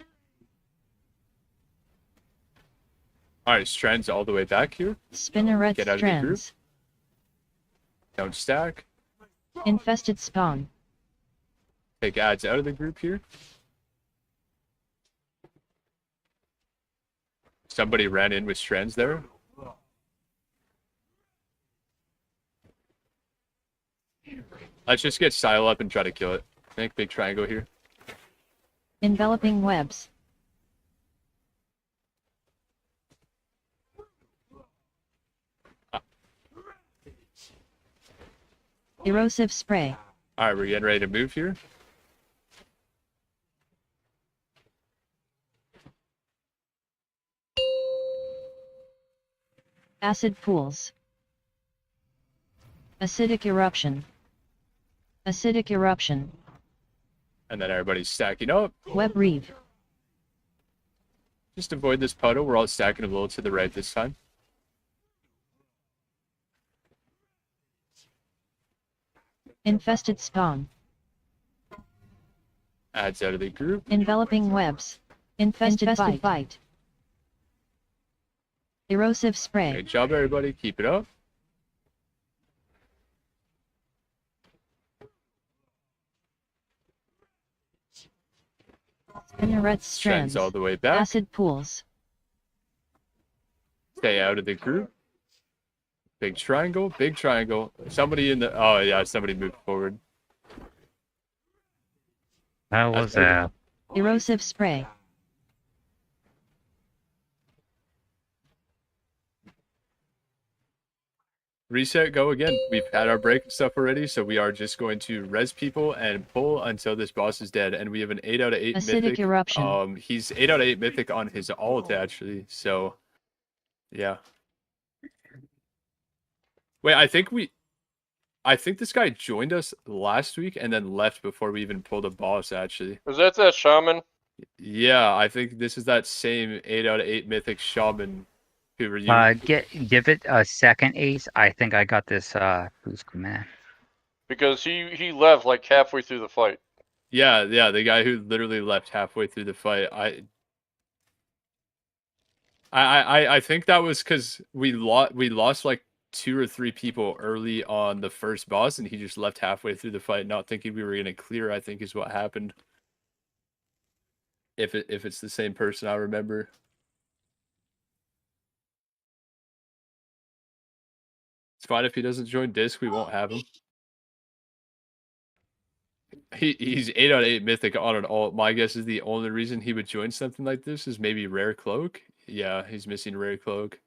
All right, strands all the way back here. Spinneret Get out strands. of the group. Don't stack. Infested spawn. Take ads out of the group here. Somebody ran in with strands there. Let's just get Sile up and try to kill it. Make big triangle here. Enveloping webs. Erosive spray. Alright, we're getting ready to move here. Acid pools. Acidic eruption. Acidic eruption. And then everybody's stacking up. Web reeve. Just avoid this puddle. We're all stacking a little to the right this time. Infested spawn. Adds out of the group. Enveloping webs. Infested bite. Erosive spray. Great job, everybody. Keep it up. Spinneret strands. All the way back. Acid pools. Stay out of the group. Big triangle, big triangle. Somebody in the... Oh, yeah, somebody moved forward. How was that? Erosive spray. Reset, go again. We've had our break and stuff already, so we are just going to res people and pull until this boss is dead. And we have an 8 out of 8 Acidic mythic. eruption. He's 8 out of 8 mythic on his ult, actually. So, yeah. Wait, I think this guy joined us last week and then left before we even pulled a boss, actually. Was that shaman? Yeah, I think this is that same 8 out of 8 mythic shaman who were you. Give it a second, Ace. I think I got this boost command. Because he left like halfway through the fight. Yeah, the guy who literally left halfway through the fight. I think that was because we lost like 2 or 3 people early on the first boss, and he just left halfway through the fight, not thinking we were gonna clear. I think is what happened. If it's the same person, I remember. It's fine if he doesn't join disc. We won't have him. He's 8 out of 8 mythic on an ult. My guess is the only reason he would join something like this is maybe rare cloak. Yeah, he's missing rare cloak.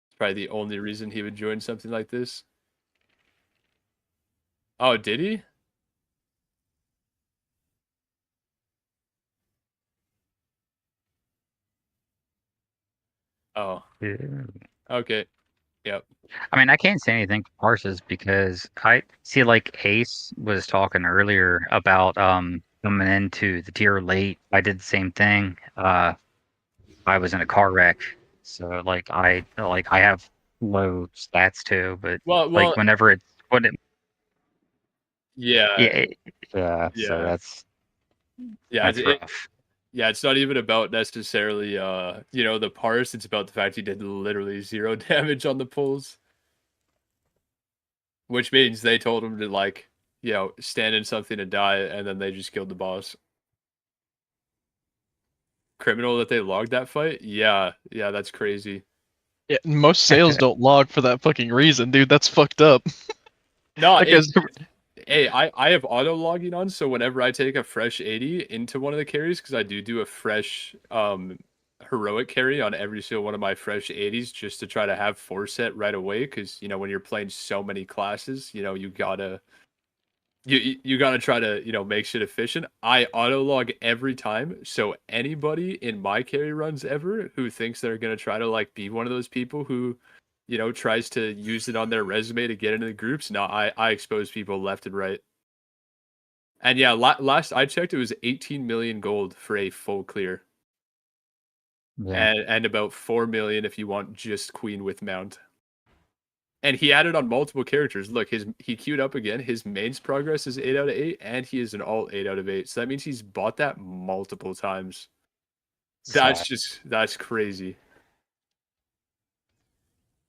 It's probably the only reason he would join something like this. Oh, did he? Oh. Yeah. Okay. Yep. I mean, I can't say anything to Parses because I see like Ace was talking earlier about coming into the tier late. I did the same thing. I was in a car wreck, so like I have low stats too. But like whenever it's yeah. So that's rough. Yeah, it's not even about necessarily the parse, it's about the fact he did literally 0 damage on the pulls. Which means they told him to like, stand in something and die, and then they just killed the boss. Criminal that they logged that fight? Yeah, that's crazy. Yeah, most sales don't log for that fucking reason, dude. That's fucked up. No, hey, I have auto logging on, so whenever I take a fresh 80 into one of the carries, because I do a fresh heroic carry on every single one of my fresh 80s, just to try to have forset right away, because when you're playing so many classes, you gotta try to make shit efficient. I auto log every time, so anybody in my carry runs ever who thinks they're gonna try to like be one of those people who tries to use it on their resume to get into the groups. No, I expose people left and right. And yeah, last I checked, it was 18 million gold for a full clear. Yeah. And about 4 million if you want just queen with mount. And he added on multiple characters. Look, he queued up again. His mains progress is 8 out of 8, and he is an alt 8 out of 8. So that means he's bought that multiple times. That's crazy.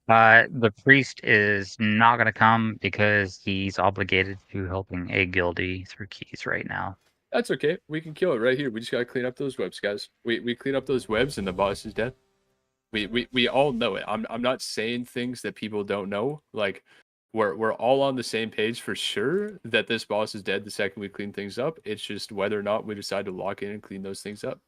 The priest is not going to come because he's obligated to helping a guildie through keys right now. That's okay. We can kill it right here. We just got to clean up those webs, guys. We clean up those webs and the boss is dead. We all know it. I'm not saying things that people don't know. Like we're all on the same page for sure that this boss is dead the second we clean things up. It's just whether or not we decide to lock in and clean those things up.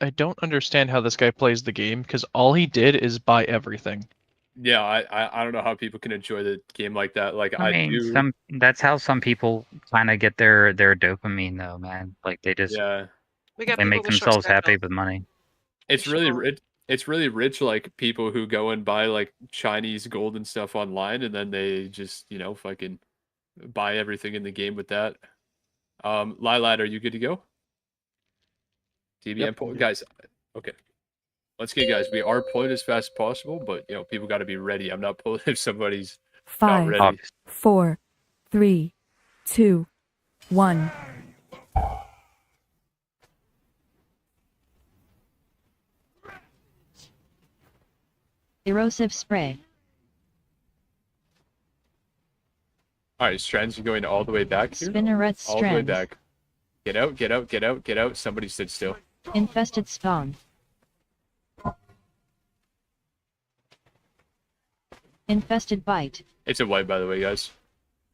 I don't understand how this guy plays the game, because all he did is buy everything. Yeah, I don't know how people can enjoy the game like that. Like I mean, that's how some people kind of get their dopamine, though, man. Like they just they make themselves happy with money. It's really rich. It's really rich, like people who go and buy like Chinese gold and stuff online, and then they just fucking buy everything in the game with that. Lilad, are you good to go? DBM pull, guys. Okay. Once again, guys, we are pulling as fast as possible, but people got to be ready. I'm not pulling if somebody's not 5, ready. 4, 3, 2, 1. Erosive spray. All right, strands are going all the way back here. Spinneret All the way strands. back. Get out, get out, get out, get out. Somebody stood still. Infested spawn. Infested bite. It's a white, by the way, guys.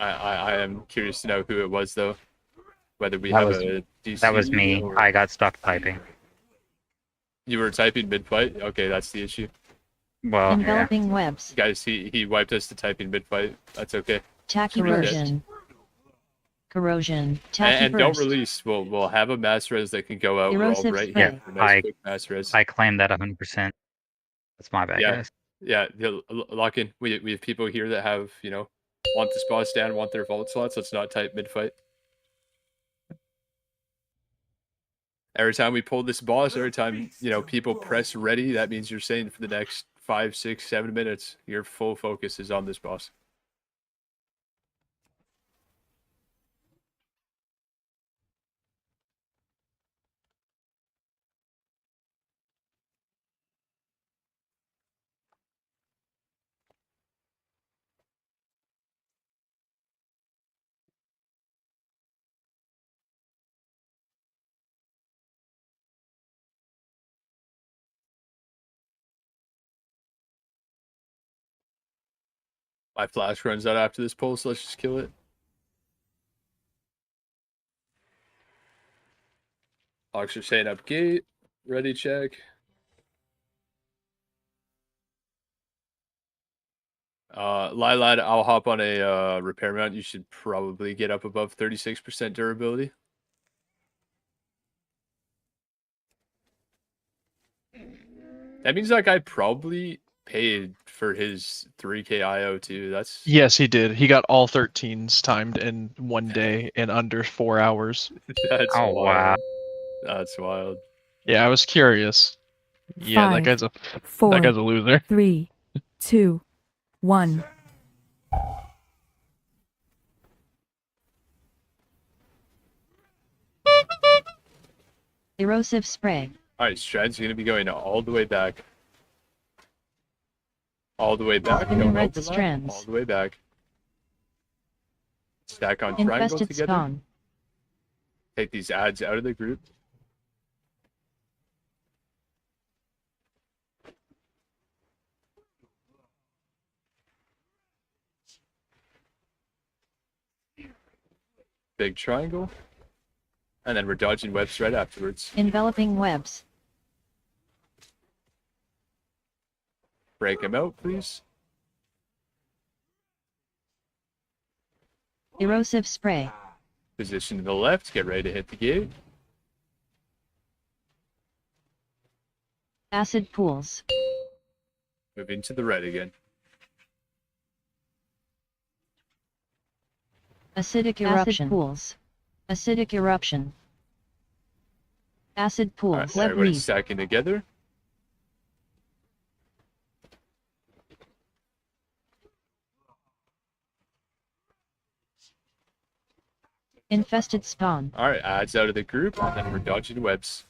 I am curious to know who it was, though. Whether we That have was- a DC. That was me. or- I got stuck typing. You were typing mid-fight? Okay, that's the issue. Well, yeah. Enveloping webs. Guys, he wiped us to typing mid-fight. That's okay. Tachycorrosion. Corrosion. And don't Tachyburst. release. We'll have a mass res that can go out. We're all Erosive right spray. here. for a nice quick mass res. I claim that 100%. That's my bad, Yeah. guys. Yeah, lock in. We have people here that have, want the boss down, want their vault slots. Let's not type mid-fight. Every time we pull this boss, every time, people press ready, that means you're saying for the next 5, 6, 7 minutes, your full focus is on this boss. My flash runs out after this pull, so let's just kill it. Hawks are saying up gate. Ready, check. Lilad, I'll hop on a repair mount. You should probably get up above 36% durability. That means that guy probably paid for his 3K IO too. That's Yes, he did. He got all 13s timed in one day in under 4 hours. that's Oh, wild. wow. That's wild. Yeah, I was curious. Yeah, that 5, guy's a 4, loser. 3, 2, 1. Erosive spray. All right, Strad's going to be going all the way back. All the way back. Spinning Don't red overlap. strands. All the way back. Stack on triangle Infested together. spawn. Take these ads out of the group. Big triangle. And then we're dodging webs right afterwards. Enveloping webs. Break them out, please. Erosive spray. Position to the left. Get ready to hit the gate. Acid pools. Moving to the right again. Acidic eruption. Acid pools. Acidic eruption. Acid All pools. right, Web everybody's reef. stacking together. Infested spawn. All right, ads out of the group, and then we're dodging webs.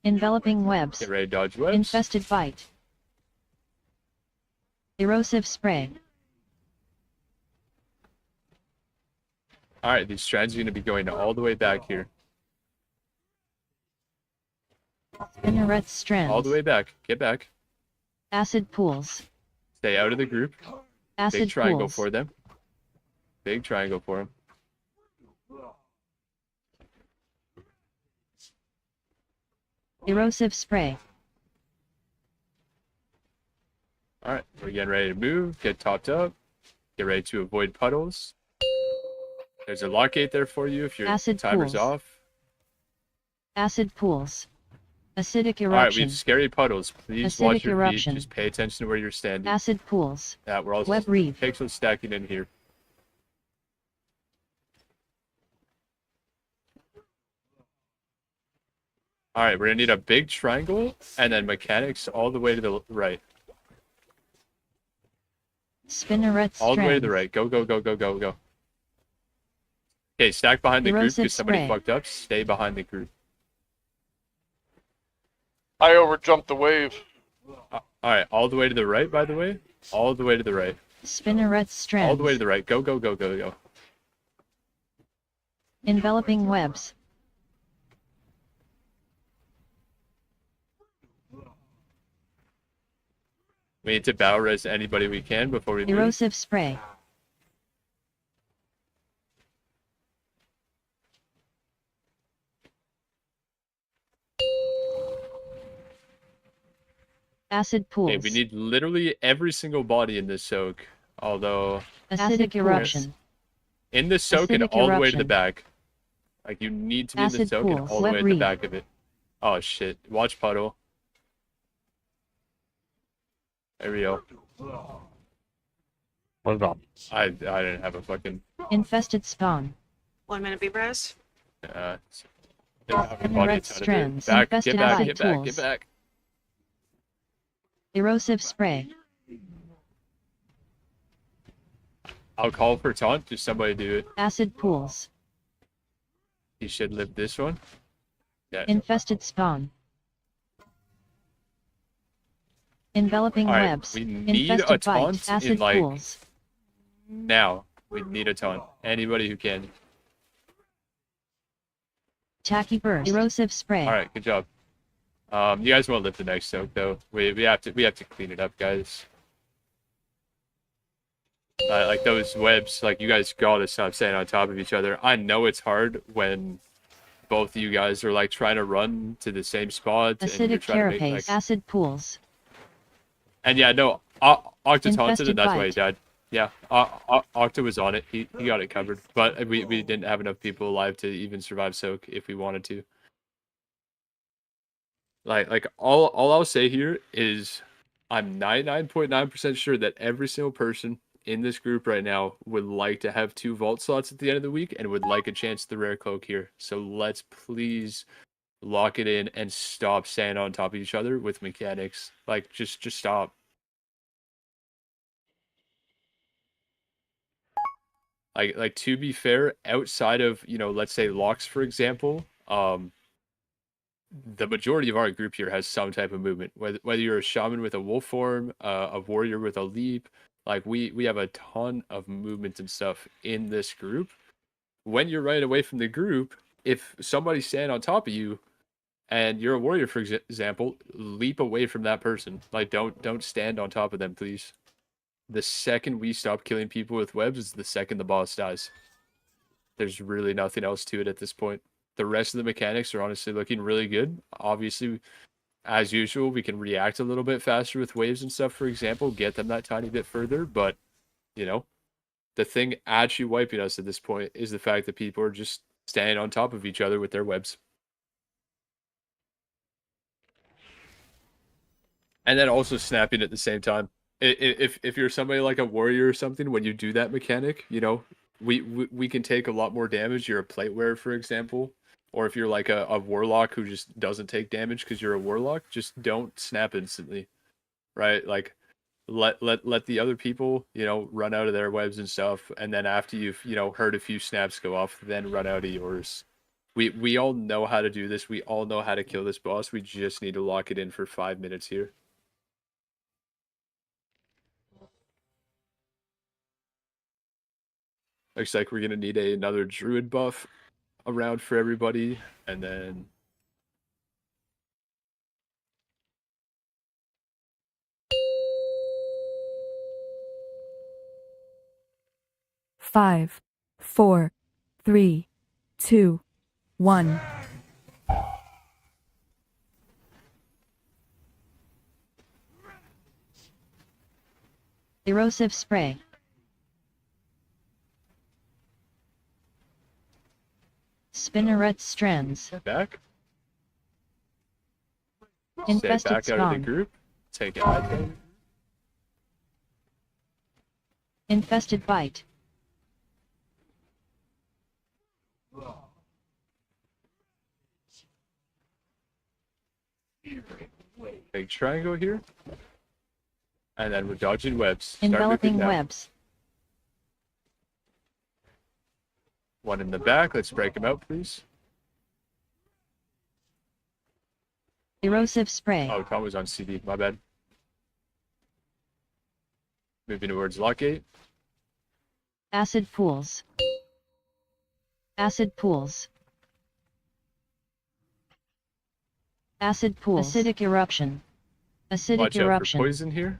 Enveloping webs. Get ready to dodge webs. Infested bite. Erosive spray. All right, these strands are going to be going all the way back here. Spinneret strands. All the way back. Get back. Acid pools. Stay out of the group. Acid Big triangle pools. for them. Big triangle for them. Erosive spray. All right, we're getting ready to move. Get topped up. Get ready to avoid puddles. There's a lock gate there for you if your Acid timer's pools. off. Acid pools. Acidic All right, we eruption. have scary puddles. Please Acidic watch your eruption. feet. Just pay attention to where you're standing. Acid pools. Yeah, we're all Web reef. pixels stacking in here. All right, we're gonna need a big triangle and then mechanics all the way to the right. Spinneret All the way to the strands. right. Go, go, go, go, go, go. Okay, stack behind the group Erosive because somebody spray. fucked up. Stay behind the group. I overjumped the wave. All right, all the way to the right, by the way. All the way to the right. Spinneret strands. All the way to the right. Go, go, go, go, go. Enveloping webs. We need to battle res anybody we can before we move. Erosive spray. Acid pools. Okay, we need literally every single body in this soak. Although Acidic eruption. in this soak and Acidic all the way to the eruption. back. Like you need to be in the Acid soak and pools. all the way Web at the read. back of it. Oh shit. Watch puddle. There we go. What about? I didn't have a fucking Infested spawn. 1 minute be res. didn't have a body Red a ton of it. strands. Back, Infested get back, acid get back, get tools. back. Erosive spray. I'll call for taunt. Just somebody do it. Acid pools. He should live this one. Yeah. Infested spawn. Enveloping All right, webs. we need a Infested taunt bite. in, Acid like, pools. Now we need a taunt. Anybody who can. Tacky burst. Erosive spray. All right, good job. You guys won't live the next soak though. We have to clean it up, guys. Like those webs, like you guys gotta stop staying on top of each other. I know it's hard when both of you guys are like trying to run to the same spot and you're Acidic trying to make carapace. like. Acid pools. And yeah, no, Octa taunted Infested and that's why he bite. died. Yeah, Octa was on it. He got it covered, but we didn't have enough people alive to even survive soak if we wanted to. Like all I'll say here is I'm 99.9% sure that every single person in this group right now would like to have 2 vault slots at the end of the week and would like a chance at the rare cloak here. So let's please lock it in and stop staying on top of each other with mechanics. Like just stop. Like to be fair, outside of, let's say locks for example, the majority of our group here has some type of movement. Whether you're a shaman with a wolf form, a warrior with a leap, like we have a ton of movement and stuff in this group. When you're right away from the group, if somebody's standing on top of you and you're a warrior, for example, leap away from that person. Like don't stand on top of them, please. The second we stop killing people with webs is the second the boss dies. There's really nothing else to it at this point. The rest of the mechanics are honestly looking really good. Obviously, as usual, we can react a little bit faster with waves and stuff, for example, get them that tiny bit further. But, the thing actually wiping us at this point is the fact that people are just standing on top of each other with their webs. And then also snapping at the same time. If you're somebody like a warrior or something, when you do that mechanic, we can take a lot more damage. You're a plate wearer, for example. Or if you're like a warlock who just doesn't take damage because you're a warlock, just don't snap instantly, right? Like, let the other people, run out of their webs and stuff, and then after you've, heard a few snaps go off, then run out of yours. We all know how to do this. We all know how to kill this boss. We just need to lock it in for 5 minutes here. Looks like we're gonna need another druid buff around for everybody, and then 5, 4, 3, 2, 1. Erosive spray. Spinneret strands. back. Infested Stay back out of spawn. the group. Take it out. Infested bite. Big triangle here. And then we're dodging webs. Start Enveloping moving down. webs. One in the back. Let's break them out, please. Erosive spray. Oh, Tom was on CD. My bad. Moving towards Lockgate. Acid pools. Acid pools. Acid pools. Acidic eruption. Acidic Watch out eruption. for poison here.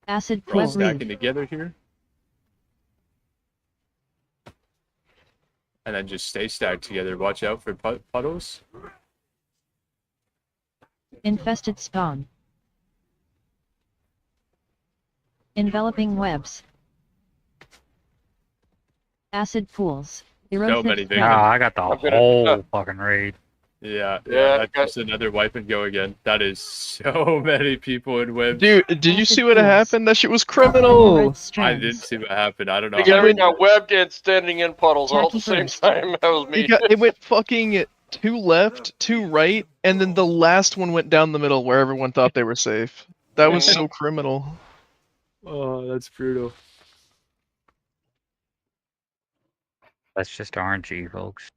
Acid We're all pool. stacking together here. And then just stay stacked together. Watch out for puddles. Infested spawn. Enveloping webs. Acid pools. Erosive many spray. victims. Nah, I got the I'm gonna- whole fucking raid. Yeah, Yeah, that's just another wipe and go again. That is so many people in webs. Dude, did you Acid see what pools. happened? That shit was Red criminal. I strands. didn't see what happened. I don't know. The how guy it got webbed and standing in puddles all at the Tacky same first. time. That was me. It went fucking 2 left, 2 right, and then the last one went down the middle where everyone thought they were safe. That was so criminal. Oh, that's brutal. That's just RNG, folks.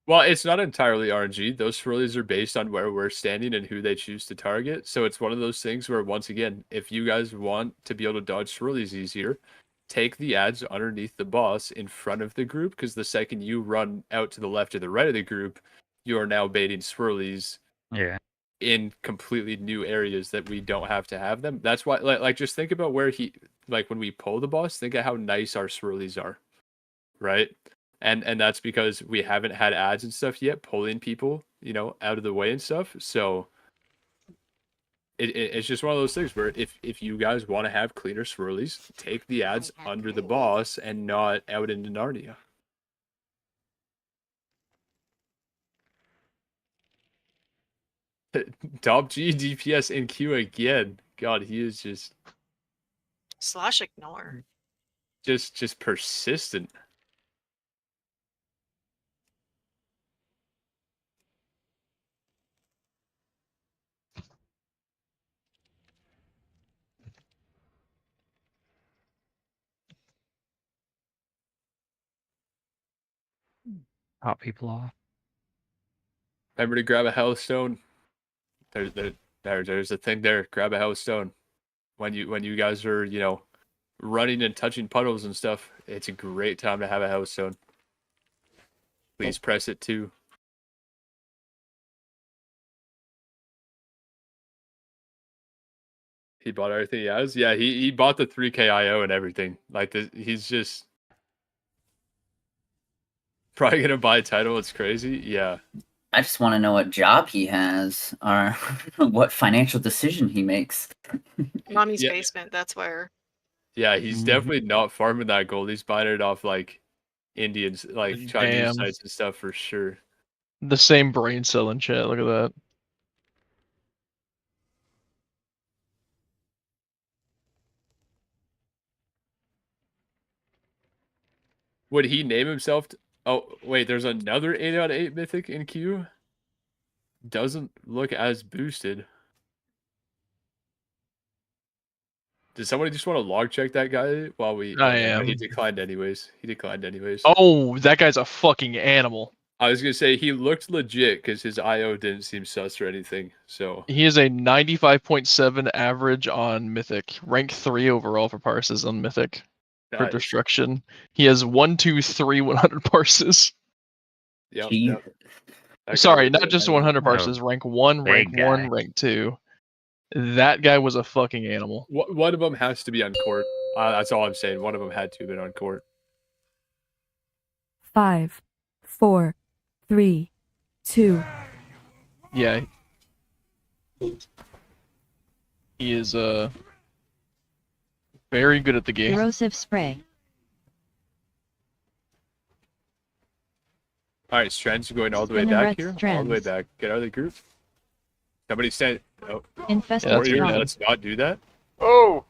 Well, it's not entirely RNG. Those swirlies are based on where we're standing and who they choose to target. So it's one of those things where, once again, if you guys want to be able to dodge swirlies easier, take the ads underneath the boss in front of the group, because the second you run out to the left or the right of the group, you are now baiting swirlies Yeah. in completely new areas that we don't have to have them. That's why, like just think about where when we pull the boss, think of how nice our swirlies are, right? And that's because we haven't had ads and stuff yet, pulling people, out of the way and stuff. So it's just one of those things where if you guys want to have cleaner swirlies, take the ads under the boss and not out into Narnia. Top G DPS in Q again. God, he is just ignore. Just persistent. Pop people off. Remember to grab a Hellstone. There's a thing there. Grab a Hellstone. When you guys are, running and touching puddles and stuff, it's a great time to have a Hellstone. Please press it too. He bought everything he has. Yeah, he bought the 3K IO and everything. Like he's just probably gonna buy a title. It's crazy. Yeah. I just want to know what job he has or what financial decision he makes. Mommy's Yeah. basement, that's where. Yeah, he's definitely not farming that gold. He's buying it off like Indians, like Chinese Damn. sites and stuff for sure. The same brain cell in chat. Look at that. Would he name himself? Oh, wait, there's another 8 out of 8 mythic in queue. Doesn't look as boosted. Did somebody just want to log check that guy while we? I no, am. He declined anyways. Oh, that guy's a fucking animal. I was gonna say he looked legit because his IO didn't seem sus or anything. So He is a 95.7 average on Mythic. Rank 3 overall for parses on Mythic. For Nice. destruction. He has 1, 2, 3, 100 parses. Yep. Gee. That guy Sorry, was not good. just 100 parses. Rank 1, rank big 1, guy. rank 2. That guy was a fucking animal. One of them has to be on court. That's all I'm saying. One of them had to have been on court. 5, 4, 3, 2. Yeah. He is very good at the game. Erosive spray. All right, Strands going all the way Spinneret back here. All the way strands. back. Get out of the group. Somebody stand. Oh, Infested Yeah, that's Warrior, bad. let's not do that. Oh,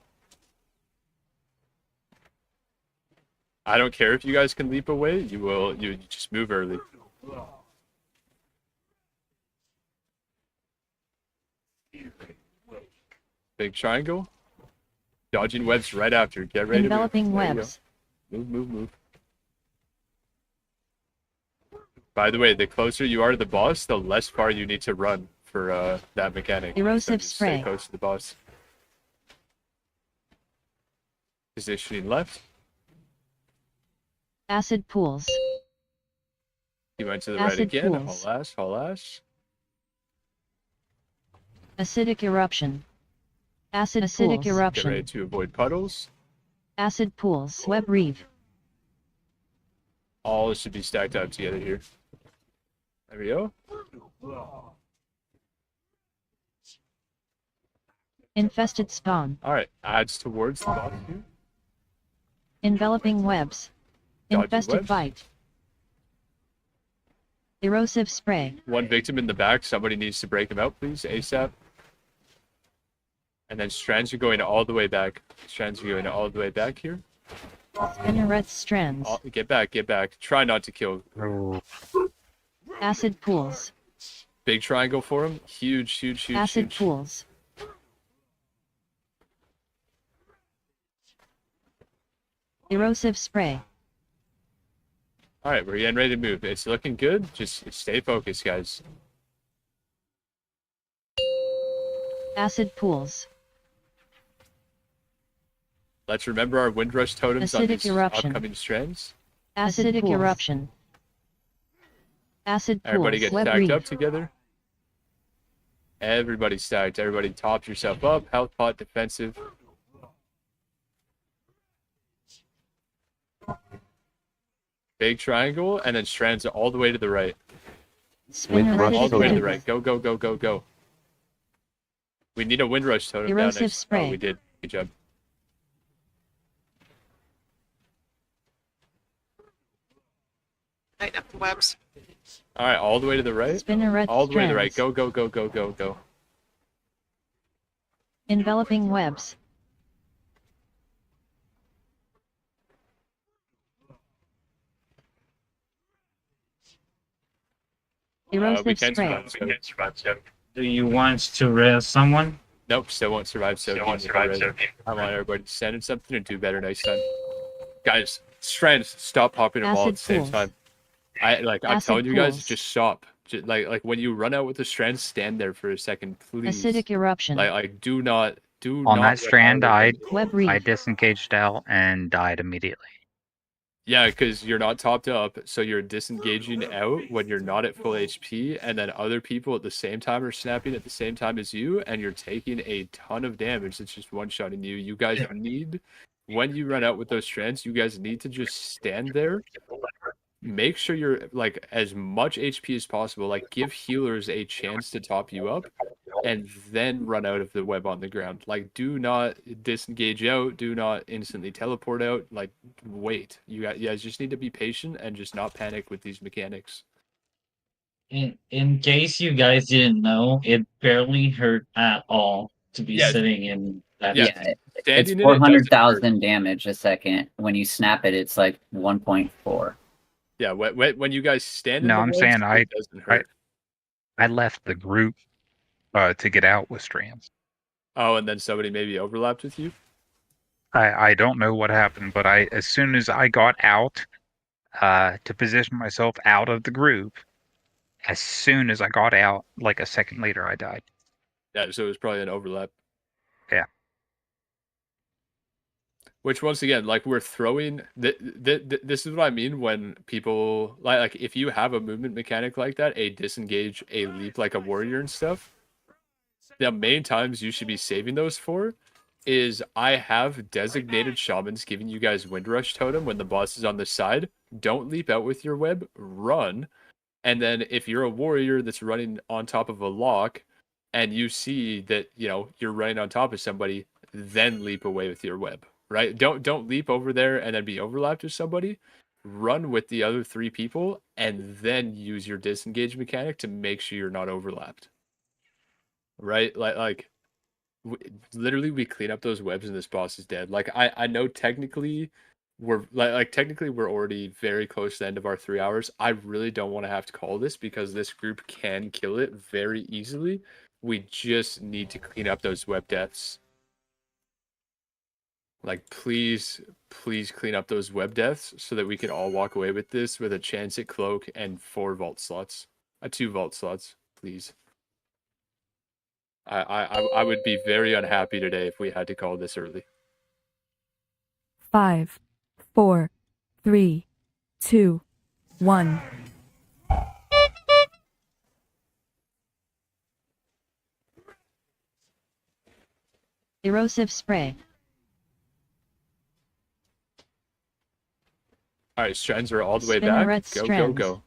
I don't care if you guys can leap away. You just move early. Big triangle. Dodging webs right after. Get ready Enveloping to move. There you webs. go. Move. By the way, the closer you are to the boss, the less far you need to run for that mechanic. Erosive just spray. Stay close to the boss. Positioning left. Acid pools. You went to the right Acid again. pools. Haul ash. Acidic eruption. Acidic Get ready eruption. to avoid puddles. Acid pools. Web reeve. All should be stacked up together here. There we go. Infested spawn. Alright, adds towards the boss here. Enveloping webs. Dodging Infested webs. bite. Erosive spray. One victim in the back. Somebody needs to break him out, please, ASAP. And then strands are going all the way back. Strands are going all the way back here. Spinneret strands. Get back. Try not to kill. Acid pools. Big triangle for him. Huge. Acid pools. Erosive spray. Alright, we're getting ready to move. It's looking good. Just stay focused, guys. Acid pools. Let's remember our Windrush totems on Acidic these eruption. upcoming strands. Acidic eruption. Acid pools. Everybody get Web stacked reeve. up together. Everybody stacked. Everybody top yourself up. Health pot, defensive. Big triangle, and then strands all the way to the right. Spinneret All the way to the web. right. Go. We need a Windrush totem down Erosive next. spray. Oh, we did. Good job. Lighten up the webs. Alright, all the way to the right. Spinneret All the way to the right. strands. Go. Enveloping webs. We Erosive can spray. survive, so. Do you want to res someone? Nope, still won't survive, so I want everybody to stand in something and do better next time. Guys, strands, stop popping them all at the Acid same pools. time. I'm Acid telling you guys, pools. just stop. Like when you run out with the strands, stand there for a second, please. Acidic eruption. Like do not On not that run strand, out I with them. Web reeve. disengaged out and died immediately. Yeah, because you're not topped up, so you're disengaging out when you're not at full HP, and then other people at the same time are snapping at the same time as you, and you're taking a ton of damage. It's just one-shotting you. You guys need, when you run out with those strands, you guys need to just stand there. Make sure you're like as much HP as possible. Like give healers a chance to top you up, and then run out of the web on the ground. Like do not disengage out. Do not instantly teleport out. Like wait. You guys just need to be patient and just not panic with these mechanics. In case you guys didn't know, it barely hurt at all to be Yeah. sitting in that. Yeah. Yeah, it's Standing in it doesn't 400,000 damage a second. When you snap it, it's like 1.4. Yeah, when you guys stand in No, the I'm webs, saying it doesn't hurt. I left the group to get out with strands. Oh, and then somebody maybe overlapped with you? I don't know what happened, but as soon as I got out to position myself out of the group, as soon as I got out, like a second later, I died. Yeah, so it was probably an overlap. Yeah. Which once again, like we're throwing this is what I mean when people like if you have a movement mechanic like that, a disengage, a leap like a warrior and stuff, the main times you should be saving those for is I have designated shamans giving you guys Windrush totem when the boss is on the side. Don't leap out with your web, run. And then if you're a warrior that's running on top of a lock and you see that, you know, you're running on top of somebody, then leap away with your web. Right? Don't leap over there and then be overlapped with somebody. Run with the other 3 people and then use your disengage mechanic to make sure you're not overlapped. Right? Literally we clean up those webs and this boss is dead. Like I know technically we're technically we're already very close to the end of our 3 hours. I really don't want to have to call this because this group can kill it very easily. We just need to clean up those web deaths. Like, please clean up those web deaths so that we can all walk away with this with a chance at cloak and 4 vault slots. 2 vault slots, please. I would be very unhappy today if we had to call this early. 5, 4, 3, 2, 1. Erosive spray. All right, strands are all the way Spinneret back. Go, go, strands. go.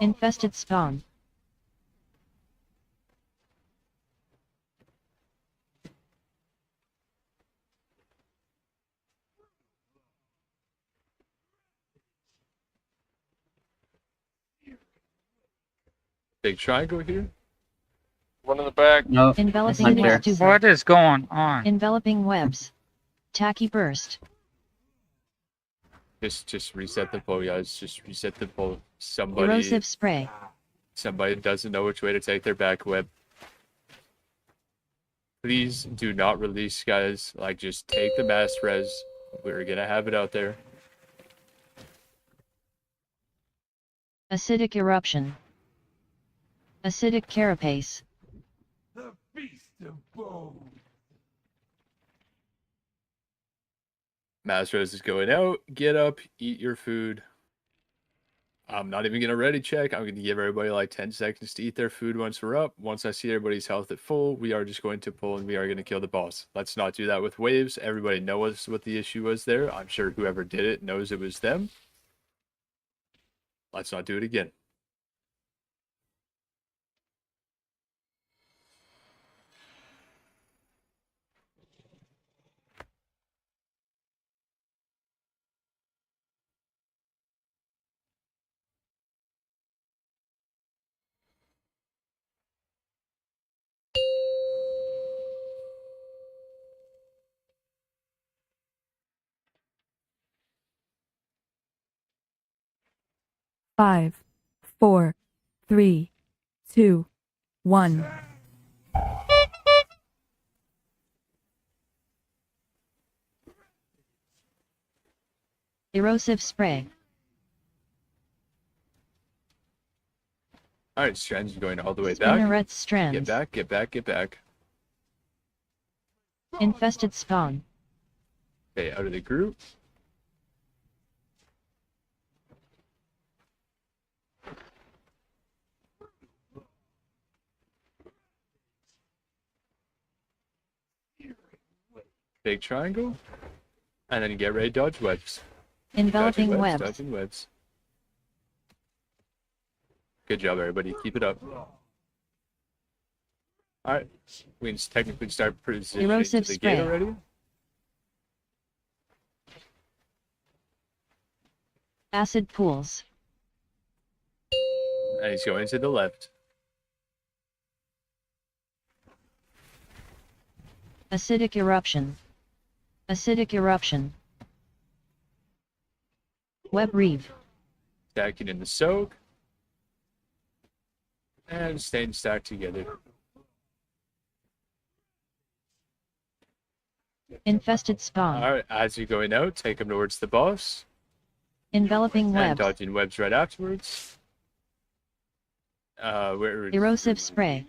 Infested spawn. Big triangle here. One in the back. No, Enveloping not there. webs. What is going on? Enveloping webs. Tacky burst. Just reset the poll, guys. Just reset the poll. Somebody Erosive spray. doesn't know which way to take their back web. Please do not release, guys. Like, just take the mass res. We're gonna have it out there. Acidic eruption. Acidic carapace. The beast of bones. Mass res is going out. Get up, eat your food. I'm not even gonna ready check. I'm gonna give everybody like 10 seconds to eat their food once we're up. Once I see everybody's health at full, we are just going to pull and we are gonna kill the boss. Let's not do that with waves. Everybody knows what the issue was there. I'm sure whoever did it knows it was them. Let's not do it again. Five, 4, 3, 2, 1. Erosive spray. All right, strands are going all the way back. Spinneret strands. Get back, get back, get back. Infested spawn. Okay, out of the group. Big triangle. And then get ready to dodge webs. Enveloping Dodging webs. Dodging webs. Good job, everybody. Keep it up. Alright. We can technically start positioning Erosive to the spray. gate already. Acid pools. And he's going to the left. Acidic eruption. Acidic eruption. Web reeve. Stacking in the soak. And staying stacked together. Infested spawn. Alright, as you're going out, take them towards the boss. Enveloping And webs. dodging webs right afterwards. Erosive spray.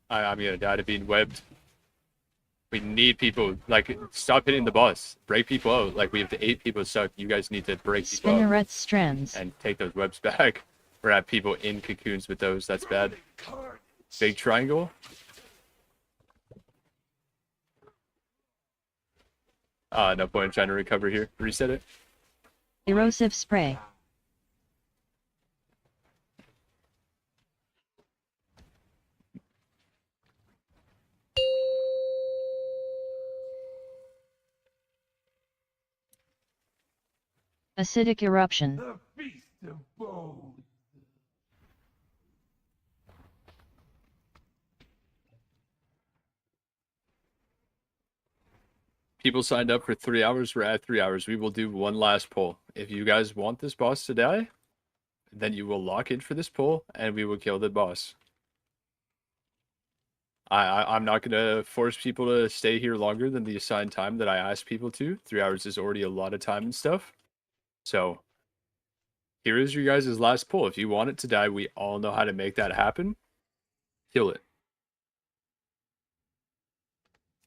I'm gonna die to being webbed. We need people, like, stop hitting the boss. Break people out. Like, we have 8 people stuck. You guys need to break people out. Spinneret strands. And take those webs back. We're at people in cocoons with those. That's bad. Big triangle. No point in trying to recover here. Reset it. Erosive spray. Acidic eruption. The beast of bones. People signed up for 3 hours. We're at 3 hours. We will do one last poll. If you guys want this boss to die, then you will lock in for this poll and we will kill the boss. I'm not gonna force people to stay here longer than the assigned time that I asked people to. 3 hours is already a lot of time and stuff. So here is your guys' last pull. If you want it to die, we all know how to make that happen. Kill it.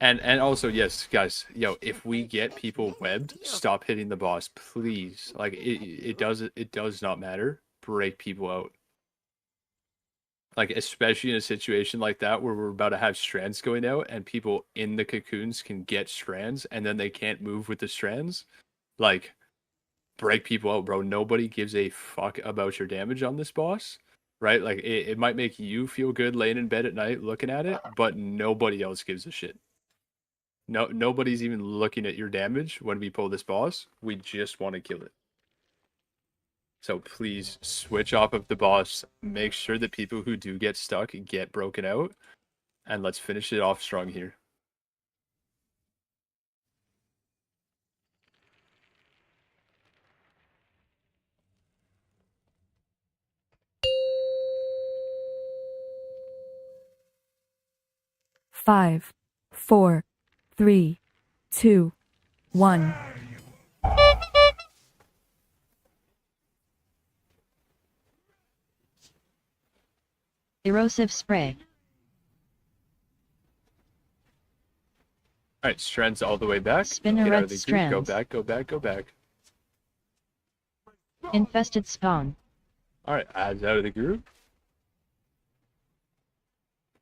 And also, yes, guys, if we get people webbed, stop hitting the boss, please. Like it does not matter. Break people out. Like, especially in a situation like that where we're about to have strands going out and people in the cocoons can get strands and then they can't move with the strands. Like, break people out, bro. Nobody gives a fuck about your damage on this boss, right? Like, it might make you feel good laying in bed at night looking at it, but nobody else gives a shit. Nobody's even looking at your damage when we pull this boss. We just want to kill it. So please switch off of the boss. Make sure that people who do get stuck get broken out. And let's finish it off strong here. Five, 4, 3, 2, 1. Erosive spray. Alright, strands all the way back. Spinneret Get out of the group. strands. Go back, go back, go back. Infested spawn. Alright, adds out of the group.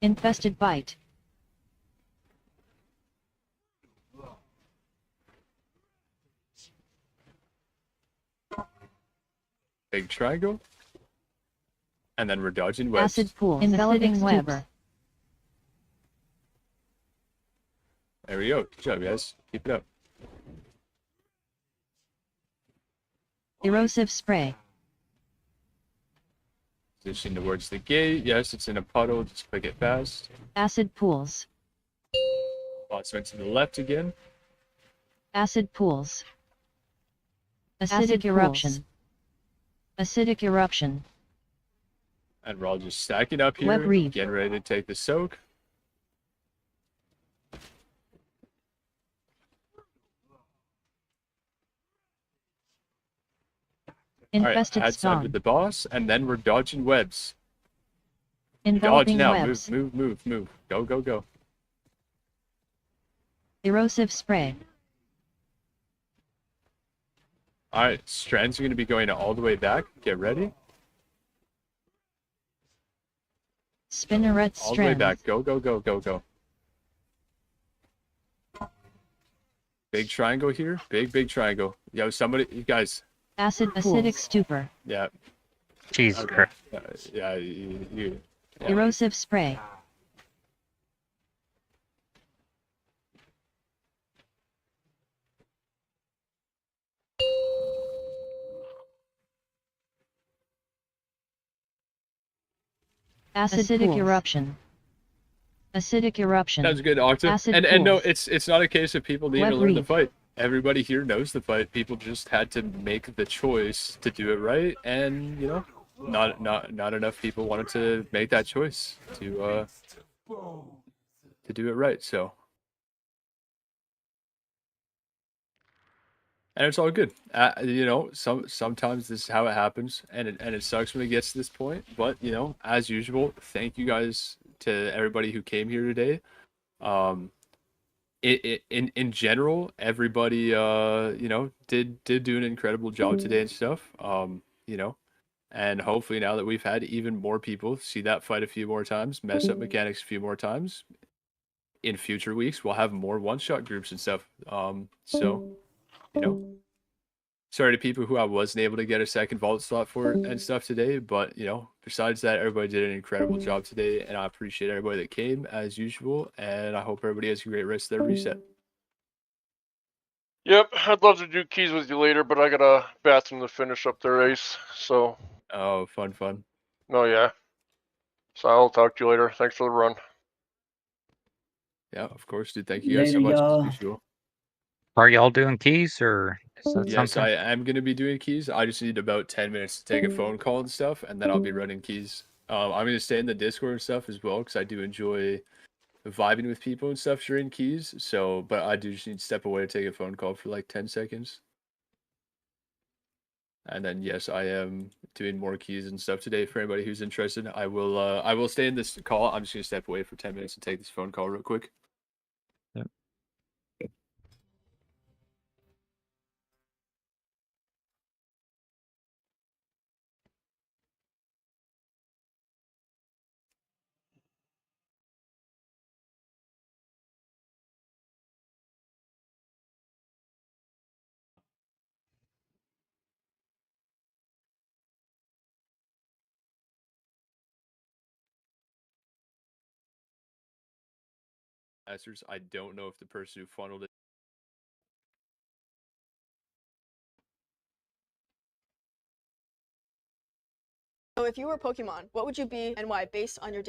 Infested bite. Big triangle. And then we're dodging webs. Acid pool. Enveloping web. There we go. Good job, guys. Keep it up. Erosive spray. Position towards the gate. Yes, it's in a puddle. Just click it fast. Acid pools. Boss went to the left again. Acid pools. Acidic eruption. Acidic eruption. And we're all just stacking up here. Web reef. Getting ready to take the soak. Infested Alright, spawn. with the boss, and then we're dodging webs. Enveloping Dodge now. webs. Move. Go, go, go. Erosive spray. Alright, strands are going to be going all the way back. Get ready. Spinneret All the way strands. back. Go, go, go, go, go. Big triangle here. Big triangle. Yo, somebody, you guys. Acidic stupor. Yeah. Jesus Okay. Christ. Yeah, yeah. Erosive spray. Acidic eruption. Acidic eruption. Sounds good, Octa. Acid And no, pools. it's not a case of people needing Web to learn the reef. fight. Everybody here knows the fight. People just had to make the choice to do it right, and not enough people wanted to make that choice to do it right. So, and it's all good. Sometimes this is how it happens, and it sucks when it gets to this point. But as usual, thank you guys to everybody who came here today. In general, everybody did do an incredible job today and stuff. And hopefully now that we've had even more people see that fight a few more times, mess up mechanics a few more times, in future weeks we'll have more one-shot groups and stuff. So sorry to people who I wasn't able to get a second vault slot for and stuff today, but besides that, everybody did an incredible job today, and I appreciate everybody that came as usual, and I hope everybody has a great rest of their reset. Yep, I'd love to do keys with you later, but I got a bathroom to finish up there, Ace. So. Oh, fun. Oh yeah. So I'll talk to you later. Thanks for the run. Yeah, of course, dude. Thank you guys so much as usual. Are y'all doing keys or is that Yes, something? I am going to be doing keys. I just need about 10 minutes to take a phone call and stuff, and then I'll be running keys. I'm going to stay in the Discord and stuff as well, because I do enjoy vibing with people and stuff during keys. So, but I do just need to step away to take a phone call for like 10 seconds. And then yes, I am doing more keys and stuff today. For anybody who's interested, I will stay in this call. I'm just gonna step away for 10 minutes and take this phone call real quick. Yep. I don't know if the person who funneled it. So if you were Pokemon, what would you be and why, based on your